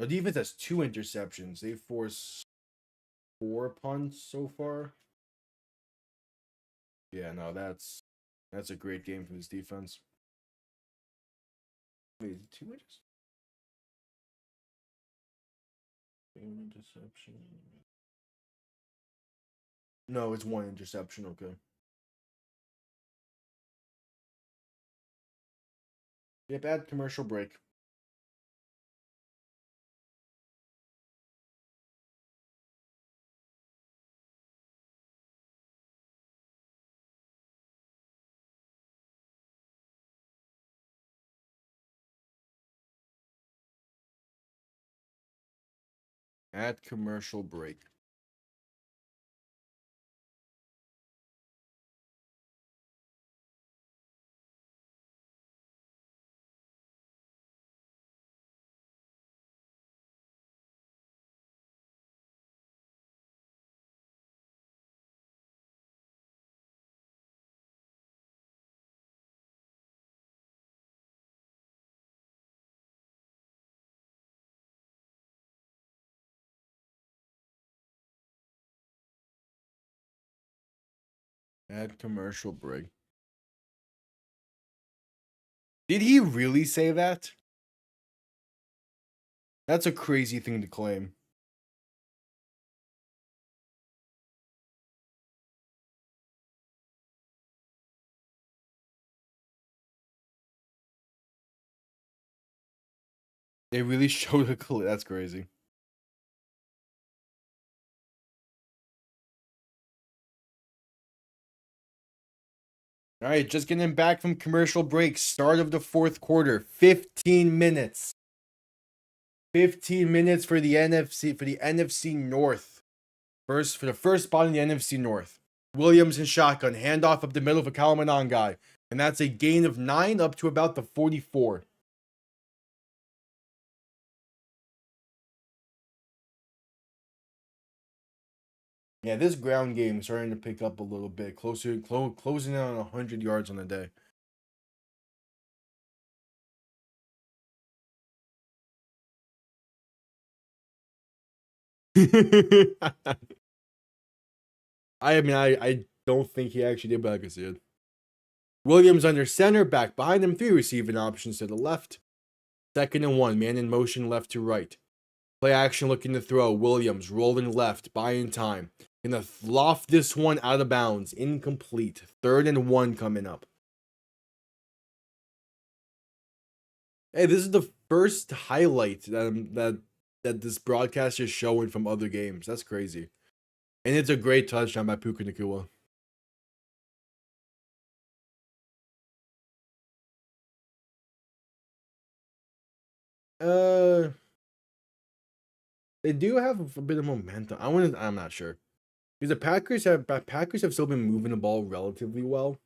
defense has 2 interceptions. They forced 4 punts so far. Yeah, no, that's a great game from this defense. Wait, is it 2 interception? No, it's 1 interception. Okay. Yep, add commercial break. At commercial break. Add commercial break. Did he really say that? That's a crazy thing to claim. They really showed a clip. That's crazy. All right, just getting back from commercial break. Start of the fourth quarter. 15 minutes. 15 minutes for the NFC North. For the first spot in the NFC North. Williams and shotgun. Handoff up the middle for Kalamanangai. And that's a gain of 9 up to about the 44. Yeah, this ground game is starting to pick up a little bit. Closing in on 100 yards on the day. I don't think he actually did, but I can see it. Williams under center, back behind him, 3 receiving options to the left. 2nd and 1, man in motion left to right. Play action looking to throw. Williams rolling left, buying time. Gonna loft this one out of bounds. Incomplete. 3rd and 1 coming up. Hey, this is the first highlight that this broadcast is showing from other games. That's crazy. And it's a great touchdown by Puka Nacua. They do have a bit of momentum. I'm not sure. Because the Packers have still been moving the ball relatively well.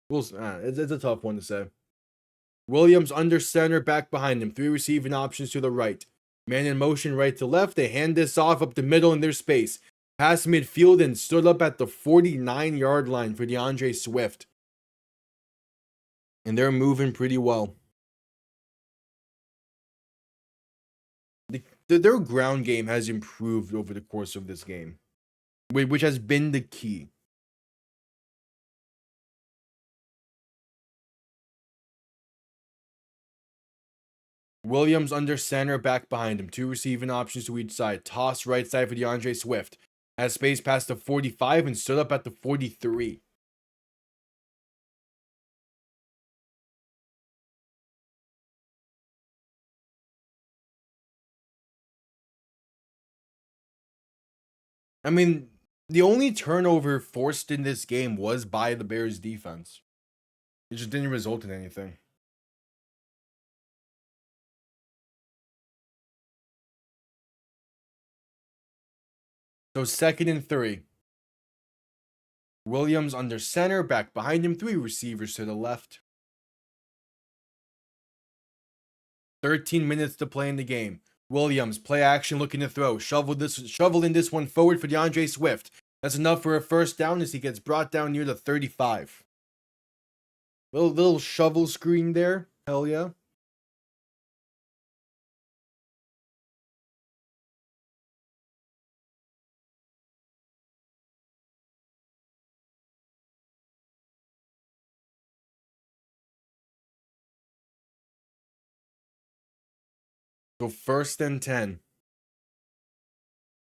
It's a tough one to say. Williams under center, back behind him. 3 receiving options to the right. Man in motion right to left. They hand this off up the middle in their space. Past midfield and stood up at the 49-yard line for DeAndre Swift. And they're moving pretty well. Their ground game has improved over the course of this game, which has been the key. Williams under center, back behind him. 2 receiving options to each side. Toss right side for DeAndre Swift. Has space past the 45 and stood up at the 43. I mean, the only turnover forced in this game was by the Bears defense. It just didn't result in anything. So 2nd and 3. Williams under center, back behind him, 3 receivers to the left. 13 minutes to play in the game. Williams, play action, looking to throw. Shoveling this one forward for DeAndre Swift. That's enough for a first down as he gets brought down near the 35. Little shovel screen there. Hell yeah. So 1st and 10.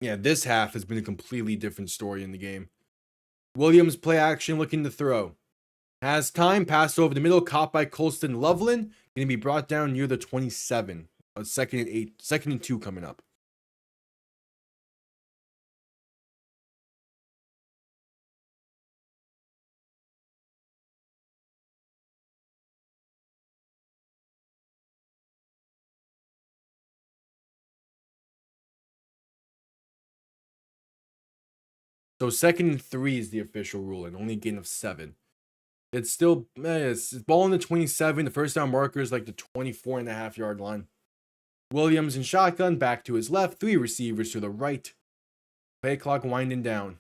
Yeah, this half has been a completely different story in the game. Williams, play action, looking to throw. Has time, passed over the middle, caught by Colston Loveland. Going to be brought down near the 27. 2nd and 8, 2nd and 2 coming up. So 2nd and 3 is the official rule, and only a gain of 7. It's still, it's ball in the 27. The first down marker is like the 24.5-yard line. Williams in shotgun, back to his left. 3 receivers to the right. Play clock winding down.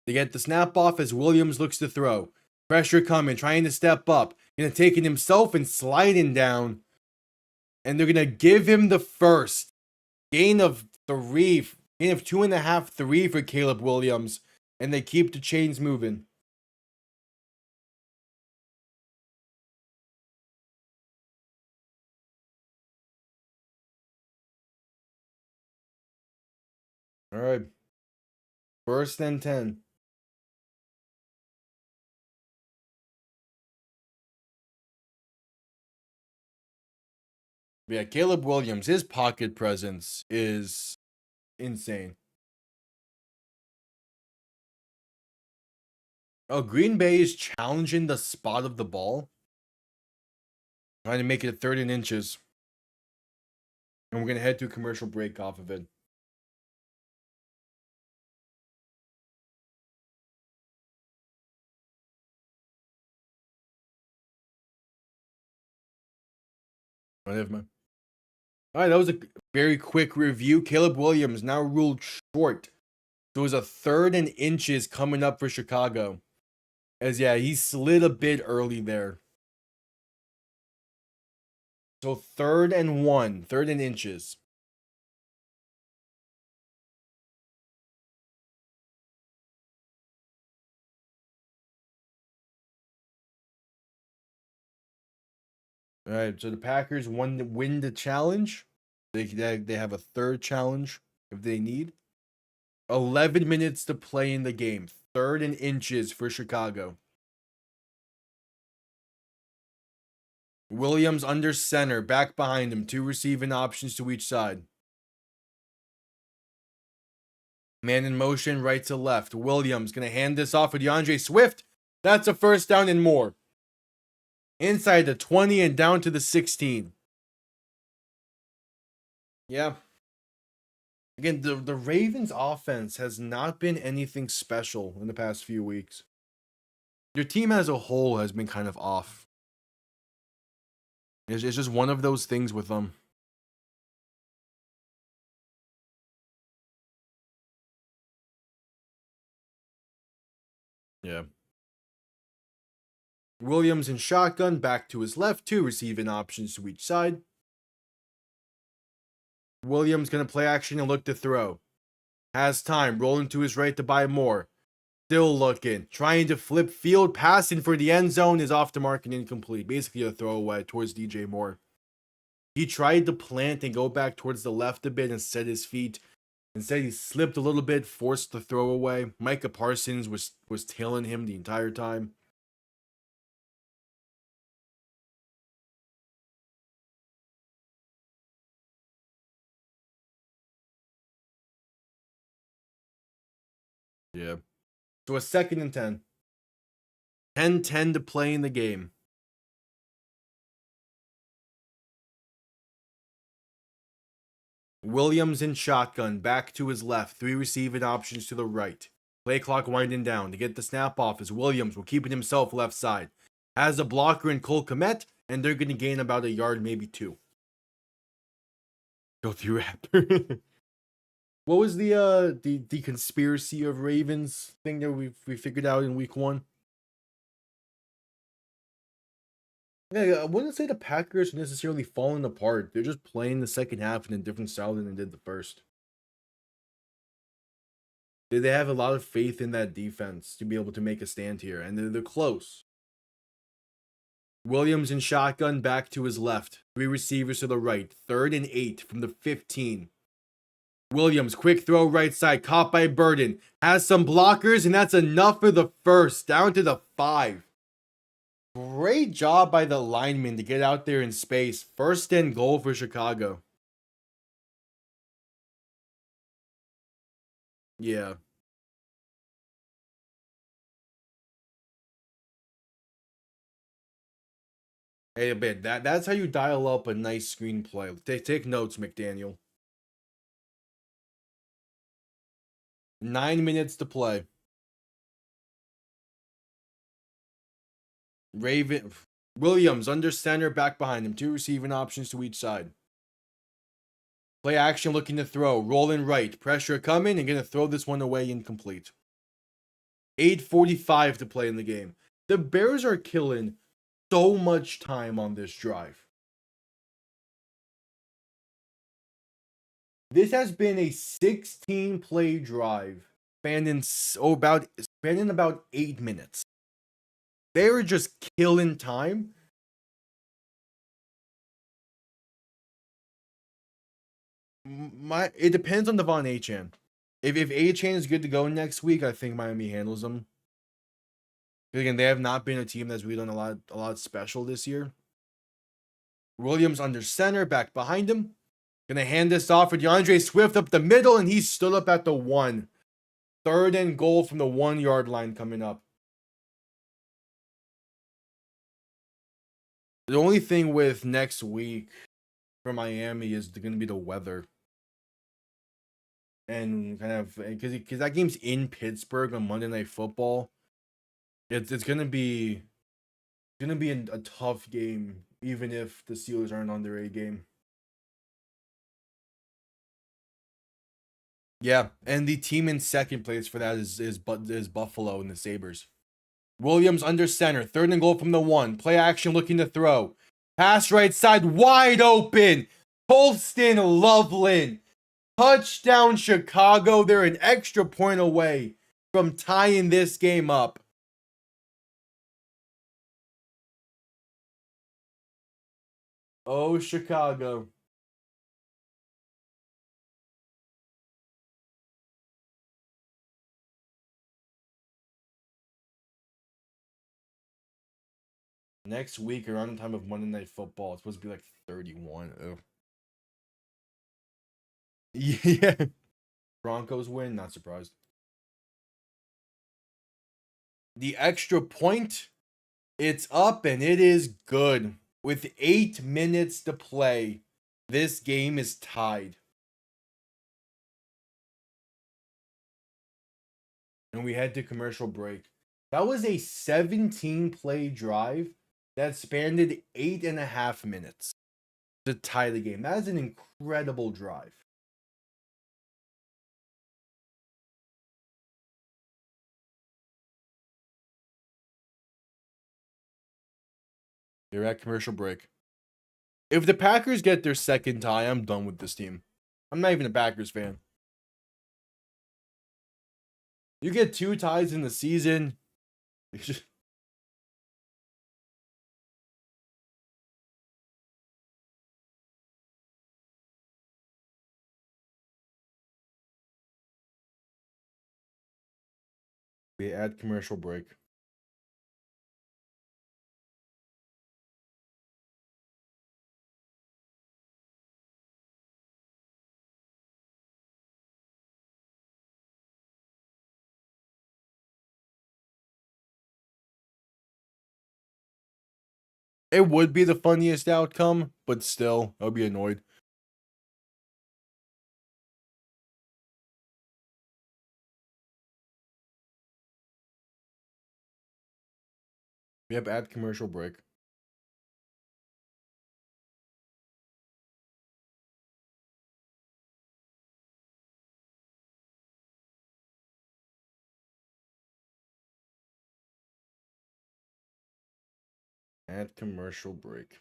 They get the snap off as Williams looks to throw. Pressure coming, trying to step up. Gonna take it himself and sliding down. And they're gonna give him the first. Gain of 3. Gain of 2.5, 3 for Caleb Williams. And they keep the chains moving. All right. 1st and 10. Yeah, Caleb Williams, his pocket presence is insane. Oh, Green Bay is challenging the spot of the ball. Trying to make it a 3rd and inches. And we're going to head to a commercial break off of it. All right, that was a very quick review. Caleb Williams now ruled short. So it was a 3rd and inches coming up for Chicago. As yeah, he slid a bit early there. So 3rd and 1, 3rd and inches. All right, so the Packers win the challenge. They have a third challenge if they need. 11 minutes to play in the game. 3rd and inches for Chicago. Williams under center, back behind him. 2 receiving options to each side. Man in motion, right to left. Williams going to hand this off to DeAndre Swift. That's a first down and more. Inside the 20 and down to the 16. Yeah. Again, the Ravens offense has not been anything special in the past few weeks. Your team as a whole has been kind of off. It's just one of those things with them. Yeah. Williams in shotgun, back to his left, 2 receiving options to each side. Williams going to play action and look to throw. Has time, rolling to his right to buy more. Still looking, trying to flip field, passing for the end zone is off the mark and incomplete. Basically a throwaway towards DJ Moore. He tried to plant and go back towards the left a bit and set his feet. Instead, he slipped a little bit, forced the throwaway. Micah Parsons was tailing him the entire time. Yeah. So a 2nd and 10. 10-10 to play in the game. Williams in shotgun, back to his left. 3 receiving options to the right. Play clock winding down. To get the snap off as Williams will keep it himself left side. Has a blocker in Cole Kmet, and they're going to gain about a yard, maybe 2. Go through Raptor. What was the conspiracy of Ravens thing that we figured out in week 1? Yeah, I wouldn't say the Packers necessarily falling apart. They're just playing the second half in a different style than they did the first. They have a lot of faith in that defense to be able to make a stand here, and they're close. Williams in shotgun, back to his left. 3 receivers to the right. 3rd and 8 from the 15. Williams, quick throw right side, caught by Burden. Has some blockers, and that's enough for the first. Down to the 5. Great job by the lineman to get out there in space. 1st and goal for Chicago. Yeah. Hey, a bit. That's how you dial up a nice screenplay. Take notes, McDaniel. 9 minutes to play. Williams under center, back behind him. 2 receiving options to each side. Play action, looking to throw. Rolling right. Pressure coming and going to throw this one away, incomplete. 8:45 to play in the game. The Bears are killing so much time on this drive. This has been a 16-play drive spanning about 8 minutes. They're just killing time. It depends on Devon Achane. If Achane is good to go next week, I think Miami handles them. Again, they have not been a team that's really done a lot special this year. Williams under center, back behind him. Gonna hand this off for DeAndre Swift up the middle, and he stood up at the 1. 3rd and goal from the 1-yard line coming up. The only thing with next week for Miami is going to be the weather. And kind of, because that game's in Pittsburgh on Monday Night Football. It's going to be a tough game, even if the Steelers aren't on their A game. Yeah, and the team in second place for that is Buffalo and the Sabres. Williams under center, 3rd and goal from the 1. Play action, looking to throw. Pass right side, wide open. Colston Loveland. Touchdown Chicago. They're an extra point away from tying this game up. Oh, Chicago. Next week, around the time of Monday Night Football, it's supposed to be like 31. Ugh. Yeah. Broncos win, not surprised. The extra point, it's up and it is good. With 8 minutes to play, this game is tied. And we head to commercial break. That was a 17 play drive that spanned 8.5 minutes to tie the game. That is an incredible drive. They're at commercial break. If the Packers get their second tie, I'm done with this team. I'm not even a Packers fan. You get 2 ties in the season. We add commercial break. It would be the funniest outcome, but still, I'll be annoyed. We have add commercial break. Add commercial break.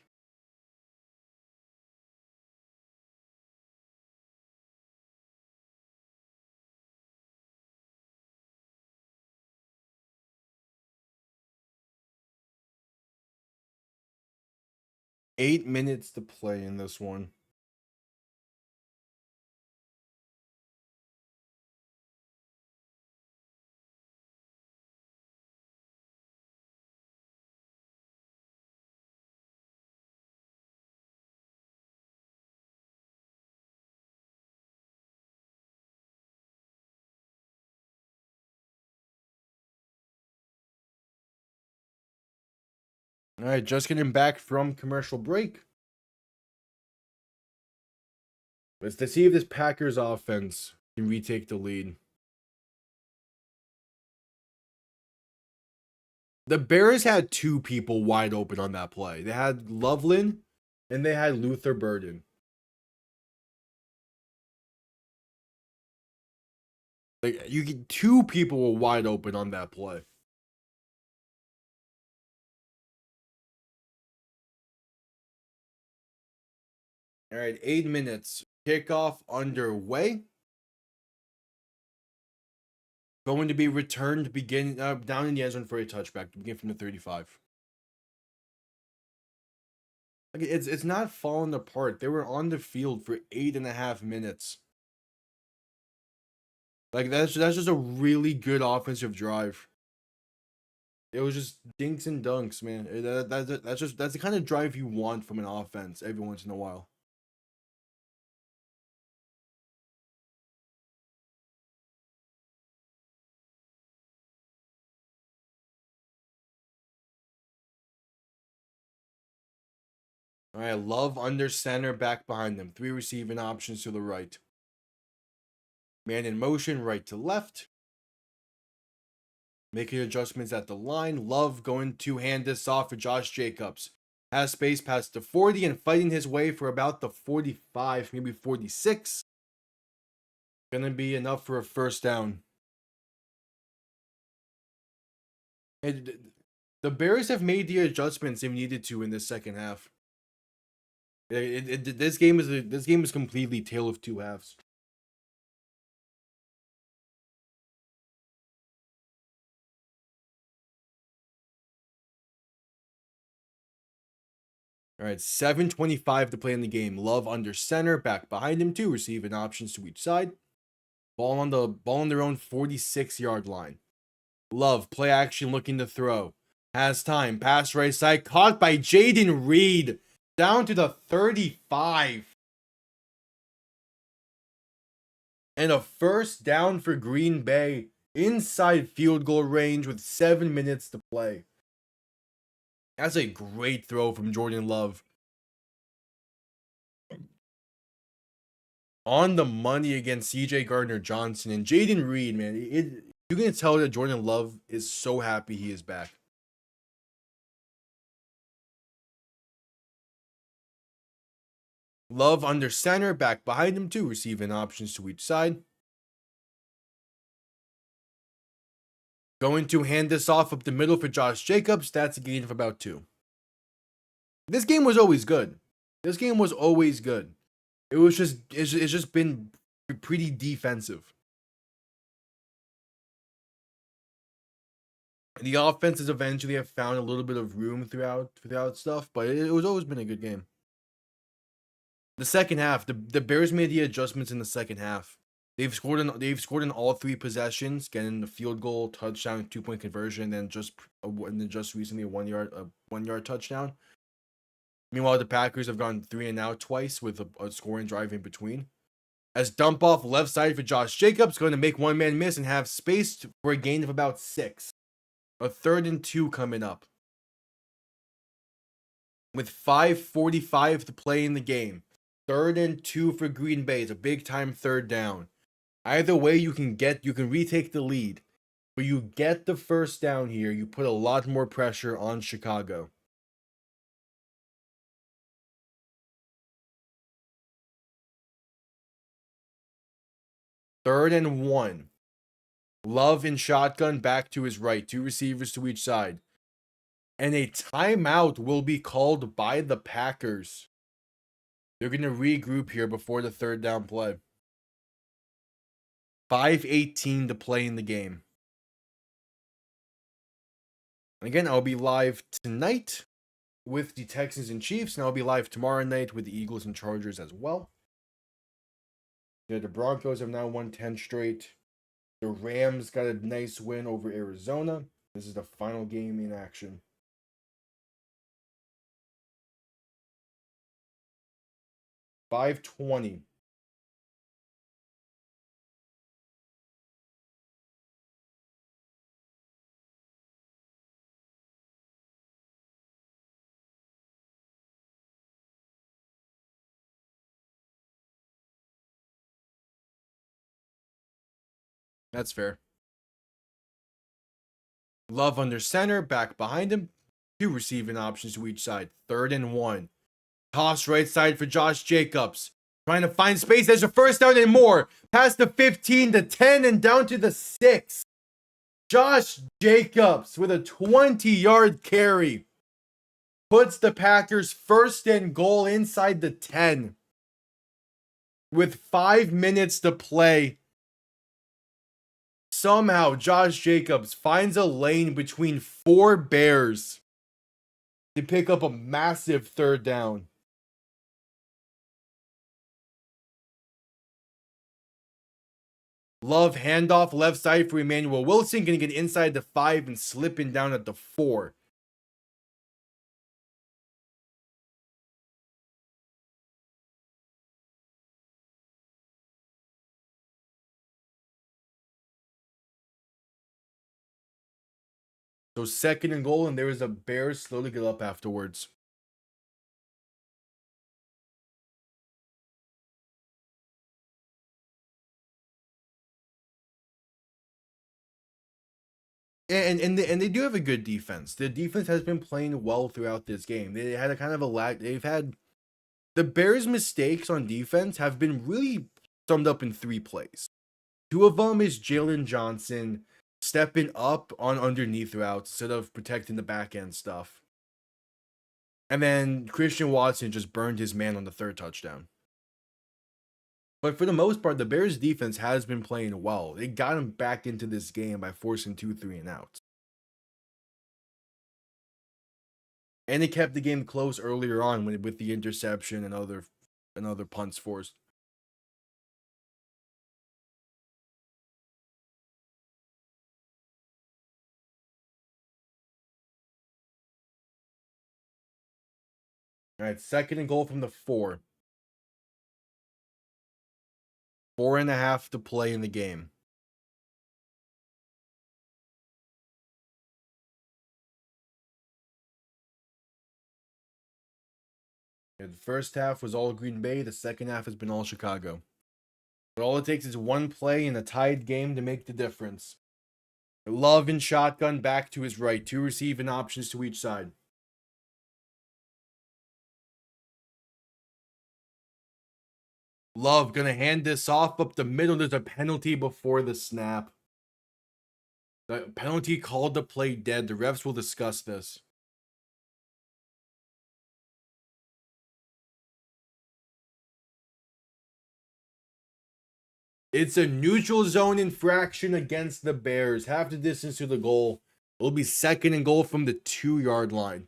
Eight minutes to play in this one. All right, just getting back from commercial break. Let's see if this Packers offense can retake the lead. The Bears had 2 people wide open on that play. They had Loveland and they had Luther Burden. Like you get 2 people were wide open on that play. All right, 8 minutes. Kickoff underway. Going to be returned begin down in the end zone for a touchback to begin from the 35. Like it's not falling apart. They were on the field for 8.5 minutes. Like that's just a really good offensive drive. It was just dinks and dunks, man. That's the kind of drive you want from an offense every once in a while. All right, Love under center, back behind them. 3 receiving options to the right. Man in motion, right to left. Making adjustments at the line. Love going to hand this off for Josh Jacobs. Has space past the 40 and fighting his way for about the 45, maybe 46. Gonna be enough for a first down. And the Bears have made the adjustments they needed to in the second half. This game is completely tale of 2 halves. All right, 7:25 to play in the game. Love under center, back behind him, 2 receiving options to each side. Ball on their own 46-yard line. Love, play action, looking to throw. Has time, pass right side, caught by Jayden Reed. Down to the 35. And a first down for Green Bay. Inside field goal range with 7 minutes to play. That's a great throw from Jordan Love. On the money against CJ Gardner-Johnson and Jayden Reed, man. You can tell that Jordan Love is so happy he is back. Love under center, back behind him, 2 receiving options to each side. Going to hand this off up the middle for Josh Jacobs. That's a gain of about 2. This game was always good. It's just been pretty defensive. The offenses eventually have found a little bit of room throughout stuff, but it was always been a good game. The second half, the Bears made the adjustments in the second half. They've scored in all 3 possessions, getting the field goal, touchdown, 2-point conversion, and then just recently a 1-yard touchdown. Meanwhile, the Packers have gone 3 and out twice with a scoring drive in between. As dump off left side for Josh Jacobs, going to make one man miss and have space for a gain of about 6. A 3rd and 2 coming up. With 5:45 to play in the game. 3rd and 2 for Green Bay. It's a big time 3rd down. Either way, you can retake the lead. But you get the first down here, you put a lot more pressure on Chicago. Third and 1. Love in shotgun, back to his right. 2 receivers to each side. And a timeout will be called by the Packers. They're going to regroup here before the 3rd down play. 5:18 to play in the game. Again, I'll be live tonight with the Texans and Chiefs, and I'll be live tomorrow night with the Eagles and Chargers as well. Yeah, the Broncos have now won 10 straight. The Rams got a nice win over Arizona. This is the final game in action. $5:20. That's fair. Love under center, back behind him. 2 receiving options to each side. 3rd and 1. Toss right side for Josh Jacobs. Trying to find space. There's a first down and more. Past the 15, the 10, and down to the 6. Josh Jacobs with a 20-yard carry. Puts the Packers 1st and goal inside the 10. With 5 minutes to play. Somehow, Josh Jacobs finds a lane between 4 Bears to pick up a massive 3rd down. Love handoff left side for Emmanuel Wilson. Going to get inside the 5 and slipping down at the 4. So 2nd and goal, and there is a Bears slowly get up afterwards. And they do have a good defense. The defense has been playing well throughout this game. They had a kind of a lag. They've had the Bears' mistakes on defense have been really summed up in 3 plays. 2 of them is Jalen Johnson stepping up on underneath routes instead of protecting the back end stuff. And then Christian Watson just burned his man on the 3rd touchdown. But for the most part, the Bears defense has been playing well. They got him back into this game by forcing 2 3 and outs. And it kept the game close earlier on with the interception and other punts forced. All right, 2nd and goal from the 4. 4.5 to play in the game. The first half was all Green Bay. The second half has been all Chicago. But all it takes is one play in a tied game to make the difference. Love in shotgun back to his right. 2 receiving options to each side. Love gonna hand this off up the middle. There's a penalty before the snap. The penalty called the play dead. The refs will discuss this. It's a neutral zone infraction against the Bears. Half the distance to the goal. It'll be 2nd and goal from the 2-yard line.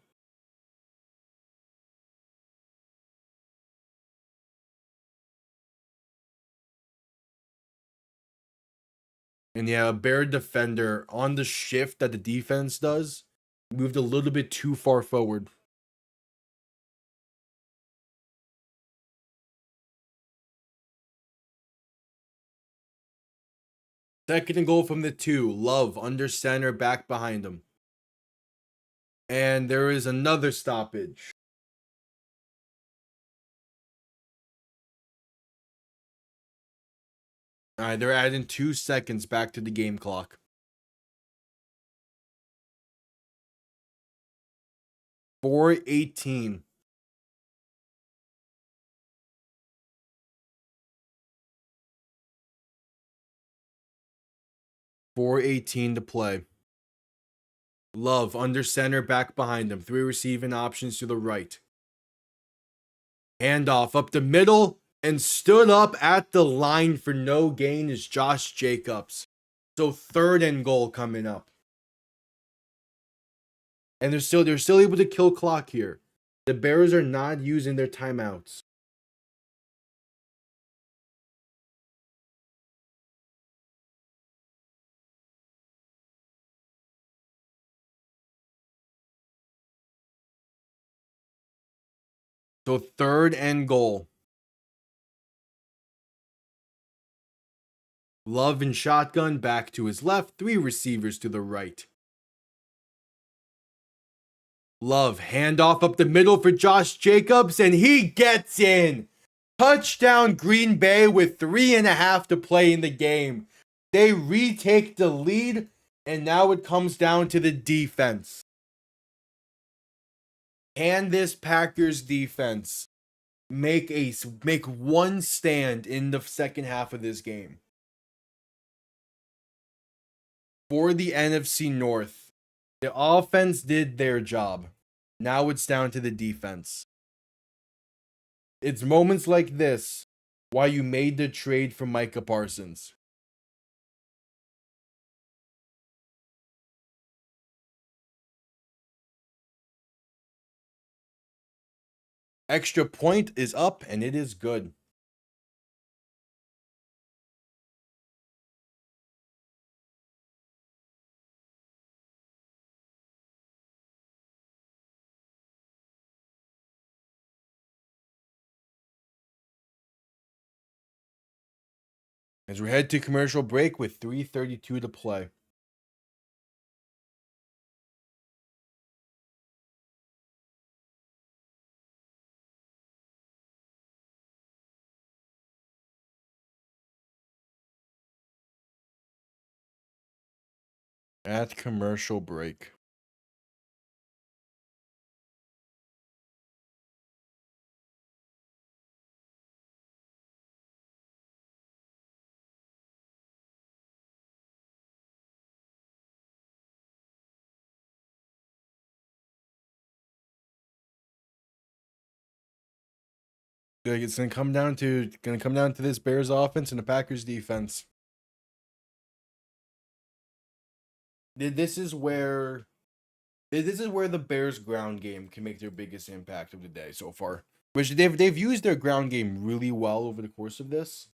And yeah, a Bear defender on the shift that the defense does moved a little bit too far forward. Second and goal from the 2. Love under center, back behind him. And there is another stoppage. All right, they're adding 2 seconds back to the game clock. 4:18. .418 to play. Love under center, back behind him. 3 receiving options to the right. Handoff up the middle and stood up at the line for no gain is Josh Jacobs. So 3rd and goal coming up. And they're still able to kill clock here. The Bears are not using their timeouts. So 3rd and goal. Love in shotgun back to his left. 3 receivers to the right. Love handoff up the middle for Josh Jacobs, and he gets in. Touchdown Green Bay with 3.5 to play in the game. They retake the lead, and now it comes down to the defense. Can this Packers defense make one stand in the second half of this game? For the NFC North, the offense did their job. Now it's down to the defense. It's moments like this why you made the trade for Micah Parsons. Extra point is up, and it is good. As we head to commercial break with 3:32 to play. At commercial break. It's gonna come down to this Bears offense and the Packers defense. This is where This is where the Bears' ground game can make their biggest impact of the day so far. Which they've used their ground game really well over the course of this.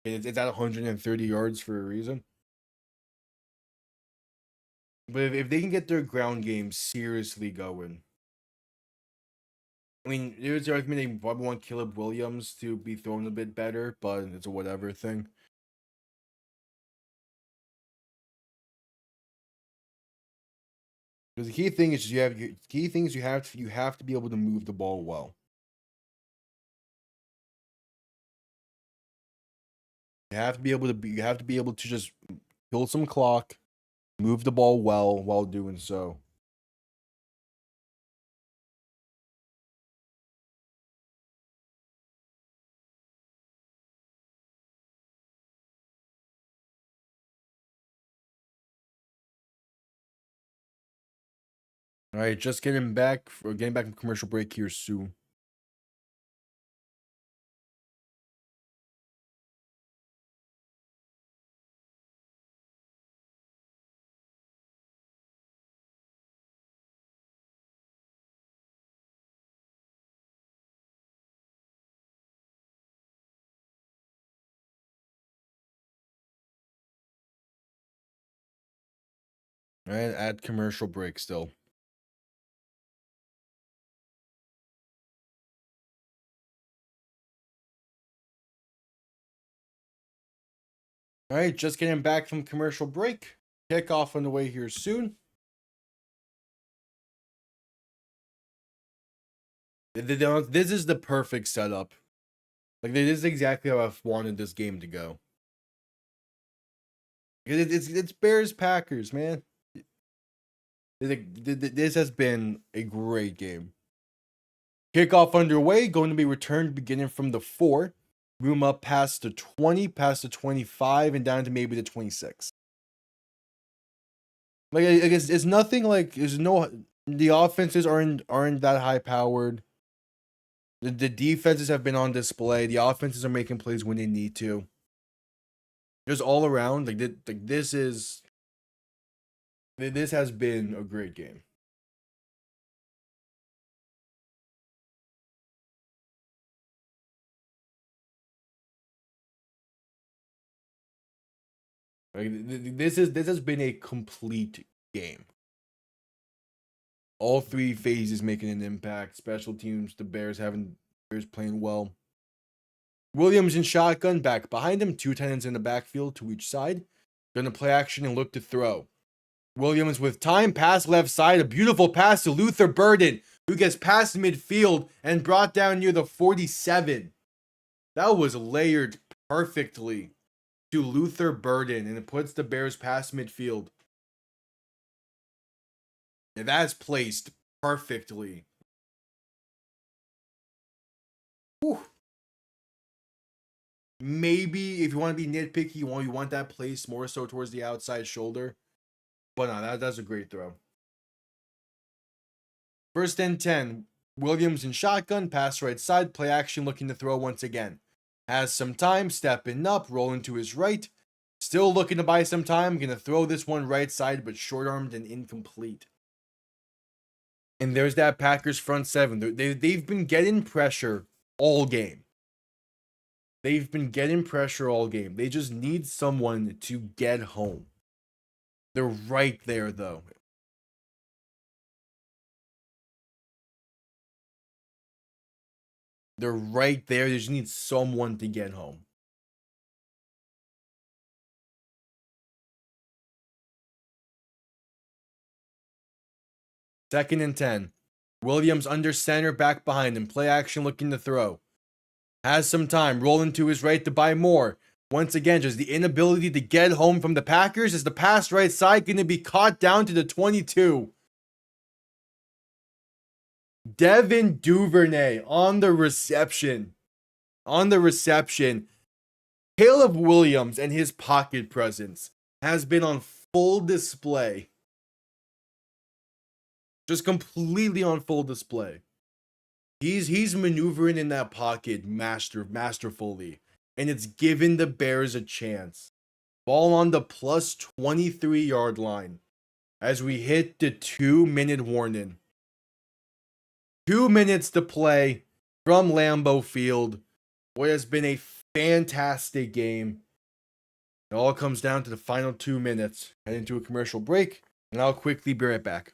It's at 130 yards for a reason. But if they can get their ground game seriously going, I mean, there's the argument they probably want Caleb Williams to be thrown a bit better, but it's a whatever thing. Because the key thing is you have to be able to move the ball well. You have to be able to just kill some clock, move the ball well while doing so. All right, just getting back from commercial break here soon. All right, at commercial break still. All right, just getting back from commercial break. Kickoff on the way here soon. This is the perfect setup. Like, this is exactly how I've wanted this game to go. It's Bears Packers, man. This has been a great game. Kickoff underway, going to be returned beginning from the 4. Room up past the 20, past the 25, and down to maybe the 26. Like, I guess it's nothing like the offenses aren't that high powered. The defenses have been on display. The offenses are making plays when they need to. Just all around, this has been a great game. Like, this has been a complete game. All three phases making an impact. Special teams, the Bears playing well. Williams in shotgun, back behind him. 2 tight ends in the backfield to each side. Gonna play action and look to throw. Williams with time, pass left side. A beautiful pass to Luther Burden, who gets past midfield and brought down near the 47. That was layered perfectly to Luther Burden, and it puts the Bears past midfield. And that's placed perfectly. Whew. Maybe if you want to be nitpicky, you want that placed more so towards the outside shoulder. But no, that's a great throw. 1st and 10. Williams in shotgun, pass right side, play action looking to throw once again. Has some time, stepping up, rolling to his right. Still looking to buy some time. Gonna throw this one right side, but short-armed and incomplete. And there's that Packers front 7. They've been getting pressure all game. They just need someone to get home. They're right there, though. They're right there. They just need someone to get home. Second and 10. Williams under center, back behind him. Play action looking to throw. Has some time. Rolling to his right to buy more. Once again, just the inability to get home from the Packers. Is the pass right side going to be caught down to the 22? Devin Duvernay on the reception. Caleb Williams and his pocket presence has been on full display. Just completely on full display. He's maneuvering in that pocket masterfully. And it's given the Bears a chance. Ball on the plus 23 yard line. as we hit the 2-minute warning. 2 minutes to play from Lambeau Field. What has been a fantastic game. It all comes down to the final 2 minutes. Head into a commercial break, and I'll quickly be right back.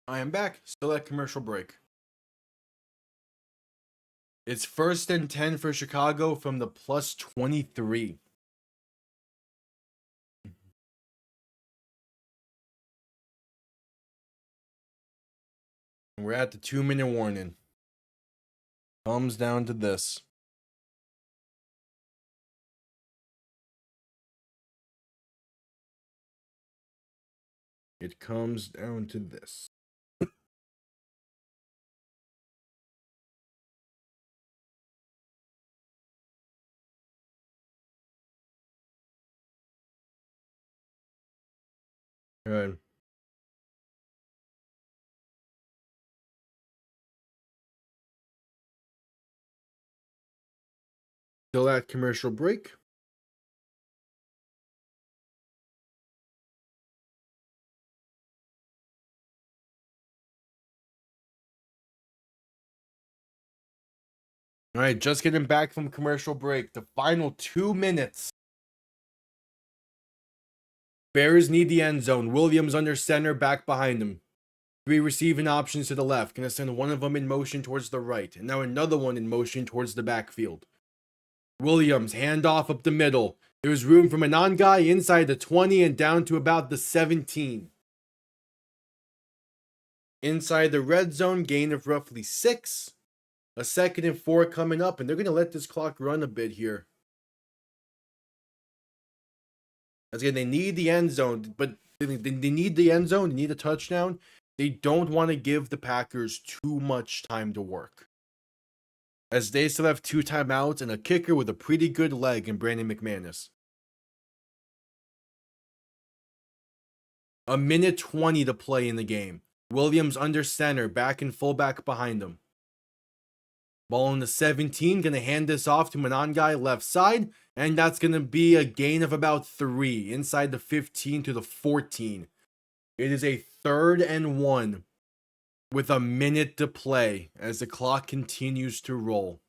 I am back. Still at commercial break. It's 1st and 10 for Chicago from the plus 23. We're at the 2-minute warning. Comes down to this. It comes down to this. Good. Still at commercial break. All right, just getting back from commercial break. The final 2 minutes. Bears need the end zone. Williams under center, back behind him. 3 receiving options to the left. Gonna send one of them in motion towards the right. And now another one in motion towards the backfield. Williams, handoff up the middle. There's room for Monangai inside the 20 and down to about the 17. Inside the red zone, gain of roughly 6. A 2nd and 4 coming up, and they're going to let this clock run a bit here. Again, they need the end zone, but they need the end zone. They need a touchdown. They don't want to give the Packers too much time to work, as they still have 2 timeouts and a kicker with a pretty good leg in Brandon McManus. 1:20 to play in the game. Williams under center, back and fullback behind him. Ball on the 17, going to hand this off to Monangai left side, and that's going to be a gain of about 3 inside the 15 to the 14. It is a 3rd and 1 with a minute to play as the clock continues to roll.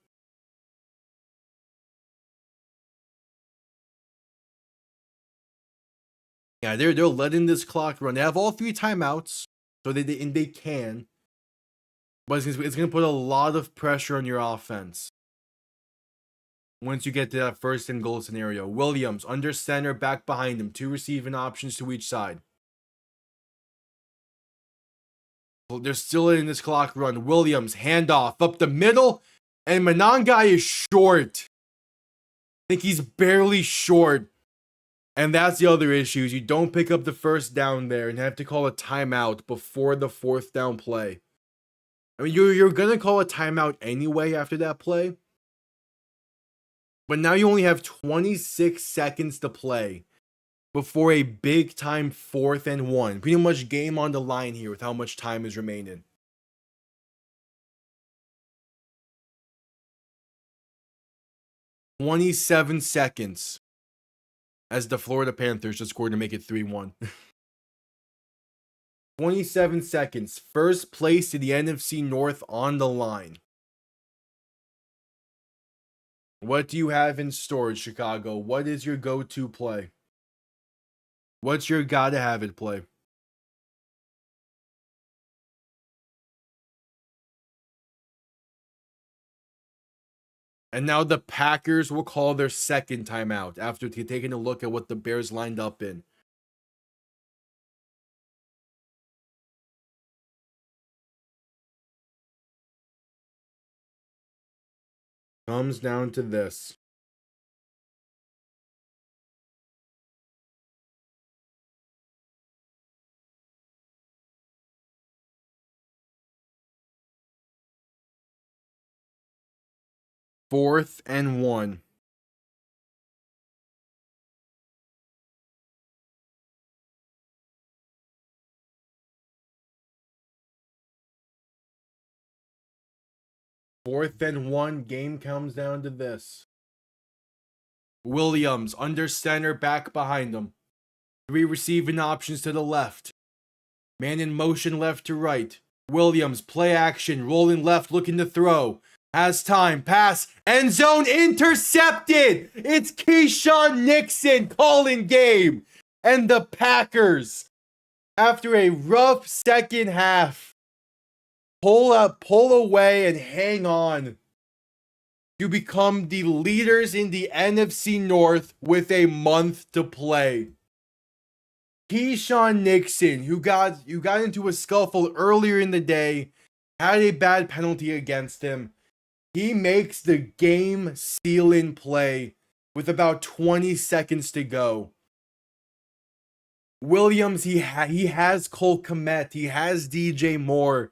Yeah, they're letting this clock run. They have all 3 timeouts, so they can. But it's going to put a lot of pressure on your offense once you get to that 1st and goal scenario. Williams under center, back behind him. 2 receiving options to each side. Well, they're still in this clock run. Williams, handoff up the middle, and Monangai is short. I think he's barely short. And that's the other issue, is you don't pick up the 1st down there and have to call a timeout before the 4th down play. I mean, you're going to call a timeout anyway after that play. But now you only have 26 seconds to play before a big time 4th and 1. Pretty much game on the line here with how much time is remaining. "27 seconds as the Florida Panthers just scored to make it 3-1. 27 seconds. 1st place to the NFC North on the line. What do you have in storage, Chicago? What is your go-to play? What's your gotta have it play? And now the Packers will call their second timeout after taking a look at what the Bears lined up in. Comes down to this. Fourth and 1. Fourth and 1. Game comes down to this. Williams under center, back behind him. 3 receiving options to the left. Man in motion left to right. Williams, play action, rolling left, looking to throw. Has time, pass, end zone, intercepted! It's Keyshawn Nixon calling game. And the Packers, after a rough second half, pull away and hang on to become the leaders in the NFC North with a month to play. Keyshawn Nixon, who got into a scuffle earlier in the day, had a bad penalty against him. He makes the game-sealing play with about 20 seconds to go. Williams, he has Cole Kmet, he has DJ Moore.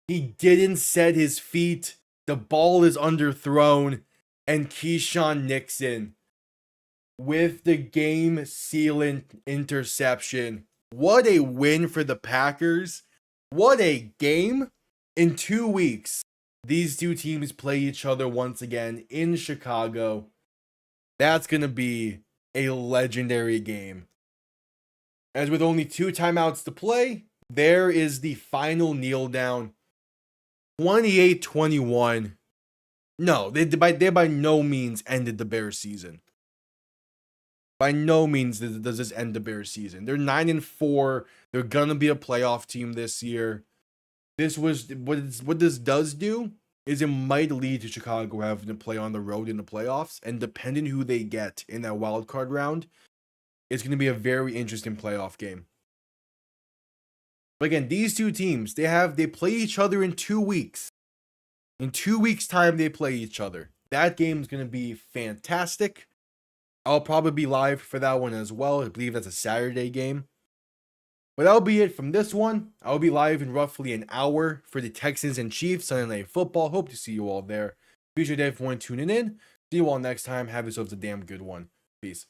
He didn't set his feet. The ball is underthrown, and Keyshawn Nixon with the game-sealing interception. What a win for the Packers. What a game. In 2 weeks, these two teams play each other once again in Chicago. That's going to be a legendary game. As with only 2 timeouts to play, there is the final kneel down. 28-21. No, they by no means ended the Bears season. By no means does this end the Bears season. They're 9-4. They're gonna be a playoff team this year. This was what this does do is it might lead to Chicago having to play on the road in the playoffs, and depending who they get in that wild card round, it's gonna be a very interesting playoff game. But again, these two teams, they play each other in 2 weeks. In 2 weeks' time, they play each other. That game's going to be fantastic. I'll probably be live for that one as well. I believe that's a Saturday game. But that'll be it from this one. I'll be live in roughly an hour for the Texans and Chiefs Sunday Night Football. Hope to see you all there. Appreciate everyone tuning in. See you all next time. Have yourselves a damn good one. Peace.